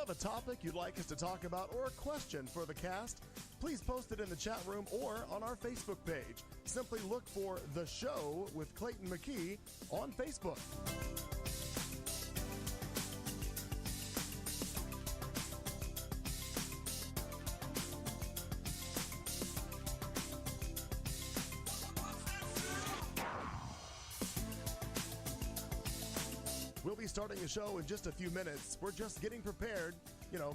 have a topic you'd like us to talk about or a question for the cast, please post it in the chat room or on our Facebook page. Simply look for The Show with Clayton McKee on Facebook. We'll be starting the show in just a few minutes. We're just getting prepared,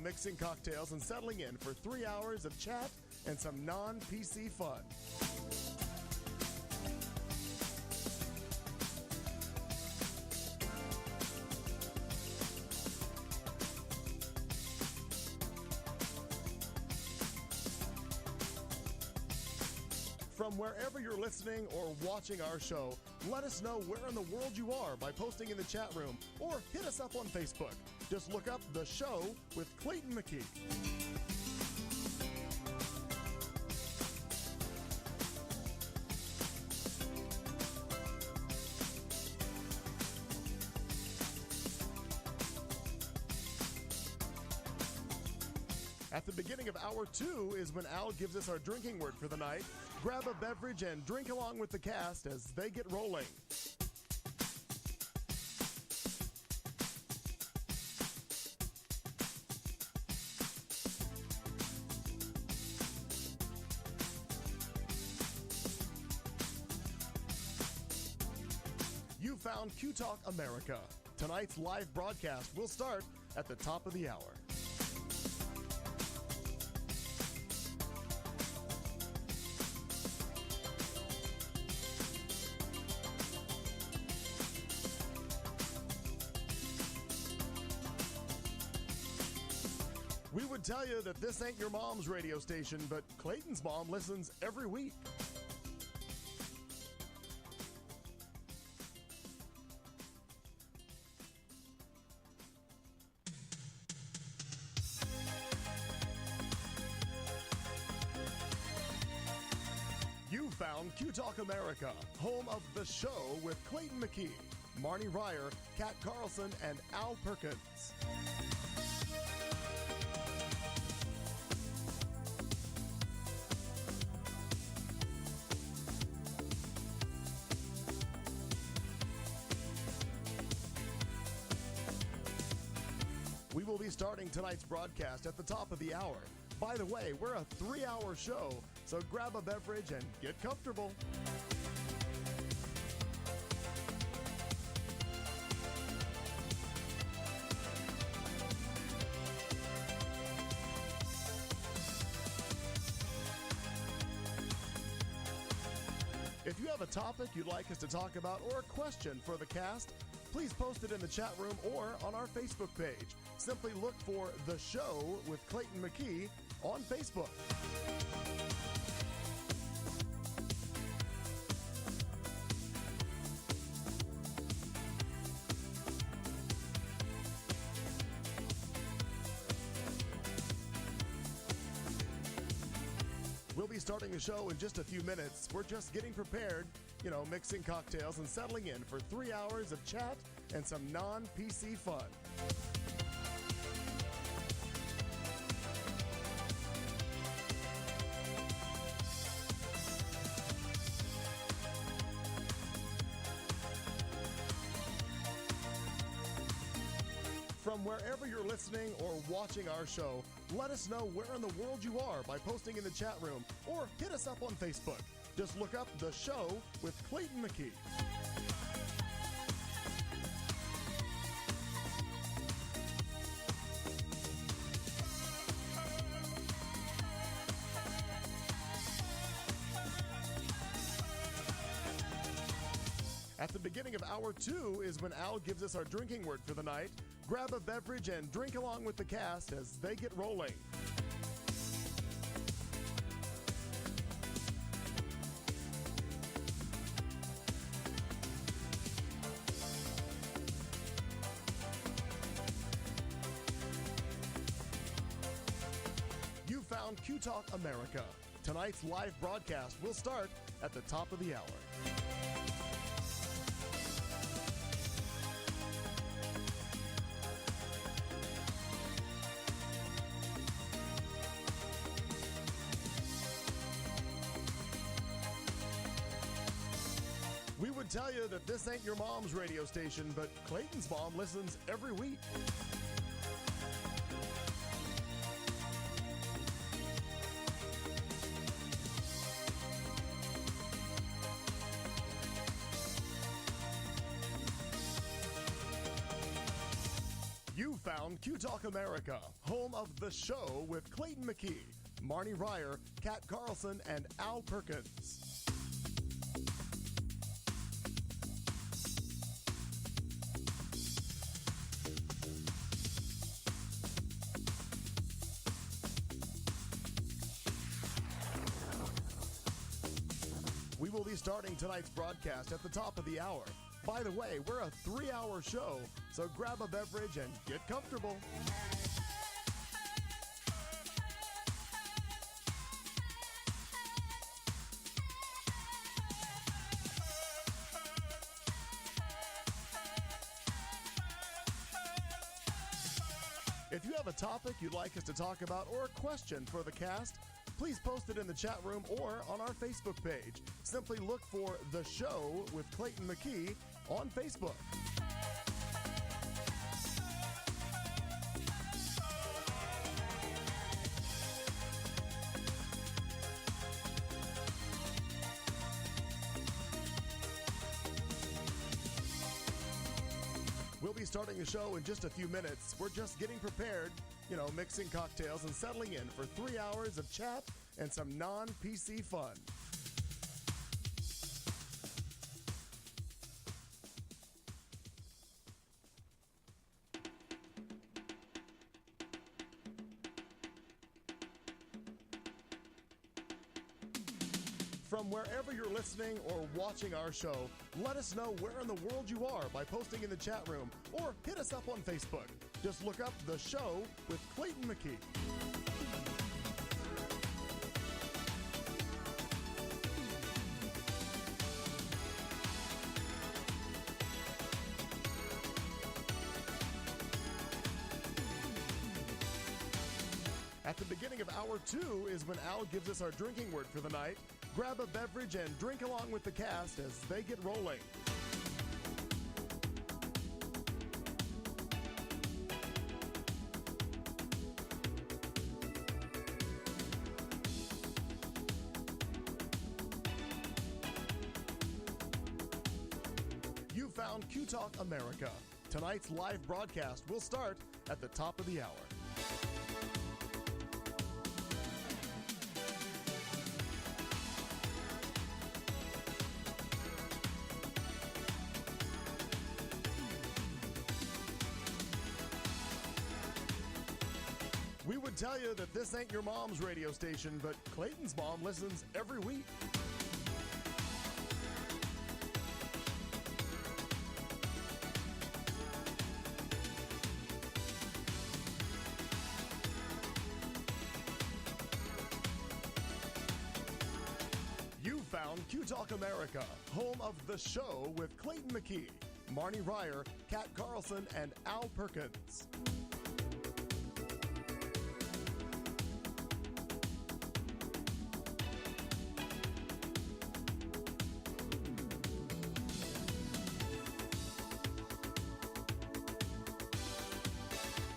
mixing cocktails and settling in for 3 hours of chat and some non-PC fun. From wherever you're listening or watching our show, let us know where in the world you are by posting in the chat room or hit us up on Facebook. Just look up The Show with Clayton McKee. At the beginning of Hour 2 is when Al gives us our drinking word for the night. Grab a beverage and drink along with the cast as they get rolling. You found Q Talk America. Tonight's live broadcast will start at the top of the hour. We would tell you that this ain't your mom's radio station, but Clayton's mom listens every week. You found Q Talk America, home of The Show with Clayton McKee, Marnie Ryer, Kat Carlson, and Al Perkins. We will be starting tonight's broadcast at the top of the hour. By the way, we're a 3-hour show, so grab a beverage and get comfortable. If you have a topic you'd like us to talk about or a question for the cast, please post it in the chat room or on our Facebook page. Simply look for The Show with Clayton McKee on Facebook. We'll be starting the show in just a few minutes. We're just getting prepared, mixing cocktails and settling in for 3 hours of chat and some non-PC fun. From wherever you're listening or watching our show, let us know where in the world you are by posting in the chat room or hit us up on Facebook. Just look up The Show with Clayton McKee. At the beginning of Hour 2 is when Al gives us our drinking word for the night. Grab a beverage and drink along with the cast as they get rolling. You found Q Talk America. Tonight's live broadcast will start at the top of the hour. tell you that this ain't your mom's radio station, but Clayton's mom listens every week. You found Q Talk America, home of The Show with Clayton McKee, Marnie Ryer, Kat Carlson, and Al Perkins. We will be starting tonight's broadcast at the top of the hour. By the way, we're a 3-hour show, so grab a beverage and get comfortable. If you have a topic you'd like us to talk about or a question for the cast, please post it in the chat room or on our Facebook page. Simply look for The Show with Clayton McKee on Facebook. We'll be starting the show in just a few minutes. We're just getting prepared, mixing cocktails and settling in for 3 hours of chat and some non-PC fun. From wherever you're listening or watching our show, let us know where in the world you are by posting in the chat room or hit us up on Facebook. Just look up The Show with Clayton McKee. At the beginning of hour 2 is when Al gives us our drinking word for the night. Grab a beverage and drink along with the cast as they get rolling. You found Q Talk America. Tonight's live broadcast will start at the top of the hour. We would tell you that this ain't your mom's radio station, but Clayton's mom listens every week. You found Q Talk America, home of The Show with Clayton McKee, Marnie Ryer, Kat Carlson, and Al Perkins.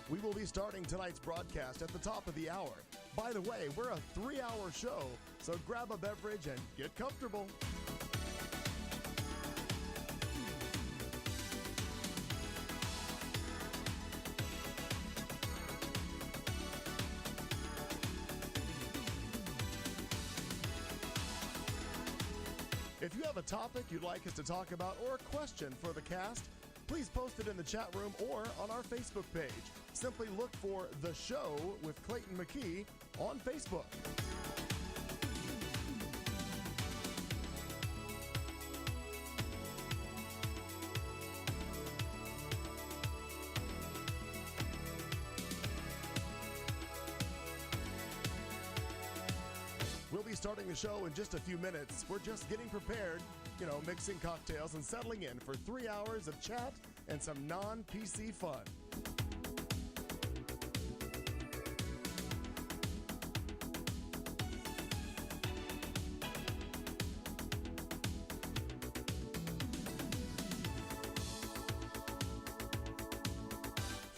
We will be starting tonight's broadcast at the top of the hour. By the way, we're a 3-hour show, so grab a beverage and get comfortable. If you have a topic you'd like us to talk about or a question for the cast, please post it in the chat room or on our Facebook page. Simply look for The Show with Clayton McKee on Facebook. We'll be starting the show in just a few minutes. We're just getting prepared, mixing cocktails and settling in for 3 hours of chat and some non-PC fun.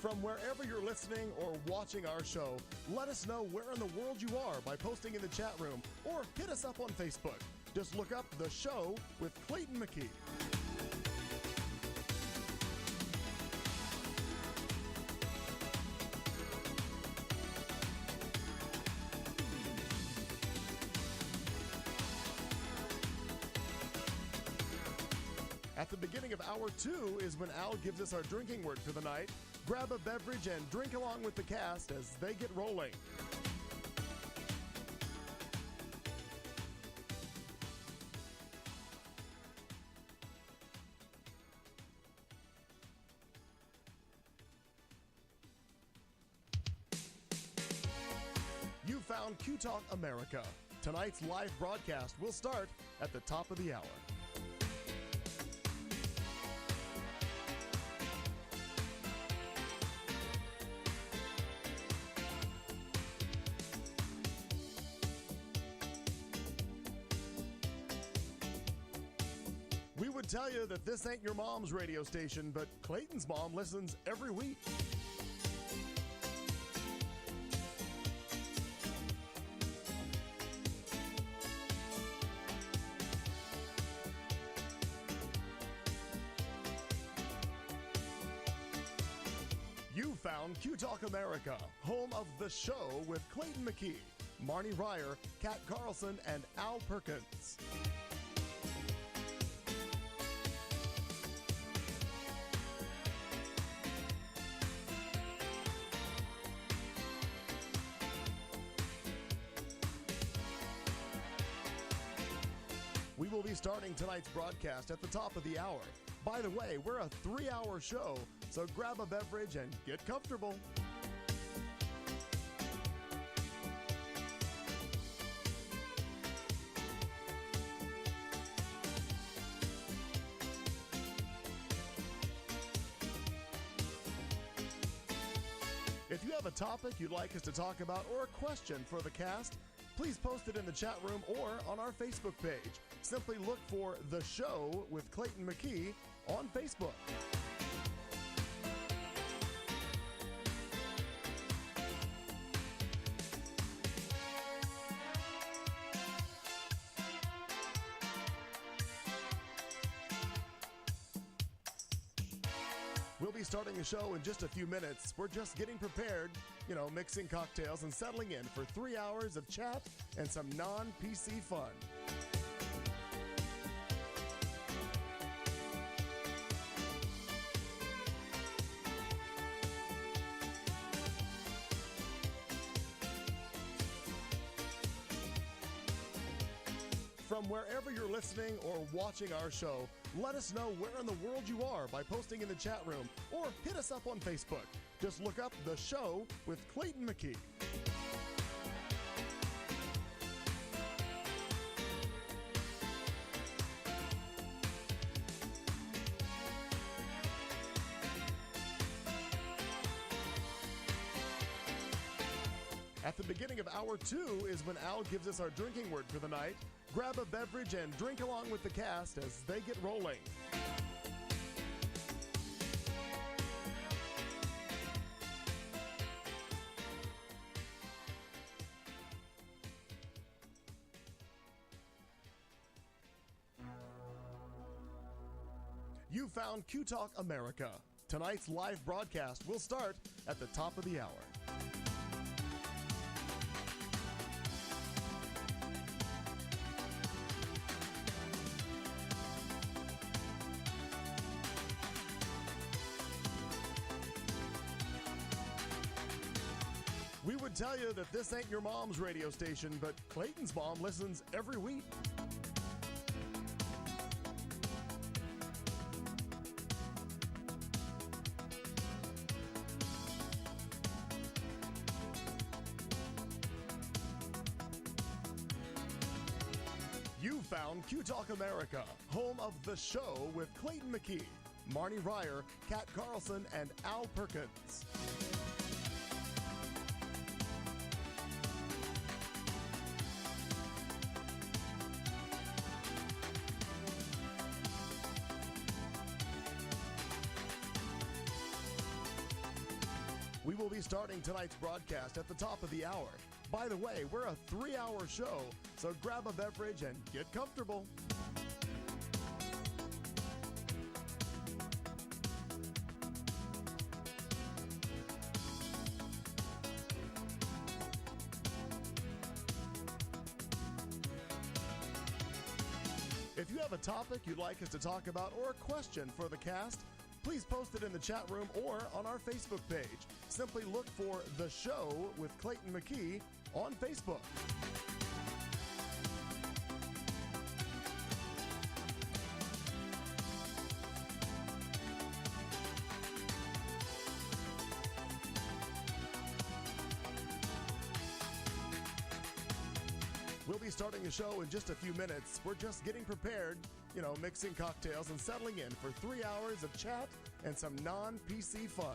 From wherever you're listening or watching our show, let us know where in the world you are by posting in the chat room or hit us up on Facebook. Just look up The Show with Clayton McKee. At the beginning of hour 2 is when Al gives us our drinking word for the night. Grab a beverage and drink along with the cast as they get rolling. You found Q Talk America. Tonight's live broadcast will start at the top of the hour. We would tell you that this ain't your mom's radio station, but Clayton's mom listens every week. You found Q Talk America, home of The Show with Clayton McKee, Marnie Ryer, Kat Carlson, and Al Perkins. We will be starting tonight's broadcast at the top of the hour. By the way, we're a 3-hour show, so grab a beverage and get comfortable. If you have a topic you'd like us to talk about or a question for the cast, please post it in the chat room or on our Facebook page. Simply look for The Show with Clayton McKee on Facebook. We'll be starting the show in just a few minutes. We're just getting prepared, mixing cocktails and settling in for 3 hours of chat and some non-PC fun. From wherever you're listening or watching our show, let us know where in the world you are by posting in the chat room or hit us up on Facebook. Just look up The Show with Clayton McKee. At the beginning of hour 2 is when Al gives us our drinking word for the night. Grab a beverage and drink along with the cast as they get rolling. You found Q Talk America. Tonight's live broadcast will start at the top of the hour. We would tell you that this ain't your mom's radio station, but Clayton's mom listens every week. You found Q Talk America, home of The Show with Clayton McKee, Marnie Ryer, Kat Carlson, and Al Perkins. will be starting tonight's broadcast at the top of the hour. By the way, we're a 3-hour show, so grab a beverage and get comfortable. If you have a topic you'd like us to talk about or a question for the cast, please post it in the chat room or on our Facebook page. Simply look for The Show with Clayton McKee on Facebook. We'll be starting the show in just a few minutes. We're just getting prepared, mixing cocktails and settling in for 3 hours of chat and some non-PC fun.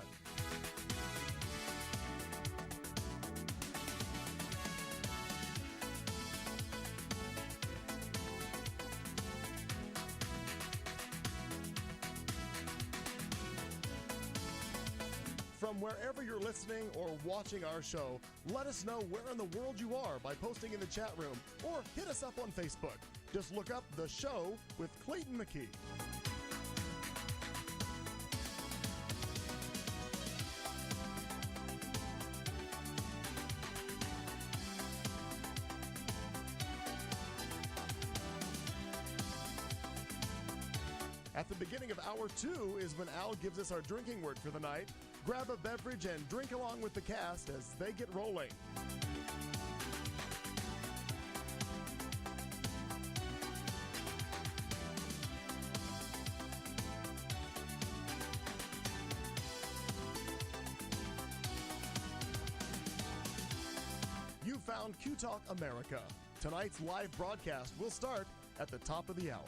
From wherever you're listening or watching our show, let us know where in the world you are by posting in the chat room or hit us up on Facebook. Just look up The Show with Clayton McKee. At the beginning of hour 2 is when Al gives us our drinking word for the night. Grab a beverage and drink along with the cast as they get rolling. You found Q Talk America. Tonight's live broadcast will start at the top of the hour.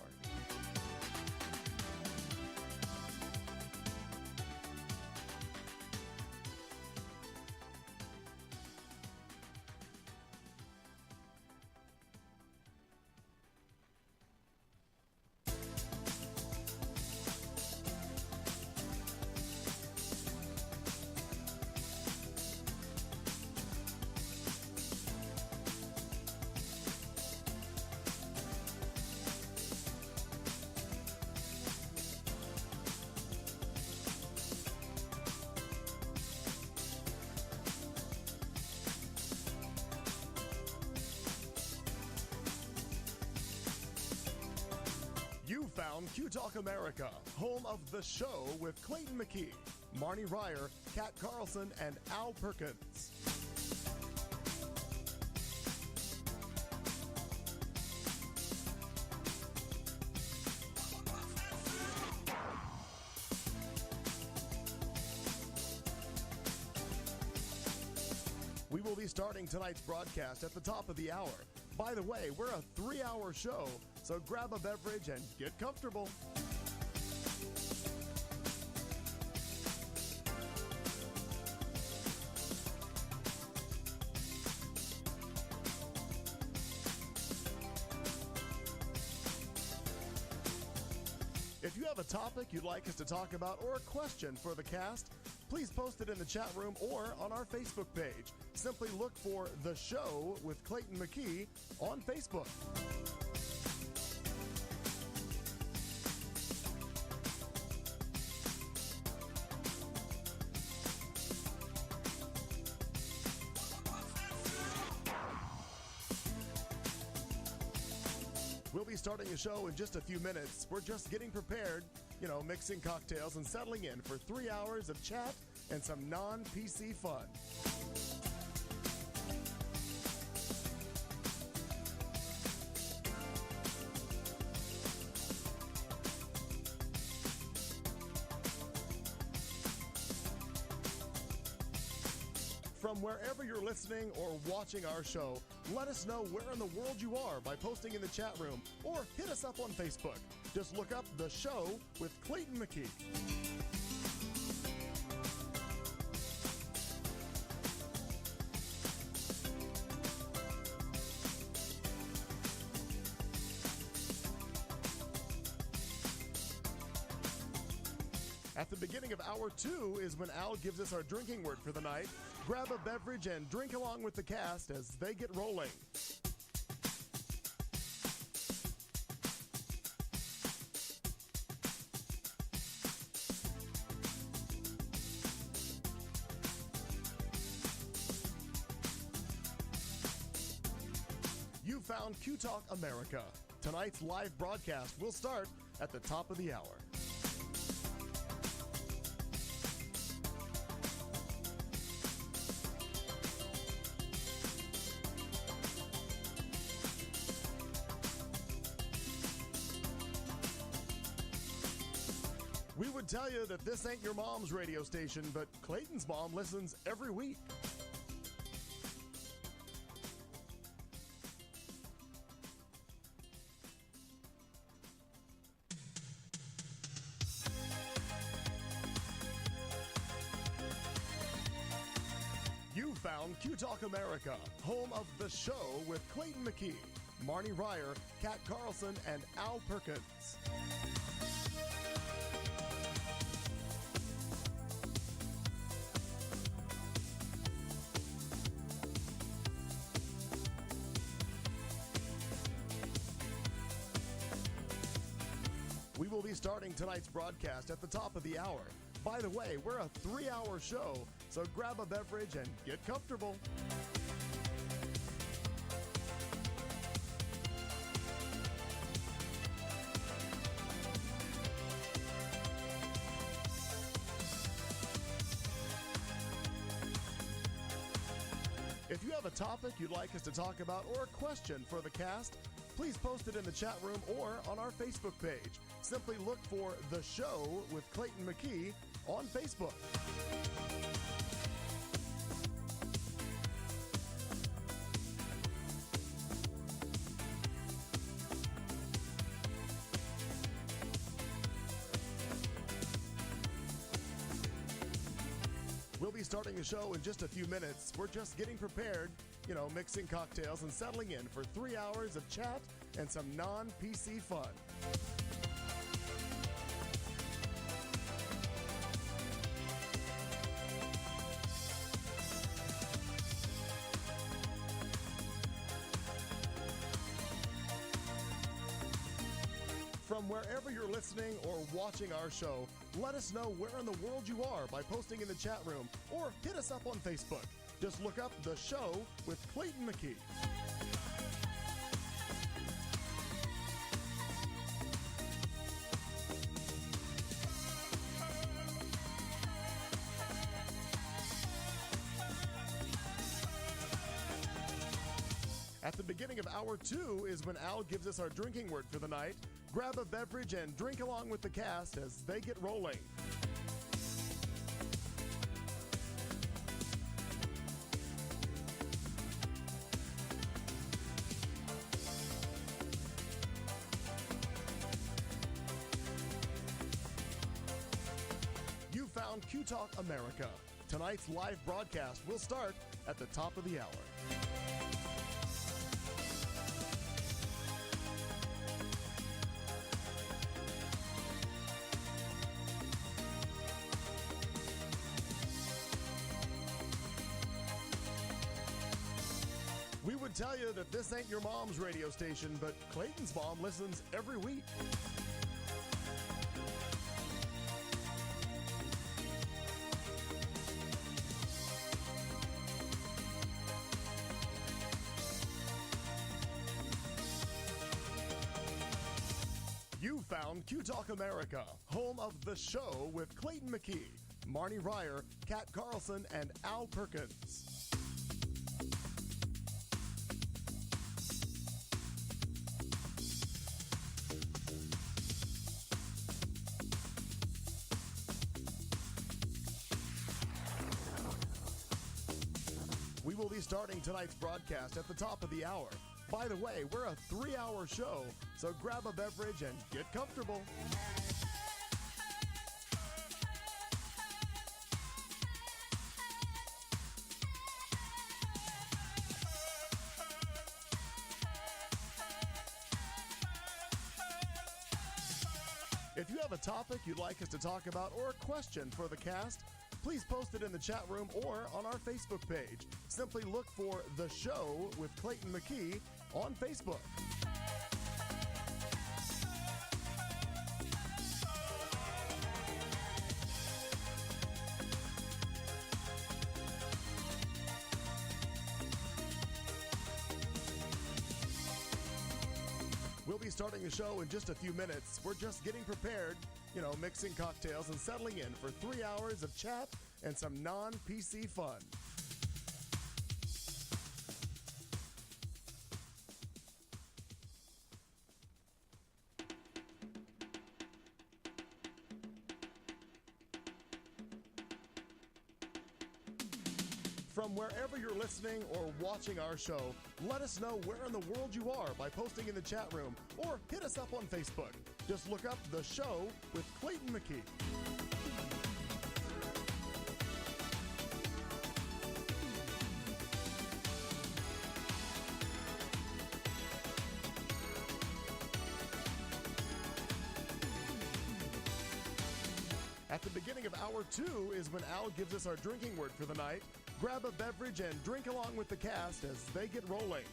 You found Q Talk America, home of The Show with Clayton McKee, Marnie Ryer, Kat Carlson, and Al Perkins. We will be starting tonight's broadcast at the top of the hour. By the way, we're a 3-hour show, so grab a beverage and get comfortable. If you have a topic you'd like us to talk about or a question for the cast, please post it in the chat room or on our Facebook page. Simply look for The Show with Clayton McKee on Facebook. We'll be starting the show in just a few minutes. We're just getting prepared, mixing cocktails and settling in for 3 hours of chat and some non-PC fun. From wherever you're listening or watching our show, let us know where in the world you are by posting in the chat room or hit us up on Facebook. Just look up The Show with Clayton McKee. At the beginning of hour 2 is when Al gives us our drinking word for the night. Grab a beverage and drink along with the cast as they get rolling. You found Q Talk America. Tonight's live broadcast will start at the top of the hour. We would tell you that this ain't your mom's radio station, but Clayton's mom listens every week. You found Q Talk America, home of The Show with Clayton McKee, Marnie Ryer, Kat Carlson, and Al Perkins. We will be starting tonight's broadcast at the top of the hour. By the way, we're a 3-hour show, so grab a beverage and get comfortable. If you have a topic you'd like us to talk about or a question for the cast, please post it in the chat room or on our Facebook page. Simply look for The Show with Clayton McKee on Facebook. We'll be starting the show in just a few minutes. We're just getting prepared, mixing cocktails and settling in for 3 hours of chat and some non-PC fun. From wherever you're listening or watching our show, let us know where in the world you are by posting in the chat room or hit us up on Facebook. Just look up The Show with Clayton McKee. At the beginning of hour 2 is when Al gives us our drinking word for the night. Grab a beverage and drink along with the cast as they get rolling. You found Q Talk America. Tonight's live broadcast will start at the top of the hour. We would tell you that this ain't your mom's radio station, but Clayton's mom listens every week. You found Q Talk America, home of The Show with Clayton McKee, Marnie Ryer, Kat Carlson, and Al Perkins. We will be starting tonight's broadcast at the top of the hour. By the way, we're a 3-hour show, so grab a beverage and get comfortable. If you have a topic you'd like us to talk about or a question for the cast, please post it in the chat room or on our Facebook page. Simply look for The Show with Clayton McKee on Facebook. We'll be starting the show in just a few minutes. We're just getting prepared, mixing cocktails and settling in for 3 hours of chat and some non-PC fun. From wherever you're listening or watching our show, let us know where in the world you are by posting in the chat room or hit us up on Facebook. Just look up The Show with Clayton McKee. At the beginning of hour 2 is when Al gives us our drinking word for the night. Grab a beverage and drink along with the cast as they get rolling.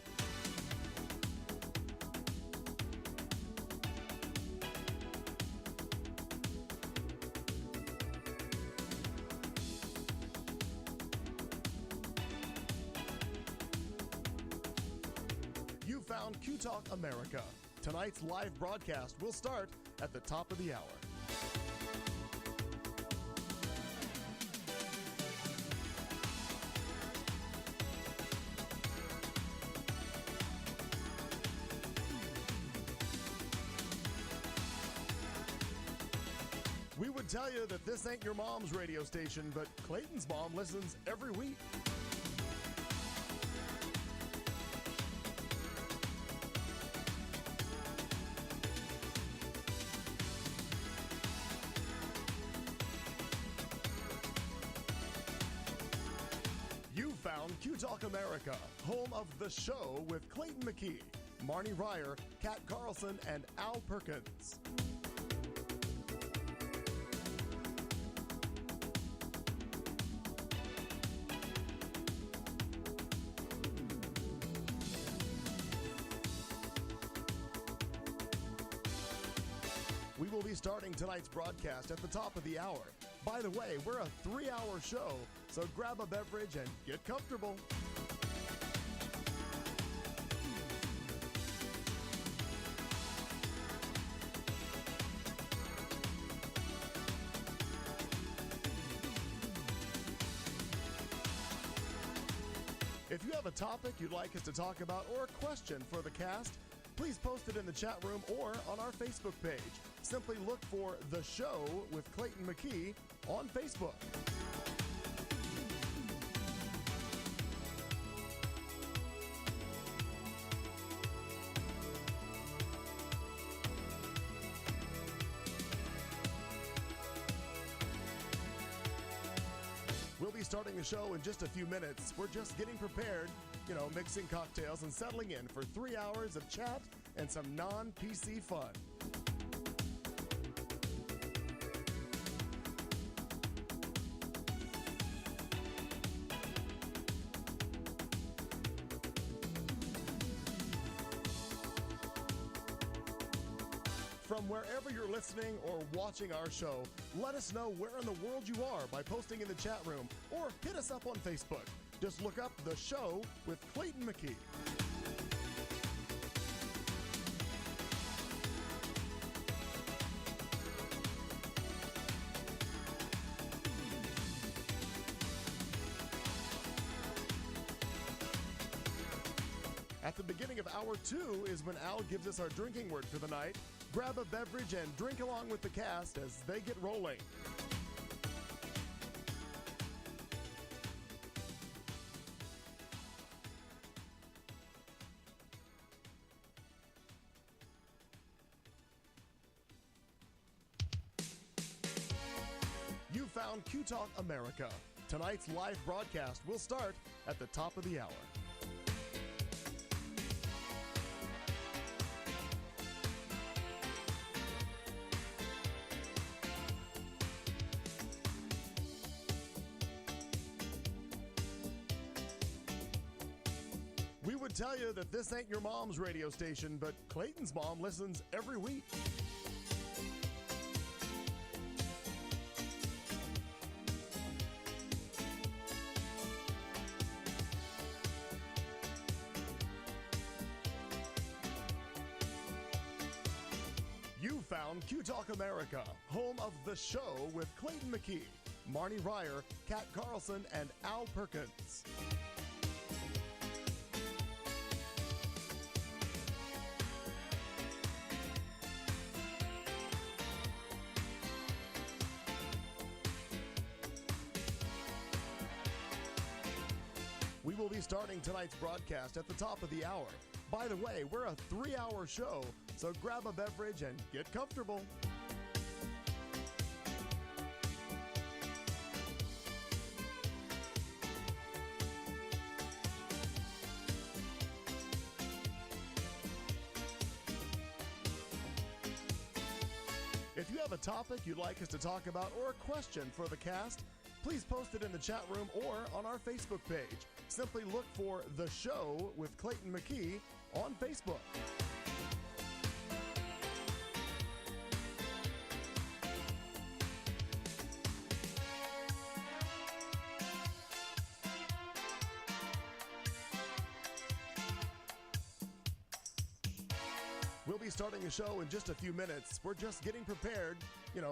You found Q Talk America. Tonight's live broadcast will start at the top of the hour. We would tell you that this ain't your mom's radio station, but Clayton's mom listens every week. You found Q Talk America, home of The Show with Clayton McKee, Marnie Ryer, Kat Carlson, and Al Perkins. We will be starting tonight's broadcast at the top of the hour. By the way, we're a 3-hour show, so grab a beverage and get comfortable. If you have a topic you'd like us to talk about or a question for the cast, please post it in the chat room or on our Facebook page. Simply look for The Show with Clayton McKee on Facebook. We'll be starting the show in just a few minutes. We're just getting prepared, mixing cocktails and settling in for 3 hours of chat and some non-PC fun. From wherever you're listening or watching our show, let us know where in the world you are by posting in the chat room or hit us up on Facebook. Just look up The Show with Clayton McKee. At the beginning of hour 2 is when Al gives us our drinking word for the night. Grab a beverage and drink along with the cast as they get rolling. You found Q Talk America. Tonight's live broadcast will start at the top of the hour. would tell you that this ain't your mom's radio station, but Clayton's mom listens every week. You found Q Talk America, home of The Show with Clayton McKee, Marnie Ryer, Kat Carlson, and Al Perkins. We will be starting tonight's broadcast at the top of the hour. By the way, we're a 3-hour show, so grab a beverage and get comfortable. If you have a topic you'd like us to talk about or a question for the cast, please post it in the chat room or on our Facebook page. Simply look for The Show with Clayton McKee on Facebook. We'll be starting the show in just a few minutes. We're just getting prepared,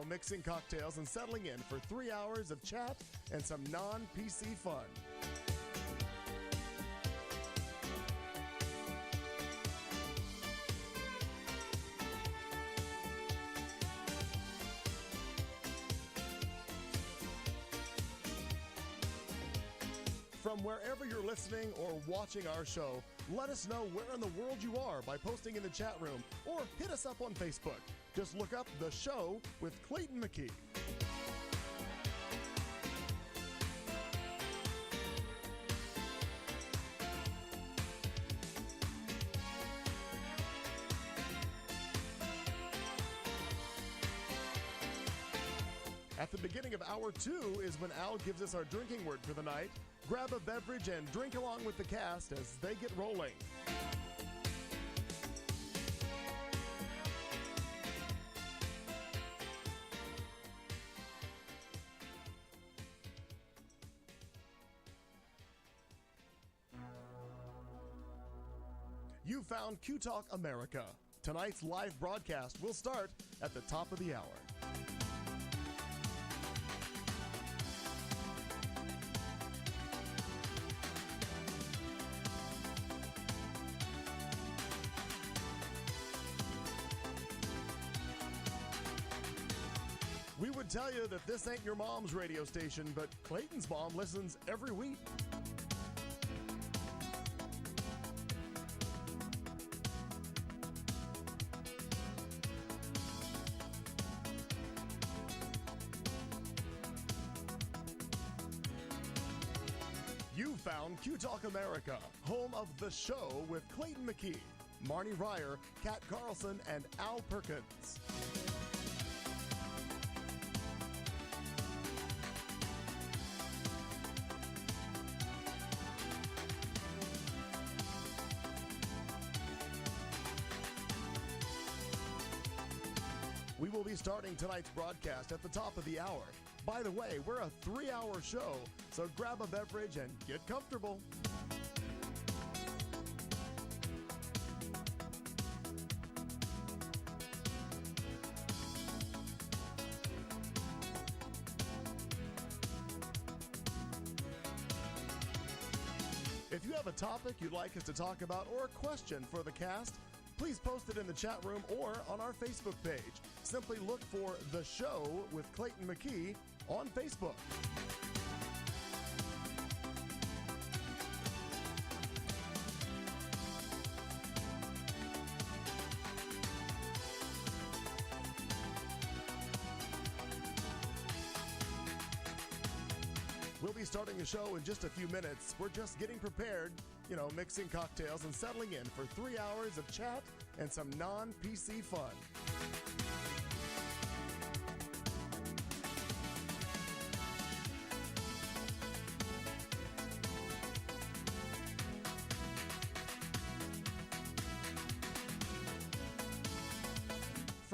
mixing cocktails and settling in for 3 hours of chat and some non-PC fun. From wherever you're listening or watching our show, let us know where in the world you are by posting in the chat room or hit us up on Facebook. Just look up The Show with Clayton McKee. At the beginning of hour 2 is when Al gives us our drinking word for the night. Grab a beverage and drink along with the cast as they get rolling. You found Q Talk America. Tonight's live broadcast will start at the top of the hour. We would tell you that this ain't your mom's radio station, but Clayton's mom listens every week. You found Q Talk America, home of The Show with Clayton McKee, Marnie Ryer, Kat Carlson, and Al Perkins. We will be starting tonight's broadcast at the top of the hour. By the way, we're a 3-hour show, so grab a beverage and get comfortable. If you have a topic you'd like us to talk about or a question for the cast, please post it in the chat room or on our Facebook page. Simply look for The Show with Clayton McKee on Facebook. We'll be starting the show in just a few minutes. We're just getting prepared, mixing cocktails and settling in for 3 hours of chat and some non-PC fun.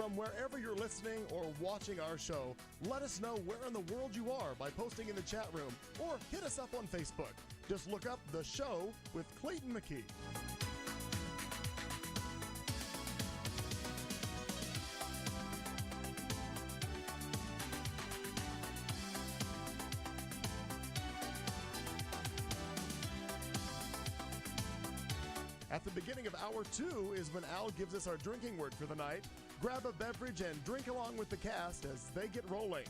From wherever you're listening or watching our show, let us know where in the world you are by posting in the chat room or hit us up on Facebook. Just look up The Show with Clayton McKee. At the beginning of hour 2 is when Al gives us our drinking word for the night. Grab a beverage and drink along with the cast as they get rolling.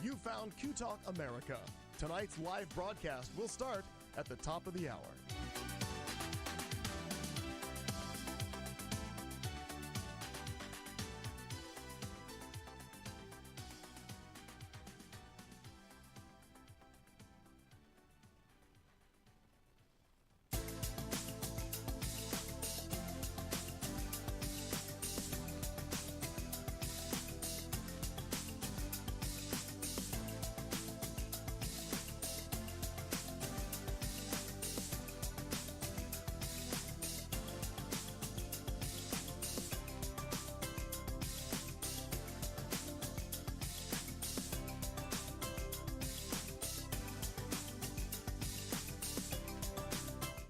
You found Q Talk America. Tonight's live broadcast will start at the top of the hour.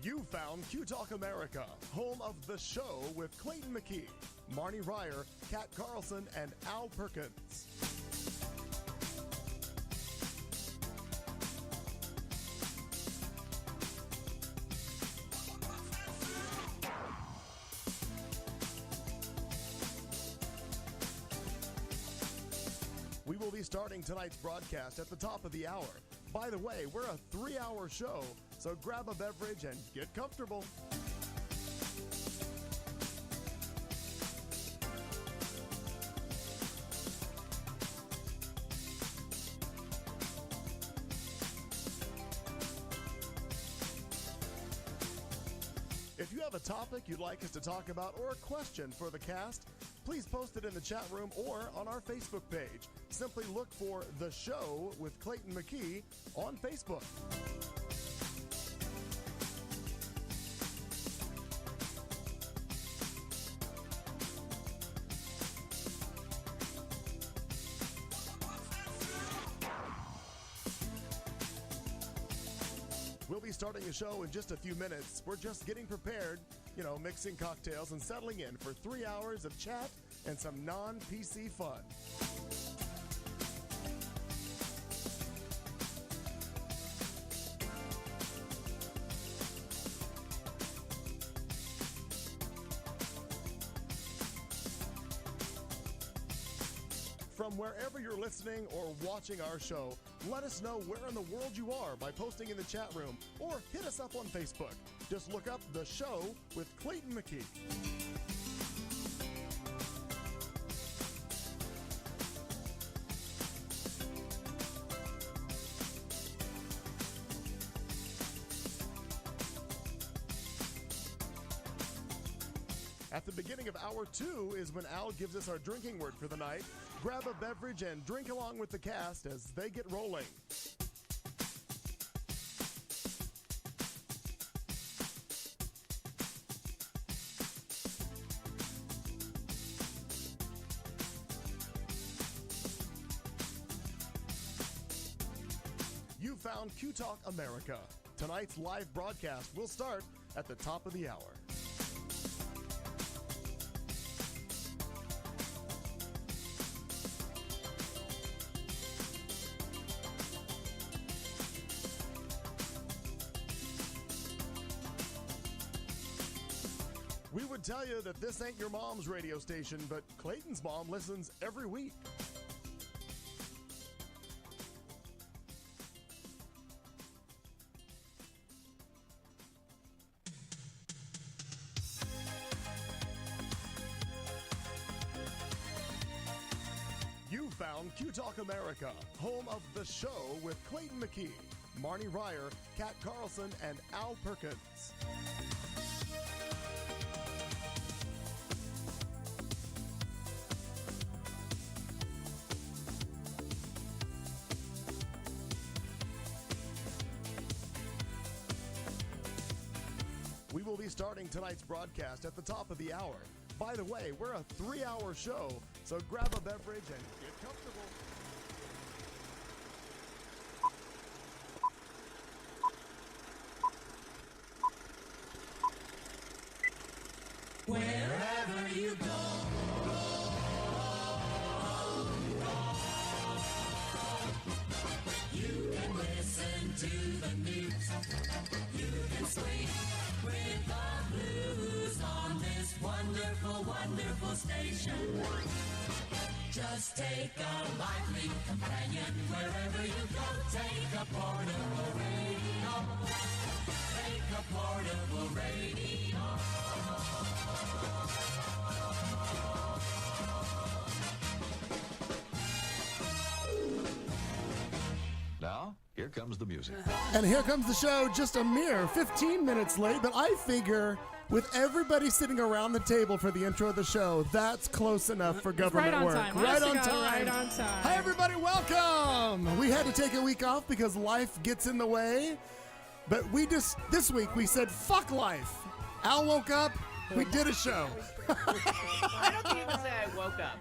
You found Q Talk America, home of The Show with Clayton McKee, Marnie Ryer, Kat Carlson, and Al Perkins. We will be starting tonight's broadcast at the top of the hour. By the way, we're a 3-hour show, so grab a beverage and get comfortable. If you have a topic you'd like us to talk about or a question for the cast, please post it in the chat room or on our Facebook page. Simply look for The Show with Clayton McKee on Facebook. We'll be starting the show in just a few minutes. We're just getting prepared, mixing cocktails and settling in for 3 hours of chat and some non-PC fun. From wherever you're listening or watching our show, let us know where in the world you are by posting in the chat room or hit us up on Facebook. Just look up The Show with Clayton McKee. At the beginning of hour 2 is when Al gives us our drinking word for the night. Grab a beverage and drink along with the cast as they get rolling. You found Q Talk America. Tonight's live broadcast will start at the top of the hour. We would tell you that this ain't your mom's radio station, but Clayton's mom listens every week. You found Q Talk America, home of The Show with Clayton McKee, Marnie Ryer, Kat Carlson, and Al Perkins. starting tonight's broadcast at the top of the hour. By the way, we're a 3-hour show, so grab a beverage and get comfortable. Wherever you go, you can listen to the news. You can sleep with the blues on this wonderful, wonderful station. Just take a lively companion wherever you go. Take a portable radio. Take a portable radio. Now, here comes the music. And here comes the show, just a mere 15 minutes late, but I figure with everybody sitting around the table for the intro of the show, that's close enough for government right on work. time. Right on Honest to God, time. right on time. Hi, everybody, welcome. We had to take a week off because life gets in the way, but this week we said, fuck life. Al woke up, we did a show. I don't think you can say I woke up.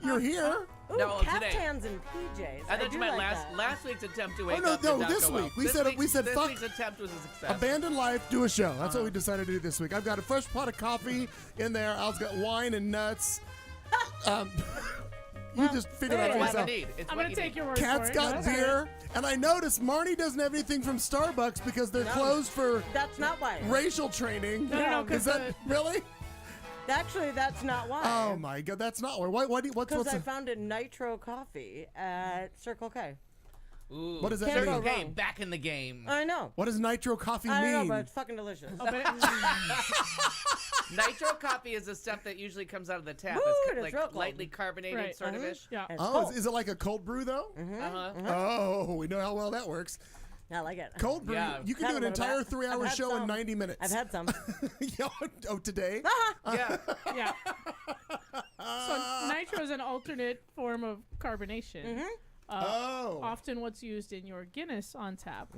You're here. Ooh, No, today. caftans and PJs. I thought do you meant like last that. last week's attempt to wake no, up. no, did not this go well. week. We said this fuck- week's attempt was a success. Abandon life, do a show. That's what we decided to do this week. I've got a fresh pot of coffee in there. Al's got wine and nuts. You just figured out It's for what yourself. you need. It's I'm what going you to take need. your word Cat's for it. got That's all right. beer, and I noticed Marnie doesn't have anything from Starbucks because they're closed for That's not why. racial training. No, Is because that really? Actually, that's not why. Oh my God, that's not where. What's Because I the, found a nitro coffee at Circle K. Ooh, What does that Can't mean? go Hey, wrong. back in the game. I know. What does nitro coffee I mean? don't know, but it's fucking delicious. Oh, but Nitro coffee is the stuff that usually comes out of the tap. Woo, It's it's like real cold. lightly carbonated Right. sort of ish. yeah. It's Oh, cold. is it like a cold brew though? Uh-huh. Oh, we know how well that works. I like it. Cold brew. Yeah. You can Had do a an little entire bit. 3-hour I've had show in some. 90 minutes. I've had some. Oh, today? Yeah. Yeah. So nitro is an alternate form of carbonation. Oh. Often what's used in your Guinness on tap.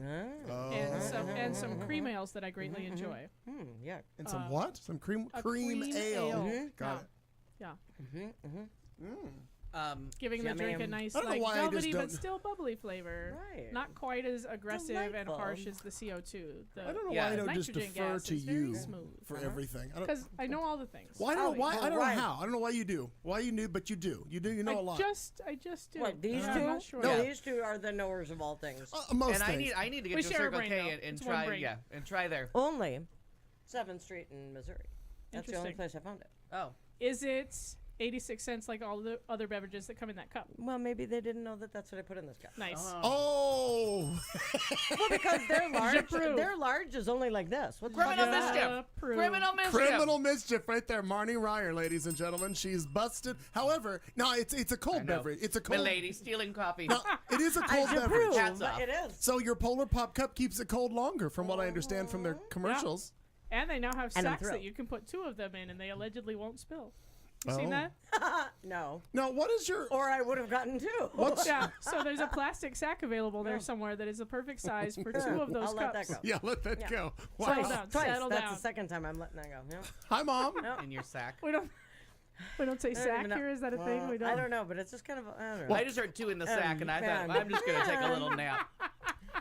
Oh. And some cream ales that I greatly enjoy. Yeah. And some what? Some cream A cream ale. Got it. Yeah. Um, Giving the drink a Yummy. nice, I don't know like, why I just velvety but don't- still bubbly flavor. Right. Not quite as aggressive and Delightful. harsh as the CO2. I don't know Yeah. why I don't just Nitrogen defer gas to is very you smooth. for everything. I don't. Because I know all the things. Why don't? Why? I don't know Why? how. I don't know why you do. Why you knew, but you do. You do. You know a lot. I just do. What, these I'm two? not sure. No, Yeah. these two are the knowers of all things. Most and things. I need to get We to share a Circle brain, K though. and It's one try brain. and try there. Only 7th Street in Missouri. That's the only Interesting. place I found it. Oh. Is it 86 cents like all the other beverages that come in that cup? Well, maybe they didn't know that that's what I put in this cup. Nice. Oh. Well, because they're large. J'approve. Their large is only like this. What the fuck Criminal is that? mischief. Approve. Criminal mischief. Criminal mischief right there, Marnie Ryer, ladies and gentlemen. She's busted. However, no, it's a I cold know. beverage. It's a My cold. lady stealing coffee. No, it is a I cold beverage. approve. Hats off. It is. So your Polar Pop cup keeps it cold longer, from what I understand from their commercials. And they now have And I'm sacks that thrilled. you can put 2 of them in, and they allegedly won't spill. You Oh. seen that? No. Now, what is your? Or I would have gotten 2. What's? Yeah. So there's a plastic sack available there somewhere that is the perfect size for 2 of those I'll cups. let that go. Yeah, let that Yeah. go. Settle Wow. down. Twice. Settle That's down. the second time I'm letting that go. Yeah. Hi, Mom. No. in your sack. We don't say I don't sack even know. here. Is that a thing? We don't. I don't know, but it's just kind of. I don't know. I just heard 2 in the sack, and I thought, man. I'm just going to take a little nap.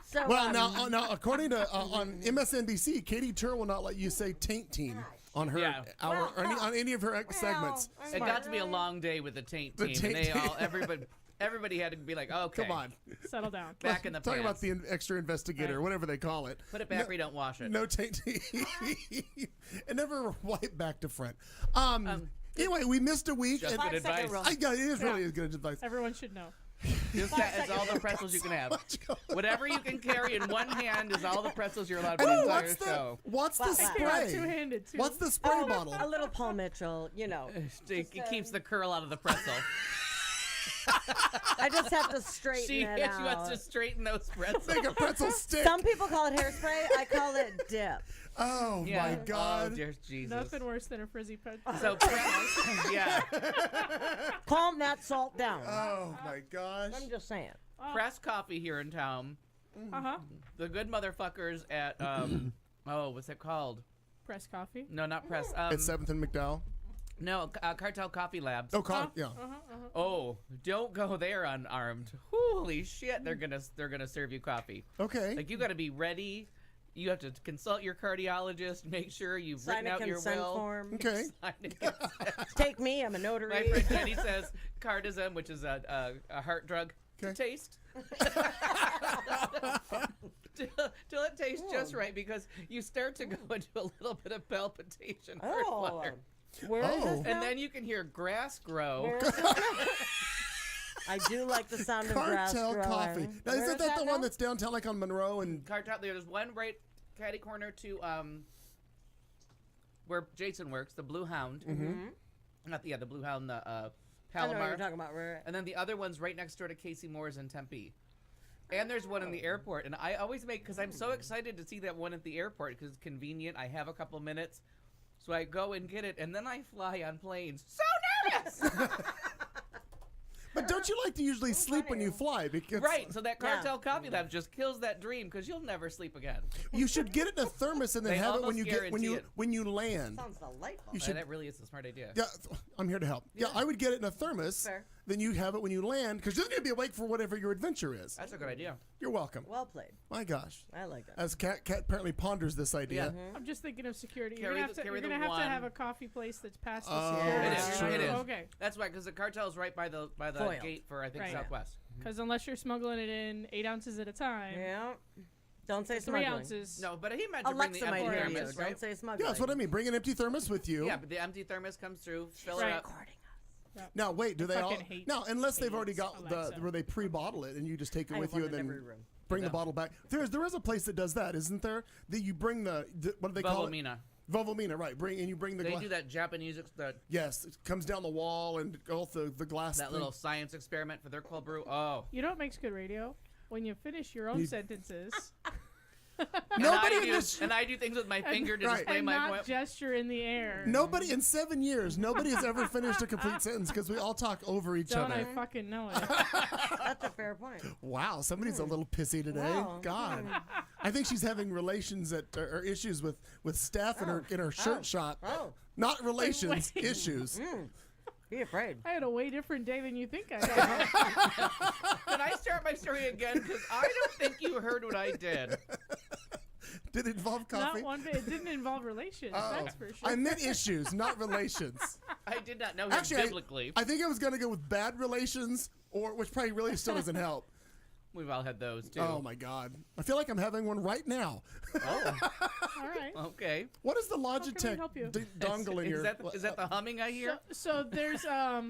So, Well, now, according to on MSNBC, Katie Tur will not let you say "taint team" on her Yeah. on any of her segments. It got to be a long day with the taint The team, taint and they team. all, everybody had to be like, okay, Come on, Settle down. back in the talk pants. about the extra investigator, Right. whatever they call it. Put it back where you don't wash it. No taint team, and never wipe back to front. Anyway, we missed a week. Just and- good 5-second advice. rule. yeah, it is really good advice. Everyone should know. Just that is all the pretzels you can have. Whatever you can carry in one hand is all the pretzels you're allowed for the Oh, entire show. what's the Wow. Came out spray? two-handed too. What's the spray bottle? A little Paul Mitchell, you know. It keeps the curl out of the pretzel. I just have to straighten She it out. wants to straighten those pretzels. Make a pretzel stick. Some people call it hairspray. I call it dip. Oh Yeah. my God. Oh, dear Jesus. Nothing worse than a frizzy pretzel. So, yeah. Calm that salt down. Oh my gosh. I'm just saying. Press coffee here in town. Uh-huh. The good motherfuckers at Oh, what's it called? Press coffee. No, not Press. It's 7th and McDowell. No, Cartel Coffee Labs. Oh, yeah. Oh, don't go there unarmed. Holy shit, they're gonna serve you coffee. Okay. Like you got to be ready. You have to consult your cardiologist. Make sure you've Sign written a out your consent will. form. Okay. Sign a consent. Take me. I'm a notary. My friend Jenny says cardism, which is a heart drug, to Okay. taste. till it tastes just right, because you start to go into a little bit of palpitation. heart Oh. flutter. Where is Oh. this now? And then you can hear grass grow. Where is this now? I do like the sound of grass Cartel growing. Coffee. Now, Where isn't that the now? one that's downtown, like on Monroe and? Cartel. There's one right catty corner to where Jason works, the Blue Hound. Mm-hmm. Not the Blue Hound, the I know what Palomar. you're talking about. Right. And then the other one's right next door to Casey Moore's in Tempe. And there's one in the airport. And I always make, because I'm so excited to see that one at the airport, because it's convenient. I have a couple minutes. So I go and get it, and then I fly on planes. So nervous! But don't you like to usually sleep when you fly? Because Right, so that Yeah. Cartel Coffee Lab just kills that dream, because you'll never sleep again. you should get it in a thermos and then They have it when almost you get guarantee it. when you land. Sounds delightful. You should. That really is a smart idea. Yeah, I'm here to help. Yeah, I would get it in a thermos. Fair. Then you have it when you land, because you're going to be awake for whatever your adventure is. That's a good idea. You're welcome. Well played. My gosh. I like that. As Kat apparently ponders this idea. Yeah. I'm just thinking of security. Carry You're the- gonna carry have the to one. have a coffee place that's past the Oh, security. It is, true. it is. Okay. That's why, because the cartel's right by the Foil. gate for, I think, Right. Southwest. Because unless you're smuggling it in 8 ounces at a time, Yeah. Don't say 3 smuggling. ounces. No, but he meant to bring the Alexa might empty hear you. thermos, right? Don't say Yeah, smuggling. that's what I mean. Bring an empty thermos with you. Yeah, but the empty thermos comes through, fill Right. it up. Recording us. Now, wait, do they all? fucking hate No, unless they've already got Alexa. where they pre-bottle it and you just take it I with have you one and in then every room. bring the Yeah. bottle back. There is a place that does that, isn't there? That you bring the what do they call it? Vovomina. Vovomina, right? You bring the They glass. do that Japanese, that Yes, it comes down the wall and goes the glass. that thing. little science experiment for their cold brew. Oh. You know what makes good radio? When you finish your own You- sentences Nobody and in this. I do things with my finger to Right. display and my not point. gesture in the air. Nobody in 7 years. Nobody has ever finished a complete sentence because we all talk over each Don't I other. fucking know it? That's a fair point. Wow, somebody's a little pissy today. Wow. God, I think she's having relations or issues with Steph in her shirt shop. Oh. Not relations, Wait. issues. Be afraid. I had a way different day than you think I had. Can I start my story again? Because I don't think you heard what I did. Did it involve coffee? Not one bit. It didn't involve relations. Oh, That's for sure. I meant issues, not relations. I did not know him Actually, biblically. I think I was going to go with bad relations, or which probably really still doesn't help. We've all had those, too. Oh my God, I feel like I'm having one right now. Oh, All right. okay. What is the can I Logitech help you? dongle in Is here? that the humming I hear? So there's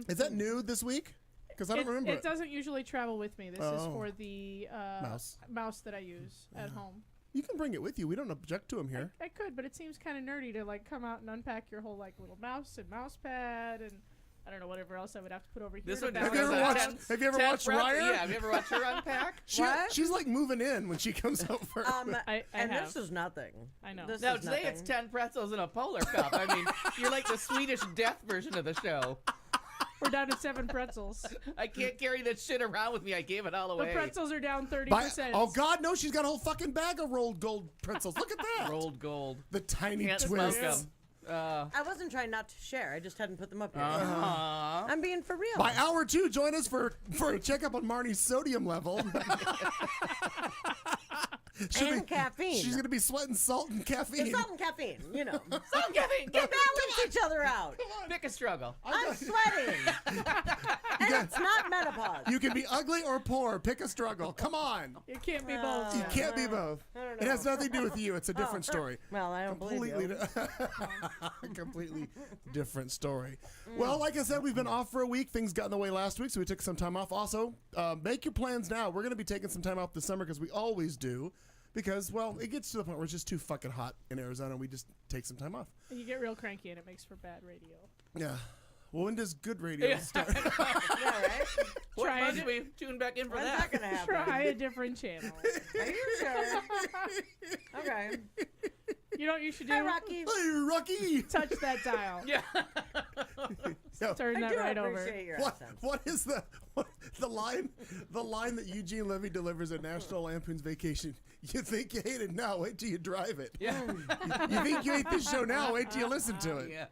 Is that new this week? Because I don't remember It doesn't usually travel with me. This is Oh. for the Mouse. that I use at home. You can bring it with you. We don't object to him here. I could, but it seems kind of nerdy to like come out and unpack your whole like little mouse and mouse pad and I don't know whatever else I would have to put over here. This to one balance Have you ever it out. watched- have you ever watched Ryer? Yeah, have you ever watched her unpack? She's like moving in when she comes over. I and have. this is nothing. I know. This No, is today it's nothing. 10 pretzels in a polar cup. I mean, you're like the Swedish death version of the show. We're down to 7 pretzels. I can't carry this shit around with me. I gave it all The away. pretzels are down 30%. Oh God, no! She's got a whole fucking bag of rolled gold pretzels. Look at that. Rolled gold. The tiny Can't smoke twists. them. I wasn't trying not to share. I just hadn't put them up yet. Uh-huh. I'm being for real. By hour 2, join us for a checkup on Marnie's sodium level. And caffeine. She's gonna be sweating salt and caffeine. It's salt and caffeine, you know. Some caffeine. Get Balance each other out. Pick a struggle. I'm sweating. And it's not menopause. You can be ugly or poor. Pick a struggle. Come on. It can't be both. You can't be both. I don't It has know. nothing to do with you. It's a different story. Well, I don't believe Completely, you. completely different story. Well, like I said, we've been off for a week. Things got in the way last week, so we took some time off. Also, make your plans now. We're going to be taking some time off this summer because we always do. Because, well, it gets to the point where it's just too fucking hot in Arizona. And we just take some time off. And you get real cranky and it makes for bad radio. Yeah. Well, when does good radio Yeah. start? Yeah, right? What Try month it. do we tune back in for When's that? that going to happen? Try a different channel. Are you sure? Okay. You know what you should do? Hi, Rocky. Hey, Rocky. Touch that dial. Yeah. So, Turn I that do right over. appreciate your what, accents. what is the line? The line that Eugene Levy delivers at National Lampoon's Vacation. You think you hate it now? Wait till you drive it. Yeah. You think you hate this show now? Wait till you listen to it. Yeah.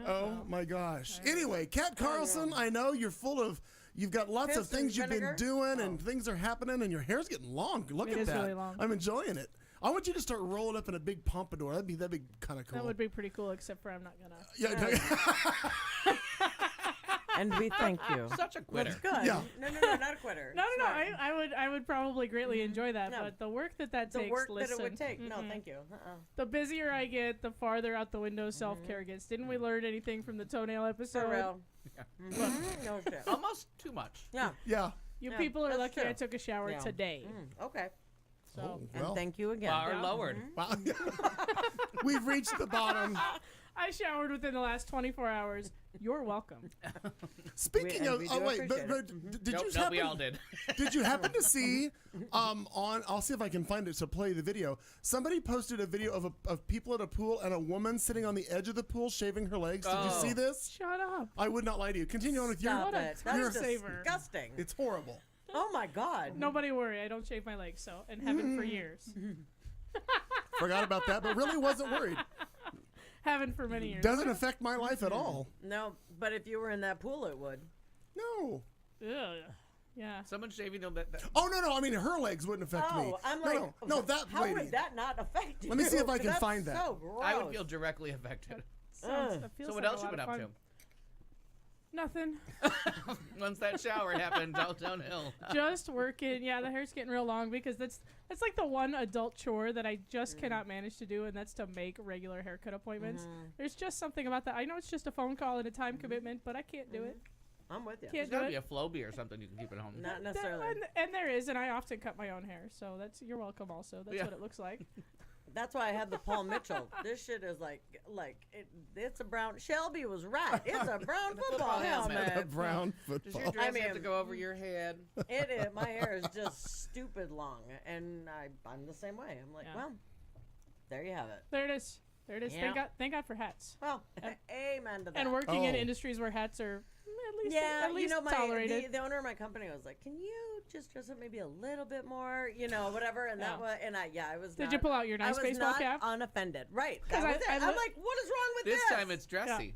Oh my gosh. Anyway, Kat Carlson, I know you're full of. You've got lots of Piss and things you've been vinegar? doing, and things are happening, and your hair's getting long. Look It at is that. really long. I'm enjoying it. I want you to start rolling up in a big pompadour. That'd be kind of cool. That would be pretty cool, except for I'm not gonna. Yeah. And we thank you. Such a quitter. Good. Yeah. No, not a quitter. No. Smart. I would probably greatly enjoy that, No. but the work that The takes. work listen, that it would take. No, thank you. The busier I get, the farther out the window self-care gets. Didn't we learn anything from the toenail episode? For real. No shit. Almost too much. Yeah. Yeah. You Yeah, people are that's lucky true. I took a shower Yeah. today. Okay. So Oh, And well. thank you again. Bar Yeah. lowered. Wow. We've reached the bottom. I showered within the last 24 hours. You're welcome. Speaking and of, we oh do wait, but, appreciate but did Nope, you nope, happen? we all did. Did you happen to see on? I'll see if I can find it to play the video. Somebody posted a video of people at a pool and a woman sitting on the edge of the pool shaving her legs. Did you Oh. see this? Shut up. I would not lie to you. Continue on with your. Stop What a it. That's your- saver. disgusting. It's horrible. Oh my God. Nobody worry. I don't shave my legs, so and haven't for years. Forgot about that, but really wasn't worried. Haven't for many years. Doesn't affect my life at all. No, but if you were in that pool, it would. No. Ugh. Yeah. Someone shaving them. That Oh no. I mean, her legs wouldn't affect me. Oh, I'm No, like, no, that how lady. would that not affect you? Let me see if I can That's find that. So gross. I would feel directly affected. Sounds, that feels So what like else a you lot been of up fun. to? Nothing. Once that shower happened, downhill. Just working. Yeah, the hair's getting real long because that's like the one adult chore that I just cannot manage to do, and that's to make regular haircut appointments. There's just something about that. I know it's just a phone call and a time commitment, but I can't do it. I'm with you. Can't There's do got to it. be a Flowbee or something you can keep at home. Not There- necessarily. and there is, and I often cut my own hair, so that's you're welcome. Also, that's Yeah. what it looks like. That's why I had the Paul Mitchell. This shit is it's a brown. Shelby was right. It's a brown football helmet. A brown Does football. your dress have to mean- go over your head? It is. My hair is just stupid long, and I'm the same way. I'm like, Yeah. well, there you have it. There it is. There it is. Yeah. Thank God for hats. Well, amen to that. And working in Oh. industries where hats are yeah, at least you know, tolerated. the owner of my company was like, "Can you just dress up maybe a little bit more, whatever?" And that Yeah. was, and I was. Did not, you pull out your I nice was baseball not cap? unoffended, right? 'Cause That was it. I I'm look- like, what is wrong with This this? time it's dressy.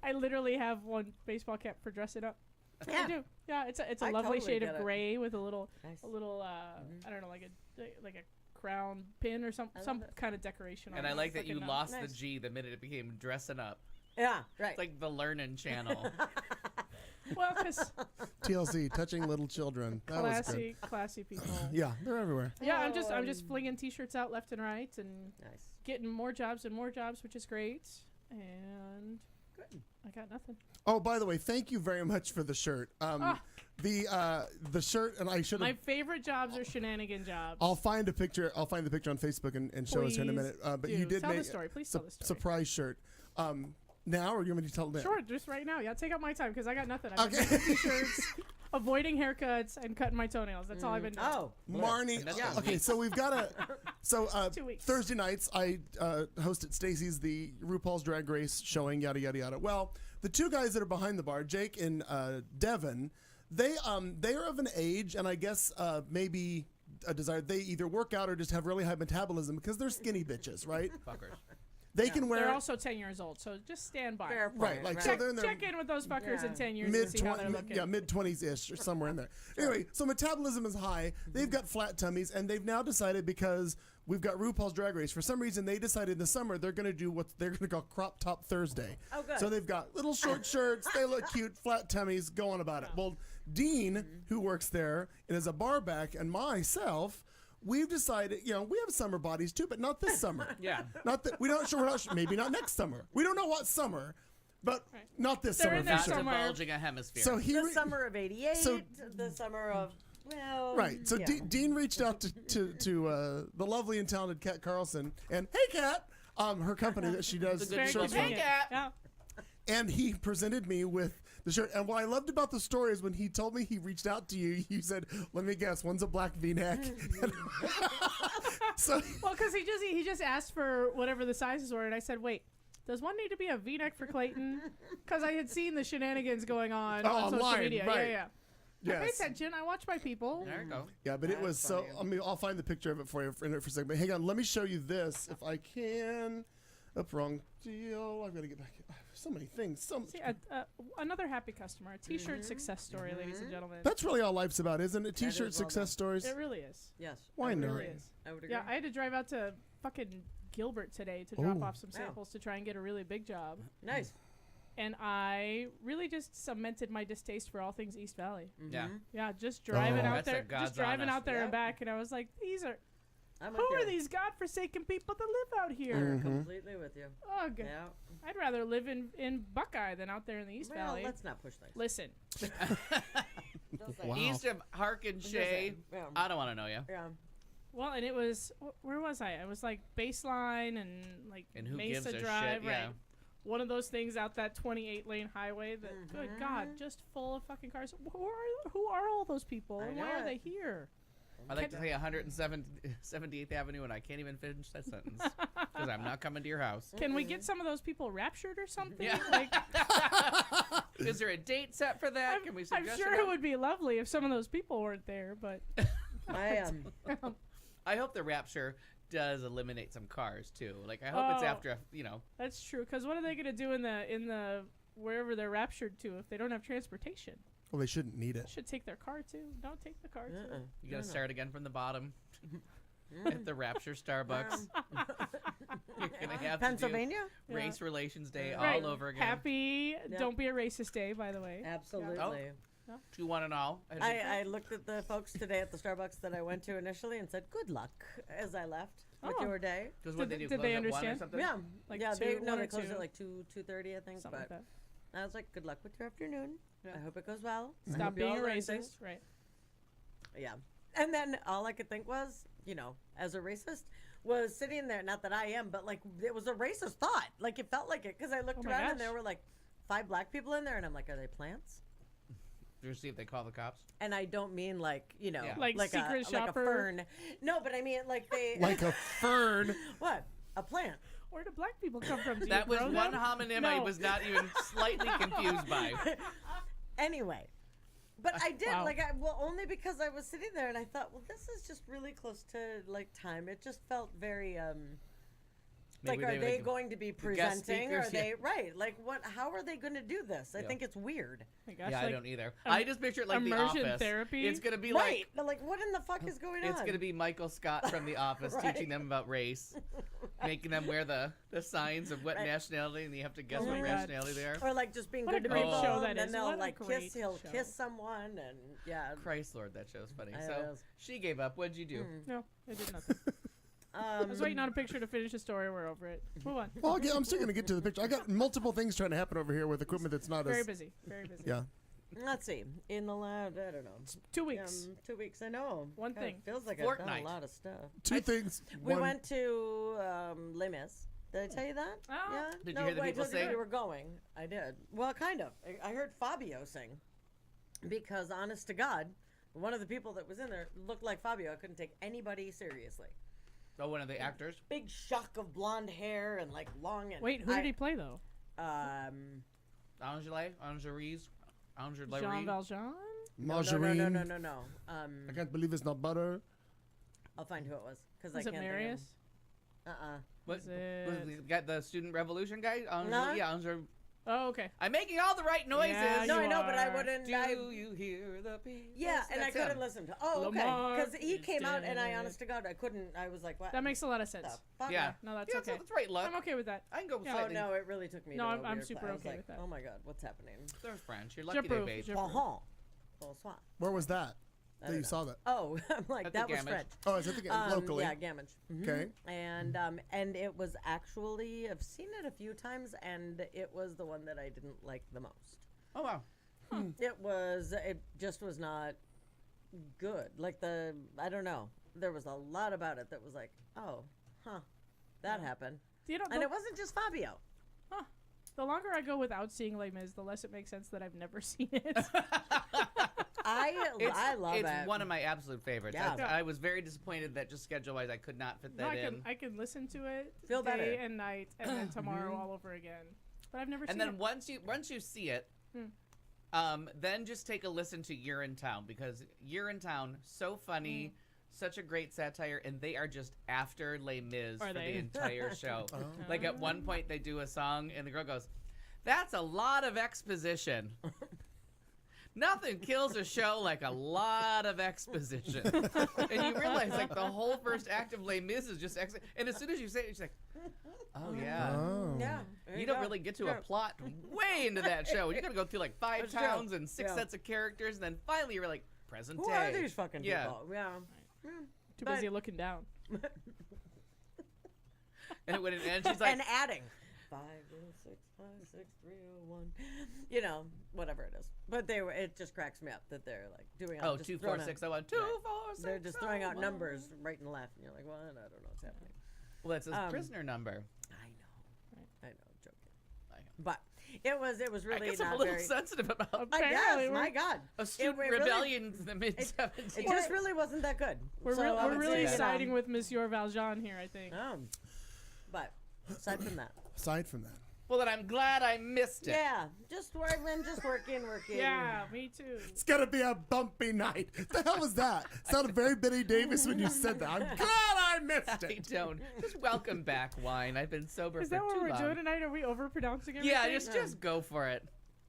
I literally have one baseball cap for dressing up. I Yeah. do. Yeah, it's a I lovely totally shade get of it. gray with a little Nice. I don't know, like a crown pin or some I love some it. kind of decoration on And it. I like that you Freaking lost the Nice. G the minute it became dressing up. Yeah, right. It's like the Learning Channel. Well, because TLC, touching little children. That was good. classy people. Yeah, they're everywhere. Yeah, I'm just flinging T-shirts out left and right and Nice. getting more jobs and more jobs, which is great. And I got nothing. Oh, by the way, thank you very much for the shirt. The shirt, and I should My have. favorite jobs are shenanigan jobs. I'll find a picture. I'll find the picture on Facebook and show us here in a Please minute. But do. you did Tell the make story. Please tell the story. surprise shirt. Now, or you want me to tell them? Sure, just right now. Yeah, take up my time because I got nothing. I've been Okay. making T-shirts, avoiding haircuts, and cutting my toenails. That's all I've been doing. Oh, Marnie. That's Yeah. a Okay, week. so we've got a. So 2 weeks. Thursday nights, I hosted Stacy's the RuPaul's Drag Race showing. Yada yada yada. Well, the two guys that are behind the bar, Jake and Devin, they are of an age, and I guess maybe a desire. They either work out or just have really high metabolism because they're skinny bitches, right? Fuckers. They can wear They're also 10 years old, so just stand by. fair point. right, like so right. they're in their Check in with those fuckers in Yeah. 10 years and see how they're looking. mid 20s ish or somewhere in there. Anyway, so metabolism is high. They've got flat tummies, and they've now decided because we've got RuPaul's Drag Race. For some reason, they decided in the summer they're going to do what they're going to call Crop Top Thursday. Oh, good. So they've got little short shirts. They look cute, flat tummies. Go on about it. Well, Dean, who works there and is a bar back, and myself. We've decided, we have summer bodies too, but not this summer. Yeah. Not that we're not sure. Maybe not next summer. We don't know what summer, but not this They're summer. in for there Not sure. somewhere. divulging a hemisphere. So he The summer of '88. so- the summer of right. So yeah. Dean reached out to the lovely and talented Kat Carlson, and hey Kat, her company that she does Very shirts good for, Hey, Kat. Yeah. and he presented me with the shirt. And what I loved about the story is when he told me he reached out to you, you said, "Let me guess, one's a black V-neck." So Well, because he just asked for whatever the sizes were, and I said, wait, does one need to be a V-neck for Clayton? Because I had seen the shenanigans going on social online, media. right. Yeah. I pay Yes. attention. I watch my people. There you go. Yeah, but it was That's so. funny. I mean, I'll find the picture of it for you for a second. But hang on, let me show you this if I can. Up, wrong deal. I've got to get back. So many things. See, another happy customer. A T-shirt success story, ladies and gentlemen. That's really all life's about, isn't it? is T-shirt well success done. stories. It really is. Yes. Why I would not? agree. It really is. I would agree. Yeah, I had to drive out to fucking Gilbert today to drop Oh. off some Wow. samples to try and get a really big job. Nice. And I really just cemented my distaste for all things East Valley. Yeah. Yeah, just driving Oh. out That's a there, God's just driving honest. out there Yeah. and back, and I was like, I'm who with are you. these godforsaken people that live out here? Mm-hmm. Completely with you. Ugh. Yeah. I'd rather live in Buckeye than out there in the East Well, Valley. let's not push things. Listen, Just saying. Wow. East of Harkin Just Shea. saying. Yeah. I don't want to know you. Yeah. well, and it was where was I? I was like Baseline and like And who Mesa gives a Drive, shit? Yeah. right? One of those things out that 28-lane highway that, good Mm-hmm. God, just full of fucking cars. Who are all those people? I And know why are it. they here? I like to say 178th Avenue, and I can't even finish that sentence because I'm not coming to your house. Can we get some of those people raptured or something? Yeah. Like, Is there a date set for that? Can we I'm suggest sure it would be lovely if some of those people weren't there, but I I hope the Rapture does eliminate some cars too. Like I hope it's Oh. after that's true. Because what are they gonna do in the wherever they're raptured to if they don't have transportation? Well, they shouldn't need it. Should take their car too. Don't take the car too. you got to start again from the bottom at the Rapture Starbucks. You're gonna have Pennsylvania? to do Race Relations Day Right. all over again. Happy Yeah. Don't Be a Racist Day, by the way. Absolutely. To one and all. I looked at the folks today at the Starbucks that I went to initially and said, good luck as I left with Oh. your day. Because what Did- they do? did close they at 1 or understand? something? Yeah. Like yeah, two- they one or closed two? at like 2:30, I think. Something But like that. I was like, good luck with your afternoon. Yeah. I hope it goes well. I Stop hope you being all a learn racist. things. Right. Yeah. And then all I could think was, as a racist, was sitting there, not that I am, but like it was a racist thought. Like it felt like it because I looked Oh my around gosh. and there were like 5 black people in there and I'm like, are they plants? Do you see if they call the cops? And I don't mean like, Yeah. Like secret like a shopper. fern. No, but I mean like they Like a fern. what? A plant. Where do black people come from? Do you That was grow one them? homonym I No. was not even slightly confused by. Anyway. But I did Wow. only because I was sitting there and I thought, well, this is just really close to like time. It just felt very Maybe like, are were they the going to be guest presenting? speakers, Are they right? Like, what? How are they going to do this? I Yeah. think it's weird. Oh my gosh, Yeah, I like, don't either. I just picture it like The immersion Office. therapy? It's gonna be Right? Like, what in the fuck is going on? it's gonna be Michael Scott from The Office Right. teaching them about race, making them wear the signs of what Right. nationality, and you have to guess Oh what my God. nationality they are. or like just being What a good to great people. show that and then is. they'll What a like great kiss. He'll show. kiss someone, and yeah. Christ, Lord, that show's funny. I So know. she gave up. What'd you do? No, I did nothing. I was waiting on a picture to finish the story. We're over it. Move on. Well, I'm still going to get to the picture. I got multiple things trying to happen over here with equipment that's not Very as. busy. Very busy. Yeah. Let's see. In the lab, I don't know. 2 weeks. 2 weeks. I know. One God, thing. It feels like I've Fortnight. done a lot of stuff. Two things. We One, went to Les Mis. Did I tell you that? Oh. Yeah. Did you no, hear the I people told you sing? you were going. I did. Well, kind of. I heard Fabio sing because, honest to God, one of the people that was in there looked like Fabio. I couldn't take anybody seriously. Oh, one of the actors. Big shock of blonde hair and like long and Wait, who did he play though? Angela Jean Valjean. Margarine. No. I can't believe it's not butter. I'll find who it was because I Was can't it think of Marius? him. What? Was it- Was the, got the student revolution guy? No. Yeah, Angela. Oh, okay. I'm making all the right noises. Yeah, No, you I know, but I are. wouldn't. Do you hear the people? Yeah, and I That's couldn't him. listen to. Oh, okay. Lamar Because he is came out, and I, dead. honest to God, I couldn't. I was like, what? That makes a lot of sense. the fuck? Yeah. No, that's Yeah, okay. that's right, Luck. I'm okay with that. I can go Yeah. Oh slightly. no, it really took me. No, to a I'm weird super place. I was okay like, with that. Oh my God, what's happening? They're French. You're lucky they J'approuve, paid. j'approuve. Bonjour. Bonsoir. Where was that? I That you don't saw that? Oh, I'm like At the that was Gammage. French. Oh, is it the locally? Yeah, Gammage. Mhm. Okay. And it was actually I've seen it a few times, and it was the one that I didn't like the most. Oh wow. It just was not good. Like I don't know. There was a lot about it that was like, oh, huh, that happened. You know, And it wasn't just Fabio. the longer I go without seeing Les Mis, the less it makes sense that I've never seen it. I love it's it. one of my absolute favorites. Yeah. I was very disappointed that just schedule-wise I could not fit No, that in. I can listen to it Feel day better. and night, and then tomorrow all over again. But I've never And seen then it. once you see it, then just take a listen to You're in Town, because You're in Town, so funny, such a great satire, and they are just after Les Mis Are for they? the entire show. Like at one point they do a song and the girl goes, "That's a lot of exposition." Nothing kills a show like a lot of exposition. And you realize like the whole first act of Les Mis is just and as soon as you say it, she's like, "Oh yeah." Oh. Yeah. there You don't go. really get to Yeah. a plot way into that show. You got to go through like 5 That's true. towns and 6 Yeah. sets of characters, and then finally you're like, present Who day. are these fucking Yeah. people? Yeah. Too but- busy looking down. And when it ends, she's like, And adding 5, 6, 5, 6, 3, 1. You know, whatever it is. But they were. It just cracks me up that they're like doing. "Oh, just 2, throwing 4, out- 6, 0, 1, 2, Right. 4, 6, They're just throwing out 0, numbers right and left, and you're like, "What? I don't know what's happening." Well, that's his Um, prisoner number. I know, joking. I know. But it was I really guess I'm not a little very. sensitive about I Apparently guess, we're- my God, a student really- rebellion in the mid it 70s. just really wasn't that good. We're, So I we're would really say, you know, siding with Monsieur Valjean here, I think. But aside from that, Aside from that, Well, then I'm glad I missed it. yeah, just working. Yeah, me too. it's gonna be a bumpy night. The hell was that? Sounded very Betty Davis when you said that. I'm glad I missed I it. don't. Just welcome back, wine. I've been sober Is for that what too we're long. doing tonight? Are we overpronouncing everything? Yeah, just go for it.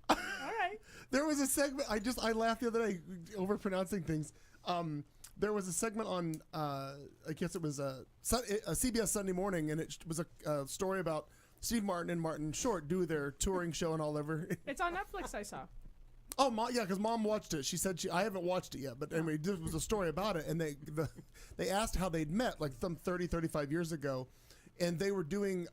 All right. There was a segment. I laughed the other day over pronouncing things. There was a segment on I guess it was a CBS Sunday Morning, and it was a story about Steve Martin and Martin Short do their touring show and all over. It's on Netflix, I saw. Oh, yeah, because Mom watched it. She said I haven't watched it yet, but anyway, there was a story about it, and they asked how they'd met like some 35 years ago, and they were doing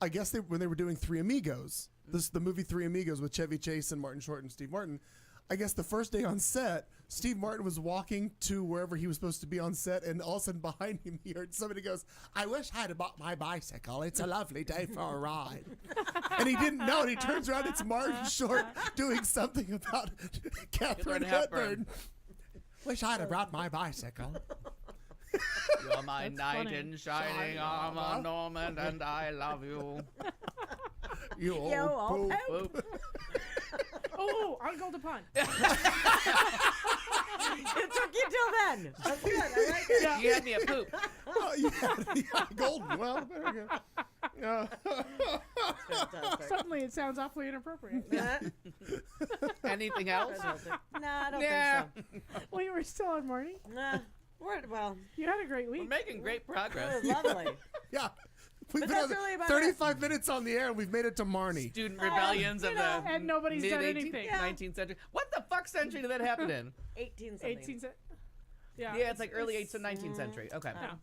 I guess when they were doing Three Amigos, the movie Three Amigos with Chevy Chase and Martin Short and Steve Martin. I guess the first day on set, Steve Martin was walking to wherever he was supposed to be on set, and all of a sudden behind him, he heard somebody goes, "I wish I'd bought my bicycle. It's a lovely day for a ride." And he didn't know, and he turns around, it's Martin Short doing something about Catherine Hepburn. Wish I'd have brought my bicycle. You're my That's knight funny. in shining armor, Norman, and I love you. You old Yo, old poop. poop. Boop. Oh, Uncle DuPont. It took you till then. That's good. I like it. Yeah. You had me a poop. Oh, yeah, golden. Well, there we go. Fantastic. Suddenly it sounds awfully inappropriate. Anything else? Nah, I don't Yeah. think so. Well, you were still on morning. Nah, well, You had a great We're week. making great it progress. was lovely. Yeah. We've But been that's on really about 35 minutes on the air, and we've made it to Marnie. Student rebellions of the and nobody's done anything. 19th century. What the fuck century did that happen in? 18 something. 18 cent. Yeah. Yeah, it's like early 8th to 19th century. Okay. Yeah.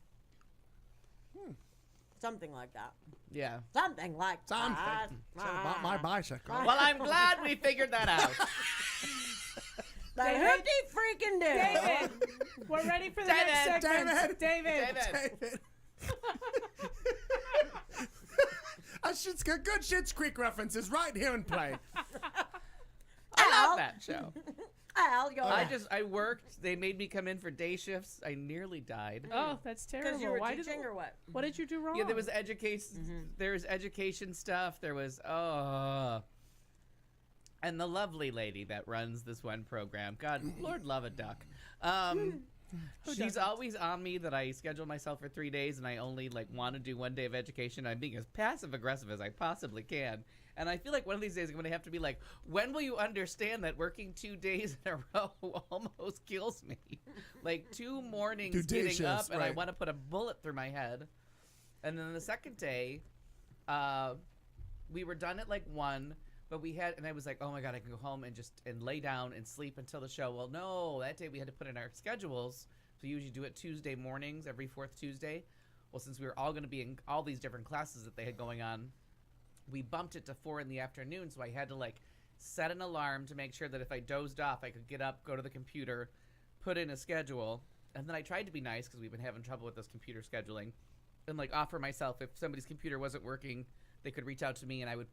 Something like that. Yeah. Something like Something. that. Should have bought my bicycle. Well, I'm glad we figured that out. The David? hoopty freaking do. David, we're ready for the next David, segment. David. David. Shit's got good Schitt's Creek references right here in play. I Al. love that show. Al, go I worked. They made me come in for day shifts. I nearly died. Oh, that's terrible. because you were Why teaching or what? what did you do wrong? Yeah, there was education. There was education stuff. There was and the lovely lady that runs this one program. God, Lord love a duck. She's always on me that I schedule myself for 3 days and I only like want to do 1 day of education. I'm being as passive aggressive as I possibly can. And I feel like one of these days I'm going to have to be like, when will you understand that working 2 days in a row almost kills me? Like 2 mornings Do day getting shifts, up and I right. want to put a bullet through my head. And then the second day, we were done at like 1, but we had, and I was like, oh my God, I can go home and lay down and sleep until the show. Well, no, that day we had to put in our schedules. So we usually do it Tuesday mornings, every 4th Tuesday. Well, since we were all going to be in all these different classes that they had going on, we bumped it to 4 in the afternoon. So I had to like set an alarm to make sure that if I dozed off, I could get up, go to the computer, put in a schedule. And then I tried to be nice because we've been having trouble with this computer scheduling, and like offer myself if somebody's computer wasn't working, they could reach out to me and I would,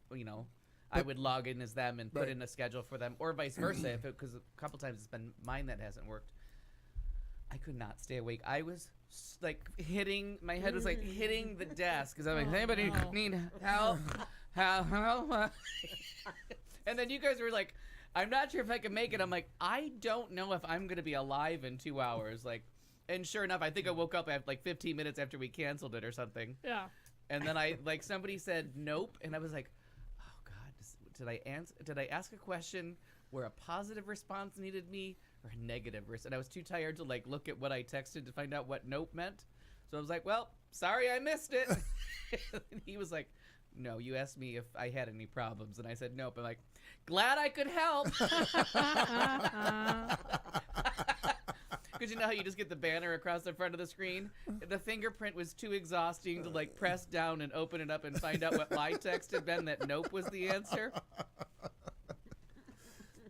I would log in as them and put Right. in a schedule for them, or vice versa. Because a couple times it's been mine that hasn't worked. I could not stay awake. I was like my head was like hitting the desk because I'm like, anybody no. need help? Help? And then you guys were like, I'm not sure if I can make it. I'm like, I don't know if I'm gonna be alive in 2 hours. Like, and sure enough, I think I woke up after like 15 minutes after we canceled it or something. Yeah. And then I like somebody said nope, and I was like, oh God, did I ask a question where a positive response needed me or a negative response? And I was too tired to like look at what I texted to find out what nope meant. So I was like, well, sorry I missed it. And he was like, no, you asked me if I had any problems, and I said nope. I'm like, glad I could help. Because you know how you just get the banner across the front of the screen? The fingerprint was too exhausting to like press down and open it up and find out what my text had been that nope was the answer.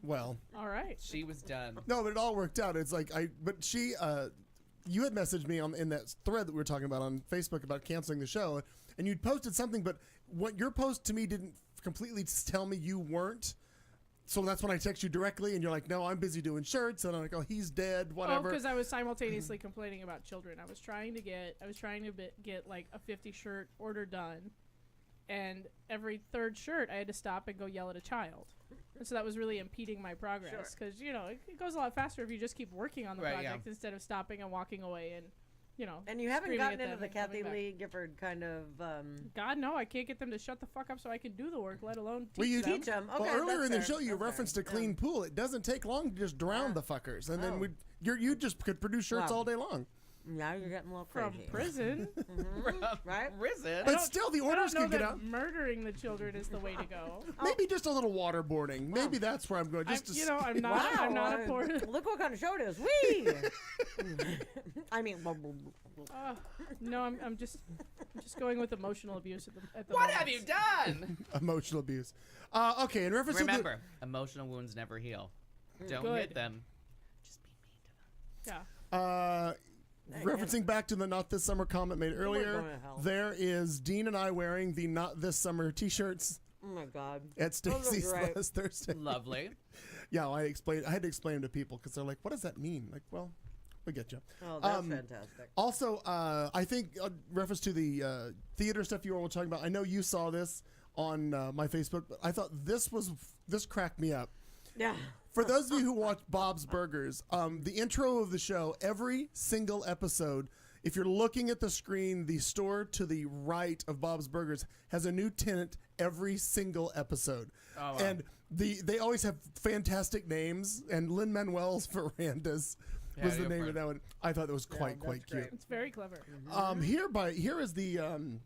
Well, All right. She was done. no, but it all worked out. It's like but she, you had messaged me in that thread that we were talking about on Facebook about canceling the show, and you'd posted something, but what your post to me didn't completely tell me you weren't. So that's when I text you directly, and you're like, "No, I'm busy doing shirts," and I'm like, "Oh, he's dead, Oh, whatever." because I was simultaneously complaining about children. I was trying to get like a 50 shirt order done, and every third shirt I had to stop and go yell at a child, and so that was really impeding my progress. Because it goes a lot faster if you just keep working on the Right, project instead of stopping and walking away and And you haven't screaming gotten at into them the and coming Kathy back. Lee Gifford kind of. God, no, I can't get them to shut the fuck up so I can do the work, let alone teach Well, you them. Teach them. Okay, well, earlier that's in the fair. show, you That's referenced fair. a clean pool. It doesn't take long to just drown the fuckers, and then Oh. you just could produce shirts Wow. all day long. Now you're getting a little From crazy. prison. Right? Risen. But still, the I orders don't know could get that out. murdering the children is the way to go. Maybe just a little waterboarding. Maybe that's where I'm going. Just to I'm not. Wow, I'm not a poor. look what kind of show it is. Wee! I mean, No, I'm just going with emotional abuse at the What moment. have you done? emotional abuse. Okay, in reference Remember, emotional wounds never heal. Don't Good. hit them. Just be mean to them. Yeah. to the referencing back to the Not This Summer comment made earlier, going to hell. there is Dean and I wearing the Not This Summer t-shirts oh my God. at Those are Stacy's great. last Thursday. Lovely. Yeah, I had to explain them to people because they're like, "What does that mean?" Like, well, we get you. Oh, that's fantastic. Also, I think reference to the theater stuff you were talking about. I know you saw this on my Facebook, but I thought this cracked me up. Yeah. For those of you who watch Bob's Burgers, the intro of the show, every single episode, if you're looking at the screen, the store to the right of Bob's Burgers has a new tenant every single episode. Oh, wow. And they always have fantastic names, and Lin-Manuel's Verandas was the go name for of it. that one. I thought that was quite that's cute. great. It's very clever. Here is the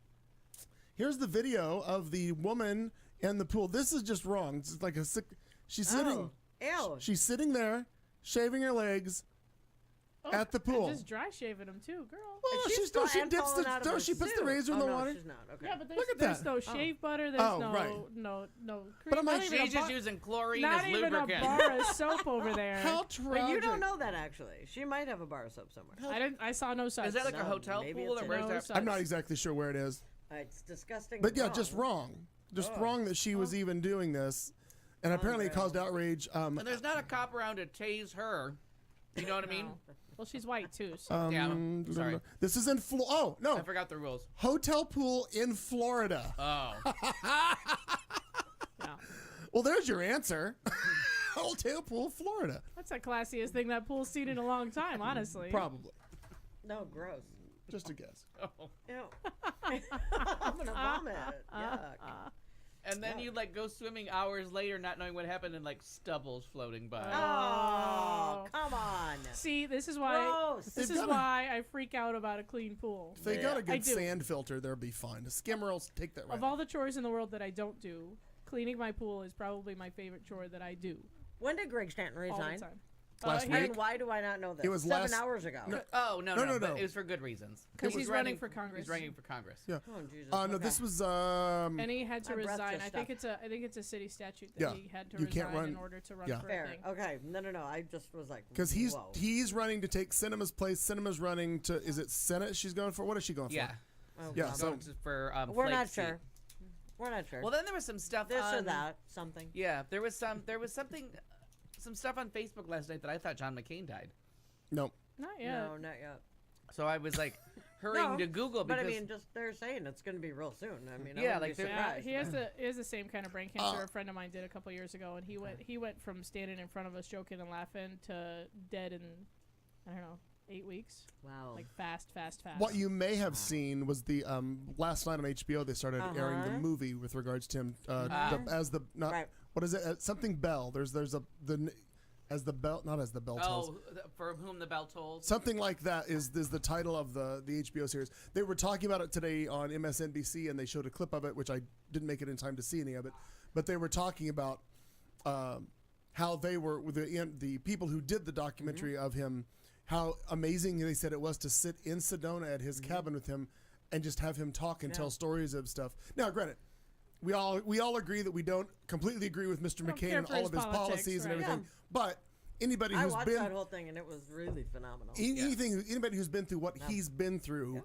here's the video of the woman and the pool. This is just wrong. It's like a sick. She's sitting. Ew. She's sitting there, shaving her legs at the pool. And just dry shaving them too, girl. Well, She's she falling dips out of her she puts the suit. razor in Oh, the no, water. she's not. Okay. Yeah, but Look at there's that. no shave butter. There's Oh, no right. no cream. But I'm like, not even, a She's just bar, using chlorine not as even lubricant. a bar of soap over there. How tragic. But you don't know that actually. She might have a bar of soap somewhere. I saw no such. Is that like a No, hotel maybe pool it's or a where's no that? such. I'm not exactly sure where it is, It's disgusting. but yeah, wrong. just wrong. Just wrong that she was even doing this, and apparently it caused outrage. And there's not a cop around to tase her. You know what I mean? Well, she's white too. So. Yeah, I'm sorry. This is in Oh no, I forgot the rules. hotel pool in Florida. Oh. Yeah. Well, there's your answer. Hotel pool, Florida. That's the classiest thing that pool's seen in a long time, honestly. Probably. No, gross. Just a guess. Ew. I'm gonna vomit. Yuck. And then you like go swimming hours later not knowing what happened and like stubble's floating by. Oh, come on. See, this is why. Gross. This They've is got a- I freak out about a clean pool. If they got a I good do. sand filter, they'll be fine. A skimmer will take that right. Of all the chores in the world that I don't do, cleaning my pool is probably my favorite chore that I do When did Greg Stanton all resign? the time. Last he- week. And why do I not know this? It was 7 last- hours ago. No. Oh no No. but it was for good reasons. 'Cause he's running for Congress. He's running for Congress. Yeah. Oh, Jesus. No, Okay. this was And he had to My breath resign. just I think it's a city statute that Yeah. he had to You can't resign run- in order to run yeah. for a Fair. thing. Okay. No. I just was like, because whoa. he's running to take Cinema's place. Cinema's running to is it Senate? She's going for what is she going for? Yeah. Oh, Yeah, God. so- Going for We're Flake not seat. sure. We're not sure. Well, then there was some stuff this on or that, something. Yeah, there was something, some stuff on Facebook last night that I thought John McCain died. No. Not yet. No, not yet. So I was like hurrying to Google but because I mean, just they're saying it's going to be real soon. I mean, Yeah, I like wouldn't be they're- Yeah, surprised. he has the same kind of brain cancer a friend of mine did a couple years ago, and he went from standing in front of us joking and laughing to dead in, I don't know, 8 weeks. Wow. Like fast. What you may have seen was the last night on HBO they started airing the Uh-huh. movie with regards to him as the not Right. what is it something Bell. There's as the bell not as the bell tolls. for whom the bell tolls. Something like that is the title of the HBO series. They were talking about it today on MSNBC, and they showed a clip of it, which I didn't make it in time to see any of it. But they were talking about how they were with the people who did the documentary of him, how amazing they said it was to sit in Sedona at his cabin with him and just have him talk and tell stories of stuff. Now, granted, we all agree that we don't completely agree with Mr. Don't McCain care and for all his of his politics, policies and right. everything, but anybody I who's watched been that whole thing and it was really phenomenal. anybody who's been through what he's been through,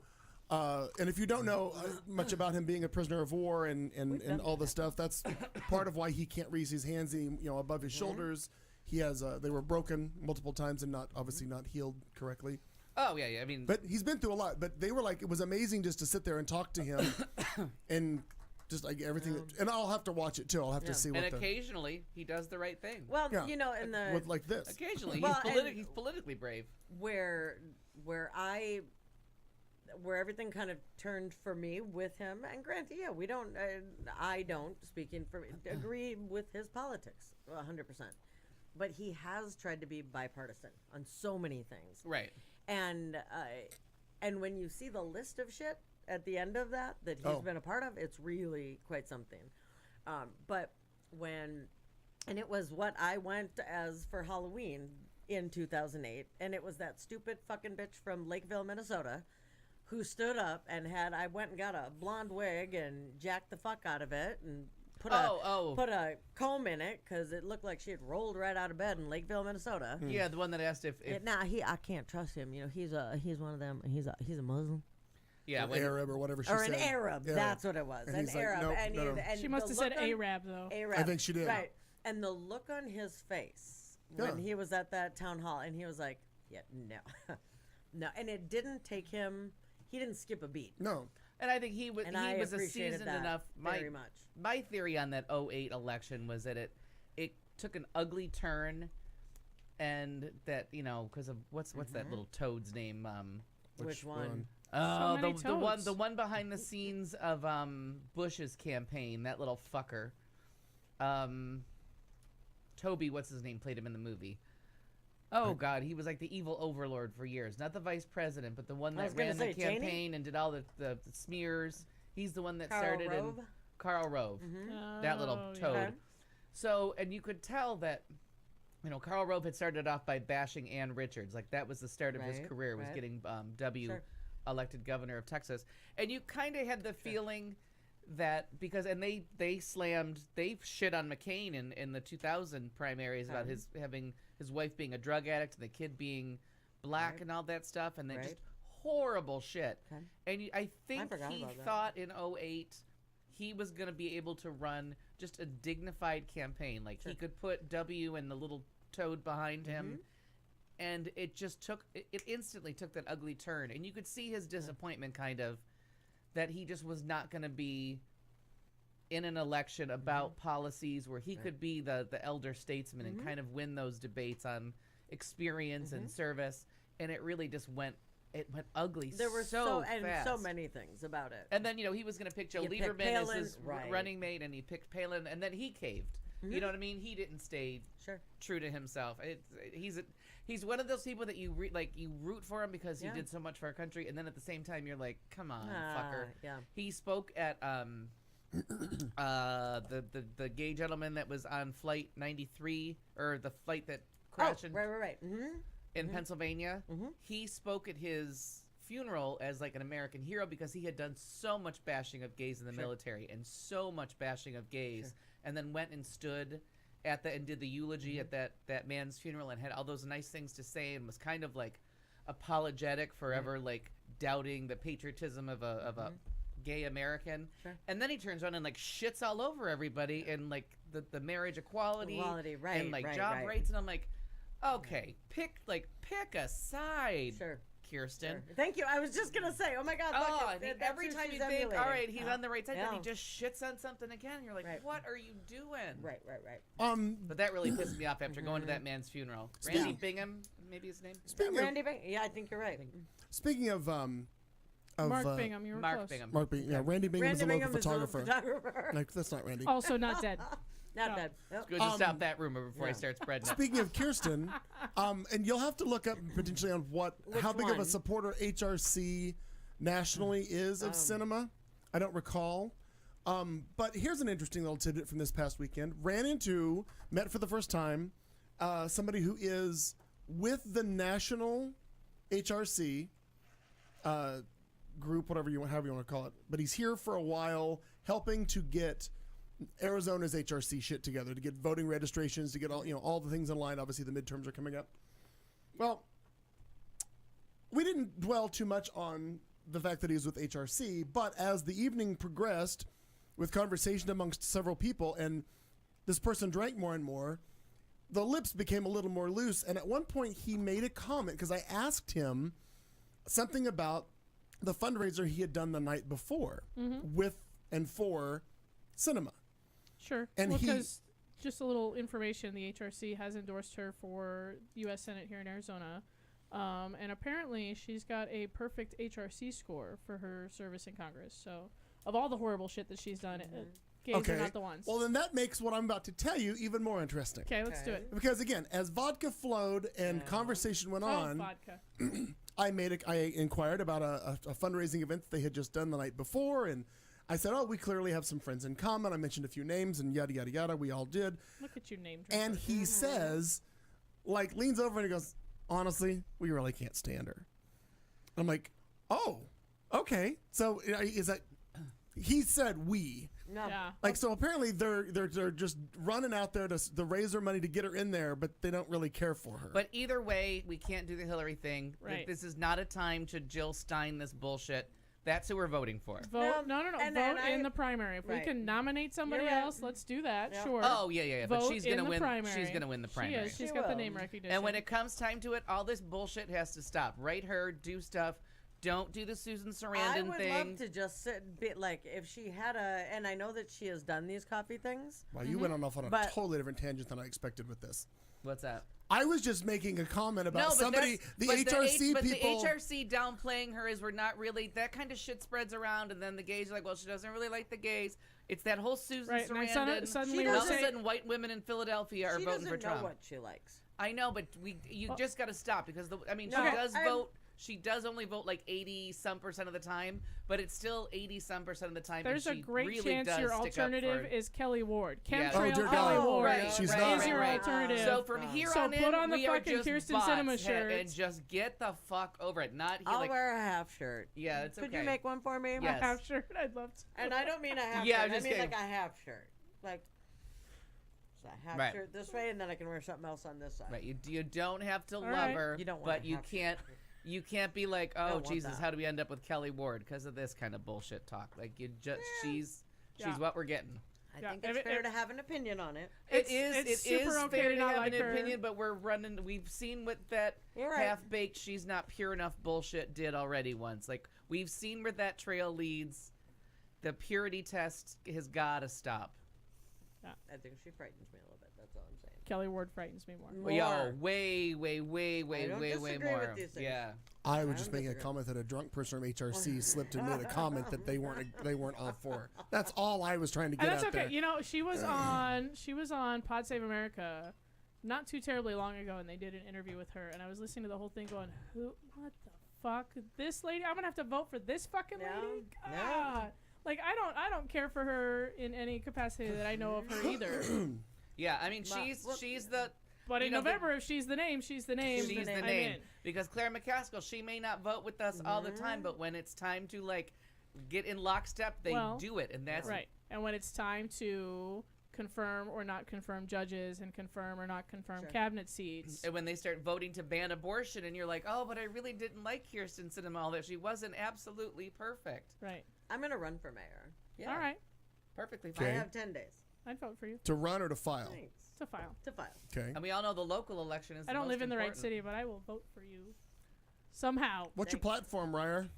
and if you don't know much about him being a prisoner of war and all the stuff, that's part of why he can't raise his hands above his shoulders. He has they were broken multiple times and obviously not healed correctly. Oh yeah. I mean, But he's been through a lot. But they were like, it was amazing just to sit there and talk to him and just like everything. And I'll have to watch it too. I'll have to see what and occasionally he does the right thing. Well, Yeah. in the with like this. Occasionally Well, he's politically brave. where everything kind of turned for me with him, and granted, yeah, we don't. I don't, speaking for agree with his politics 100%, but he has tried to be bipartisan on so many things. Right. And when you see the list of shit at the end of that he's been a part of, it's really quite something. But and it was what I went as for Halloween in 2008, and it was that stupid fucking bitch from Lakeville, Minnesota, who stood up and I went and got a blonde wig and jacked the fuck out of it and put a comb in it because it looked like she had rolled right out of bed in Lakeville, Minnesota. Yeah, the one that asked if I can't trust him. He's one of them. He's a Muslim. yeah, An when, Arab or whatever she Or said. an Arab. That's what it was. And An he's like, Arab. nope, and, no. and She must the have said look on- Arab though. Arab. I think she did. Right. And the look on his face when Yeah. he was at that town hall, and he was like, yeah, no. No. And it didn't take him, he didn't skip a beat. No. and I think he was And I a appreciated seasoned that enough. very much. My theory on that 08 election was that it took an ugly turn, and that because of what's that little toad's name? Which one? Oh, many the toads. one behind the scenes of Bush's campaign, that little fucker. Toby, what's his name, played him in the movie. Oh God, he was like the evil overlord for years. Not the vice president, but the one I was that gonna ran the say, Cheney? campaign and did all the smears. He's the one that Karl started Rove? in Karl Rove, that little Oh, yeah. toad. Okay. So, and you could tell that, Karl Rove had started off by bashing Ann Richards. Like that was the start of his Right, career, was right. getting W Sure. elected governor of Texas. And you kind of had the feeling that they shit on McCain in the 2000 primaries about his having his wife being a drug addict and the kid being black Right. and all that stuff, and they Right. just horrible shit. Okay. And I think forgot he about that. thought in 08 he was going to be able to run just a dignified campaign. Like he could put W and the little toad behind him. And it just it instantly took that ugly turn. And you could see his disappointment kind of that he just was not going to be in an election about policies where he could be the elder statesman and kind of win those debates on experience and service. And it really just went ugly. There were so so fast. many things about it. And then he was going to pick Joe You picked Lieberman as Palin, his right. running mate, and he picked Palin, and then he caved. You know what I mean? He didn't stay Sure. true to himself. He's one of those people that you root for him because he Yeah. did so much for our country, and then at the same time you're like, come on, fucker. Yeah. He spoke at the gay gentleman that was on flight 93, or the flight that crashed in, Right. in Pennsylvania. He spoke at his funeral as like an American hero because he had done so much bashing of gays in the military and so much bashing of gays, and then went and stood at and did the eulogy at that man's funeral and had all those nice things to say and was kind of like apologetic for ever like doubting the patriotism of a gay American. Sure. And then he turns around and like shits all over everybody and like the marriage equality, right, and like right, job right. rights. And I'm like, okay, pick a side, Sure. Kirsten. Sure. Thank you. I was just gonna say, oh my God! Oh, look, and that's every who time she's you think, emulating. all right, he's Yeah. on the right side, then he Yeah. just shits on something again. You're like, Right. what are you doing? Right. But that really pissed me off after going to that man's funeral. Randy Bingham, maybe his name. Randy Bing. Yeah, I think you're right. Speaking of Mark Bingham, you were Mark close. Bingham. Mark Bingham, yeah, Randy Bingham's Randy a local Bingham is a photographer. Like, that's not Randy. Also not dead. Not No. bad. Nope. Good to stop that rumor before he starts spreading it. Speaking of Kirsten, and you'll have to look up potentially on how big of a one? supporter HRC nationally is of cinema. I don't recall. But here's an interesting little tidbit from this past weekend. Met for the first time, somebody who is with the national HRC group, however you want to call it. But he's here for a while, helping to get Arizona's HRC shit together, to get voting registrations, to get all the things in line. Obviously, the midterms are coming up. Well, we didn't dwell too much on the fact that he was with HRC, but as the evening progressed, with conversation amongst several people, and this person drank more and more, the lips became a little more loose. And at one point, he made a comment because I asked him something about the fundraiser he had done the night before with and for cinema. Sure. And well, he- because just a little information, the HRC has endorsed her for U.S. Senate here in Arizona. And apparently she's got a perfect HRC score for her service in Congress. So of all the horrible shit that she's done, gays are not the ones. Well, then that makes what I'm about to tell you even more interesting. Okay, let's do it. Because again, as vodka flowed and conversation went Oh, on, vodka. I inquired about a fundraising event that they had just done the night before, and I said, "Oh, we clearly have some friends in common." I mentioned a few names, and yada yada yada. We all did. Look at you, name And dropper. he says, like, leans over and he goes, "Honestly, we really can't stand her." I'm like, "Oh, okay." So is that? He said we. No. Yeah. Like, so apparently they're just running out there to raise their money to get her in there, but they don't really care for her. But either way, we can't do the Hillary thing. Right. This is not a time to Jill Stein this bullshit. That's who we're voting for. Vote, no. and Vote I- in the primary. If we Right. can nominate somebody You're right. else, let's do that. Yeah. Sure. Oh yeah. But Vote she's in gonna the win. primary. She's gonna win the primary. She is. She's She got the will. name recognition. And when it comes time to it, all this bullshit has to stop. Write her, do stuff. Don't do the Susan I Sarandon would thing. love to just sit and be like, if she had and I know that she has done these coffee things. Wow, you went off on a But- totally different tangent than I expected with this. What's that? I was just making a comment about No, but somebody, that's- the but HRC but people. the HRC downplaying her is we're not really, that kind of shit spreads around, and then the gays are like, well, she doesn't really like the gays. It's that whole Susan Right, and then Sarandon. suddenly and we're all of a saying- sudden, white women in Philadelphia are She voting doesn't for know Trump. what she likes. I know, but you just got to stop because she No, does I'm- vote. She does only vote like 80-some% of the time, but it's still 80-some% of the time. There's a and she great really chance does your stick up alternative for- is Kelly Ward. Yeah. Chemtrail Oh, dear Kelly God. Ward Right, She's right, not. is your right. alternative. So from here So on put in, on the we are fucking just Kirsten bots Cinema and shirts. just get the fuck over it. Not I'll like wear a half shirt. yeah, it's Could okay. you make one for me? Yes. half shirt. I'd love to. And I don't mean a half Yeah, shirt. I'm I just mean kidding. like a half shirt. Like it's a half Right. shirt this way, and then I can wear something else on this side. Right, you don't have to love right. her, You don't want but a you half can't. shirt. You can't be like, oh Don't want Jesus, that. how do we end up with Kelly Ward because of this kind of bullshit talk? Like you just, she's Yeah. what we're getting. I Yeah, think if it's it- fair if- to have an opinion on it. It's It super is okay fair to to not have like an her. opinion, but we're running. We've seen what that You're right. half baked, she's not pure enough bullshit did already once. Like we've seen where that trail leads. The purity test has got to stop. I think she frightens me a little bit. That's all I'm saying. Kelly Ward frightens me more. More. Yo, way don't disagree more. with these things. Yeah. I was just don't making a disagree. comment that a drunk person from HRC slipped and made a comment that they weren't all for. That's all I was trying to get And that's out okay. there. You know, she was on Pod Save America not too terribly long ago, and they did an interview with her, and I was listening to the whole thing going, what the fuck? This lady? I'm going to have to vote for this fucking Yeah. lady? Yeah. God. Like, I don't care for her in any capacity that I know of her either. Yeah, I mean, Well, she's the But You in know, the- November, if she's the name, she's the name. she's the I'm name in. because Claire McCaskill, she may not vote with us all the time, but when it's time to like get in lockstep, they Well, do it, and that's Right. And when it's time to confirm or not confirm judges and confirm or not confirm Sure. cabinet seats. And when they start voting to ban abortion, and you're like, oh, but I really didn't like Kirsten Sinema, all that she wasn't absolutely perfect. Right. I'm gonna run for mayor. Yeah. All right. Perfectly I fine. Okay. have 10 days I'd vote for you To run or to file? Thanks. to file. To file. Okay. And we all know the local election is. I don't live in the right city, but I will vote for you somehow. What's your Thanks. platform, Ryer?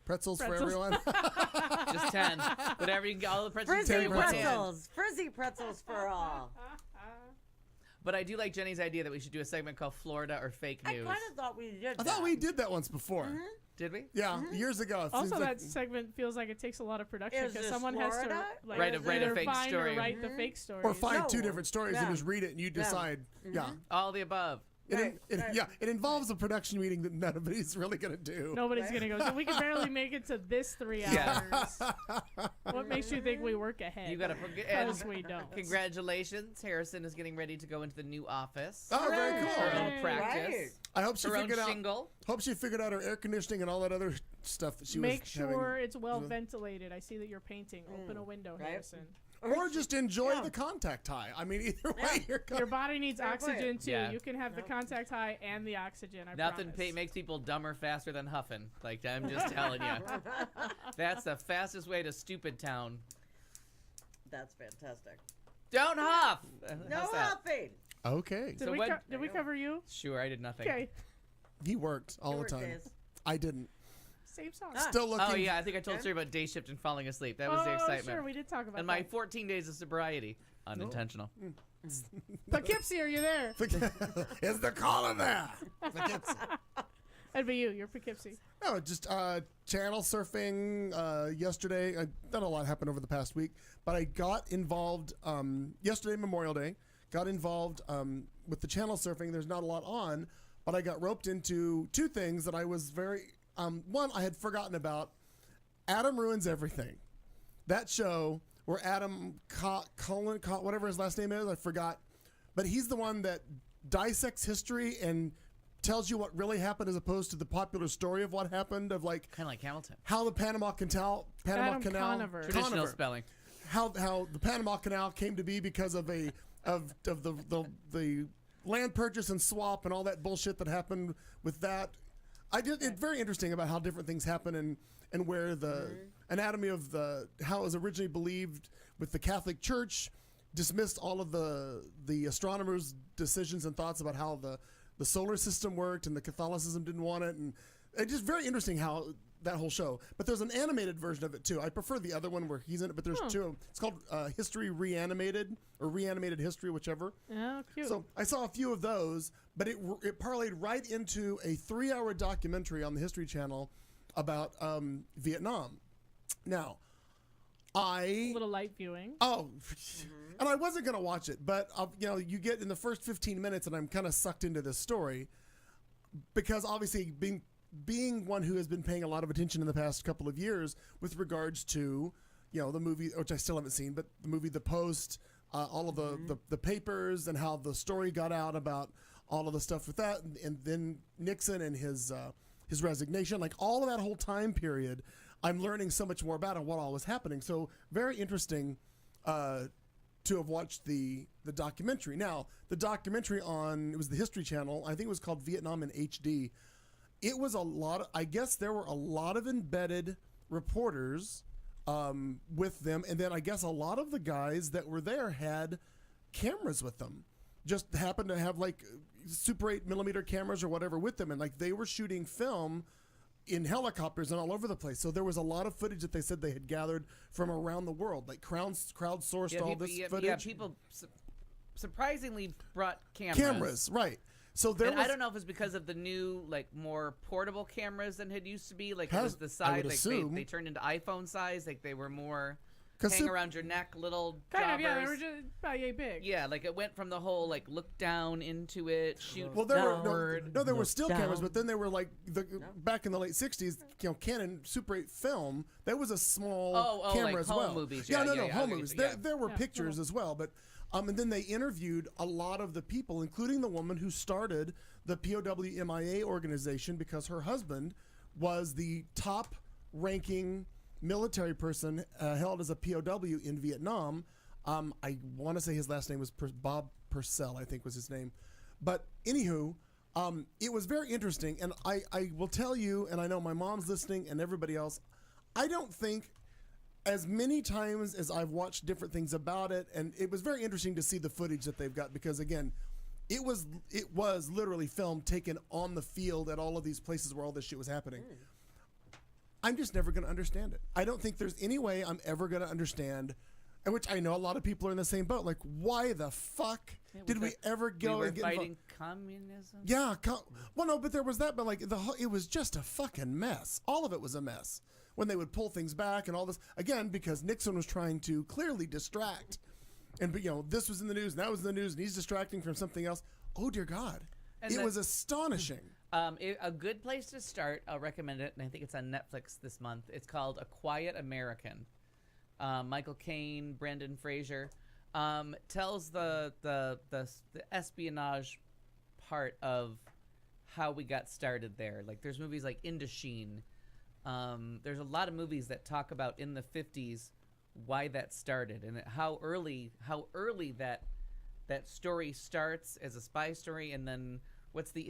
Pretzels, for Pretzels. everyone. Just 10. Whatever you can get. All the pretzels. you Frizzy can get, pretzels. 10. pretzels. Frizzy pretzels for all. But I do like Jenny's idea that we should do a segment called Florida or Fake I News. kind of thought we did I that. thought we did that once before. Did we? Yeah, years ago. It seems Also, like- that segment feels like it takes a lot of production Is because this someone has to Florida? like, Write a either fake find story. or write the fake story. or find No. two different stories and Yeah. just read it and you decide. Yeah. All the above. Right, It, right. yeah, it involves a production meeting that nobody's really going to do. Nobody's gonna go. So we can barely make it to this 3 hours. Yeah. What makes you think we work ahead? You got to Because we don't. Congratulations, Harrison is getting ready to go into the new office. Oh, very Her cool. own Right. practice. I hope she Her own figured out. shingle. Hope she figured out her air conditioning and all that other stuff that she Make was sure having. it's well ventilated. I see that you're painting. Open a window, right. Harrison. Or just enjoy Yeah. the contact high. I mean, either way, Yeah. you're Your body needs Fair oxygen point. too. Yeah. You can have the contact high and the oxygen. I Nothing promise. makes people dumber faster than huffing. Like, I'm just telling you. That's the fastest way to stupid town. That's fantastic. Don't huff! No How's that? huffing. Okay. Did So we when- did we cover you? Sure, I did nothing. Okay. He worked all the Work time. days. I didn't. Same song. Ah. Still looking. Oh, yeah, I think I told Okay. Siri about day shift and falling asleep. That was the Oh, excitement. sure, we did talk about And my that. 14 days of sobriety. Unintentional. Poughkeepsie, are you there? Is the caller there? That'd be you. You're Poughkeepsie. No, just channel surfing yesterday. Not a lot happened over the past week, but I got involved yesterday, Memorial Day. Got involved with the channel surfing. There's not a lot on, but I got roped into two things that I was very one I had forgotten about. Adam Ruins Everything. That show where Adam Cullen, whatever his last name is, I forgot, but he's the one that dissects history and tells you what really happened as opposed to the popular story of what happened, of like Kind of like Hamilton. how the Panama Canal Adam Conover. Traditional Conover. spelling. how the Panama Canal came to be because of the land purchase and swap and all that bullshit that happened with that. It's very interesting about how different things happen and where the anatomy of how it was originally believed with the Catholic Church dismissed all of the astronomers' decisions and thoughts about how the solar system worked, and the Catholicism didn't want it, and it's just very interesting how that whole show. But there's an animated version of it too. I prefer the other one where he's in it, but there's two. It's called History Reanimated or Reanimated History, whichever. Oh, cute. So I saw a few of those, but it parlayed right into a 3-hour documentary on the History Channel about Vietnam. Now, a little light viewing. and I wasn't gonna watch it, but you get in the first 15 minutes, and I'm kind of sucked into this story because obviously being one who has been paying a lot of attention in the past couple of years with regards to the movie, which I still haven't seen, but the movie The Post, all of the papers and how the story got out about all of the stuff with that, and then Nixon and his resignation, like all of that whole time period. I'm learning so much more about it, what all was happening. So very interesting to have watched the documentary. Now, the documentary it was the History Channel. I think it was called Vietnam in HD. It was I guess there were a lot of embedded reporters with them. And then I guess a lot of the guys that were there had cameras with them. Just happened to have like Super 8mm cameras or whatever with them. And like they were shooting film in helicopters and all over the place. So there was a lot of footage that they said they had gathered from around the world, like crowdsourced all this footage. Yeah, people surprisingly brought cameras. Cameras, right. So there And was, I don't know if it's because of the new, like, more portable cameras than had used to be. Like, it Has- was the I size, would like, assume. they turned into iPhone size. Like, they were more 'Cause hang Sup- around your neck, little Kind of, yeah. They jobbers. were just about yay big. Yeah, like, it went from the whole, like, look down into it, shoot well, there were forward. there were still cameras, down. but then they were like back in the late '60s. Canon Super 8 film. That was a small Oh, camera like as home well. movies. Yeah, Yeah, no, yeah, yeah, home I movies. get you, yeah. There were Yeah, pictures as well, but and then they interviewed a lot of the people, including the woman who started the POW MIA organization because her husband was the top-ranking military person held as a POW in Vietnam. I want to say his last name was Bob Purcell, I think was his name. But anywho, it was very interesting. And I will tell you, and I know my mom's listening and everybody else, I don't think as many times as I've watched different things about it, and it was very interesting to see the footage that they've got because again, it was literally filmed taken on the field at all of these places where all this shit was happening. I'm just never going to understand it. I don't think there's any way I'm ever going to understand, and which I know a lot of people are in the same boat. Like, why the fuck did we ever go We were and get fighting communism. Yeah, well, no, but there was that, but like it was just a fucking mess. All of it was a mess when they would pull things back and all this again because Nixon was trying to clearly distract, and this was in the news, and that was in the news, and he's distracting from something else. Oh dear God, And it the- was astonishing. A good place to start, I'll recommend it, and I think it's on Netflix this month. It's called A Quiet American. Michael Caine, Brendan Fraser tells the espionage part of how we got started there. Like there's movies like Indochine. There's a lot of movies that talk about in the 50s why that started and how early that story starts as a spy story, and then what's the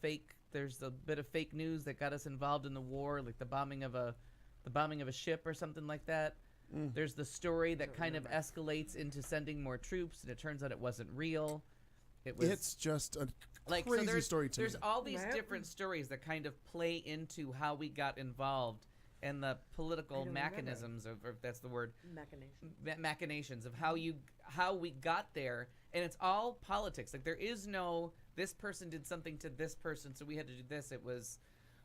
fake? There's a bit of fake news that got us involved in the war, like the bombing of a ship or something like that. There's the story that kind of escalates into sending more troops, and it turns out it wasn't real. It's just a like crazy so story to there's me. all these different stories that kind of play into how we got involved and the political mechanisms of, or if that's the word, machinations of how we got there. And it's all politics. Like there is no this person did something to this person, so we had to do this. It was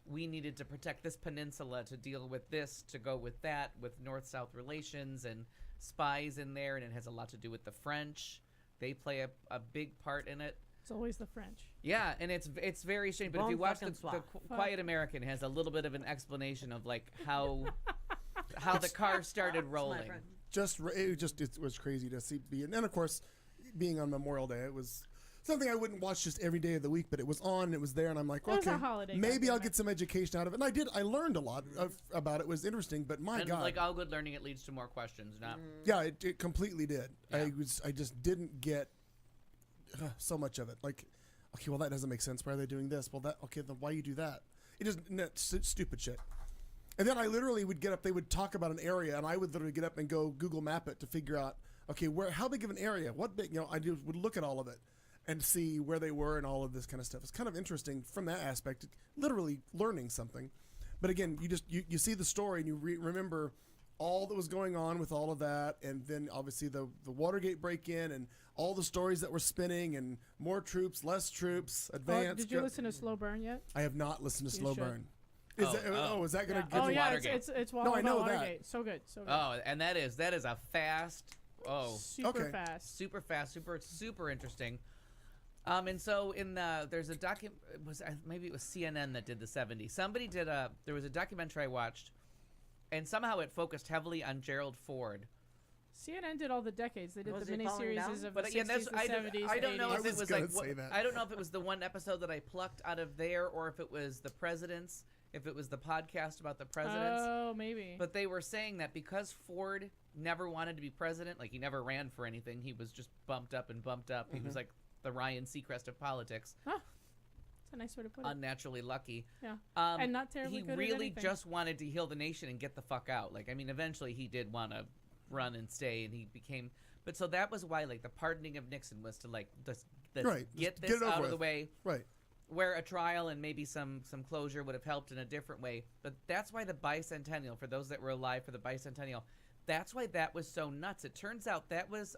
we needed to protect this peninsula to deal with this, to go with that, with North-South relations and spies in there, and it has a lot to do with the French. They play a big part in it. It's always the French. Yeah, and it's very strange. But if you watch the Quiet American, it has a little bit of an explanation of like how the car started rolling. It was crazy to see. And then of course, being on Memorial Day, it was something I wouldn't watch just every day of the week, but it was on, and it was there, and I'm like, It was okay, a holiday, maybe I'll goddammit. get some education out of it. And I did. I learned a lot about it. It was interesting, but my And God, like all good learning, it leads to more questions. Not yeah, it completely did. Yeah. I just didn't get so much of it. Like, okay, well that doesn't make sense. Why are they doing this? Well, then why you do that? It just stupid shit. And then I literally would get up. They would talk about an area, and I would literally get up and go Google Map it to figure out, okay, how big of an area? What big? Would look at all of it and see where they were and all of this kind of stuff. It's kind of interesting from that aspect, literally learning something. But again, you see the story and you remember all that was going on with all of that, and then obviously the Watergate break-in and all the stories that were spinning and more troops, less troops, advance. Did you listen to Slow Burn yet? I have not listened to You Slow should. Burn. Is that going to Oh get yeah, Watergate. it's No, I about know that. Watergate. So good, so good. oh, and that is a fast. Oh, Super Okay. fast. super fast, super interesting. And so there's a maybe it was CNN that did the 70s. There was a documentary I watched, and somehow it focused heavily on Gerald Ford. CNN did all the decades. They did Was the he falling miniseries down? of But the again, 60s, the 70s, I don't know 80s. if I it was was gonna like say that. I don't know if it was the one episode that I plucked out of there, or if it was the presidents, if it was the podcast about the presidents. Oh, maybe. But they were saying that because Ford never wanted to be president, like he never ran for anything, he was just bumped up and bumped up. He was like the Ryan Seacrest of politics, That's a nice way to put it. unnaturally lucky. Yeah. Um, And not terribly he good at really anything. just wanted to heal the nation and get the fuck out. Like, I mean, eventually he did want to run and stay, and he became. But so that was why, like, the pardoning of Nixon was to like just Right, get just this get it over out of the with. way. right? Where a trial and maybe some closure would have helped in a different way. But that's why the bicentennial, for those that were alive for the bicentennial, that's why that was so nuts. It turns out that was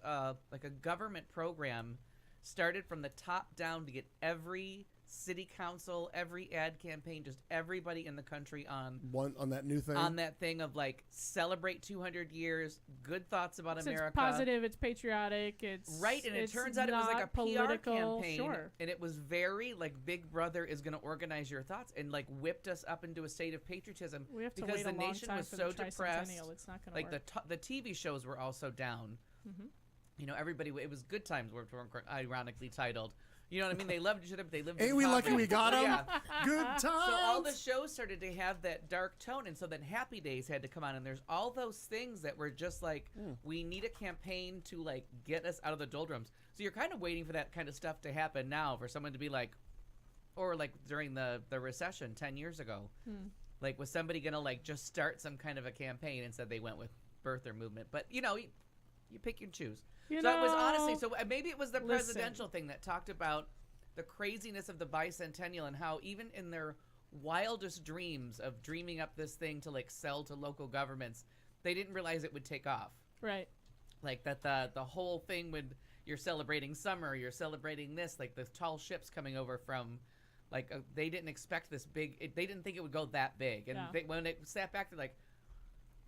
like a government program started from the top down to get every city council, every ad campaign, just everybody in the country on That new thing. that thing of like celebrate 200 years, good thoughts about So America. it's positive, it's patriotic, it's Right, and it it's turns out it was like a not PR political. campaign, Sure. and it was very like Big Brother is going to organize your thoughts, and like whipped us up into a state of patriotism We have to because wait the a long nation time was for so the depressed. tricentennial. It's not going to Like work. the TV shows were also down. Mhm. You know, everybody. It was Good Times were ironically titled. You know what I mean? They loved each other, but they lived. Ain't in we lucky poverty. we got 'em? Yeah. Good times. So all the shows started to have that dark tone, and so then Happy Days had to come on, and there's all those things that were just like, we need a campaign to like get us out of the doldrums. So you're kind of waiting for that kind of stuff to happen now, for someone to be like, or like during the recession 10 years ago, Like, was somebody gonna like just start some kind of a campaign? Instead, they went with birther movement. But you pick and choose. You So it was know, honestly, so maybe it was the listen. presidential thing that talked about the craziness of the bicentennial and how even in their wildest dreams of dreaming up this thing to like sell to local governments, they didn't realize it would take off. Right. Like that the whole thing would, you're celebrating summer, you're celebrating this, like the tall ships coming over from, like they didn't expect this big, they didn't think it would go that big. And Yeah. when it sat back, they're like,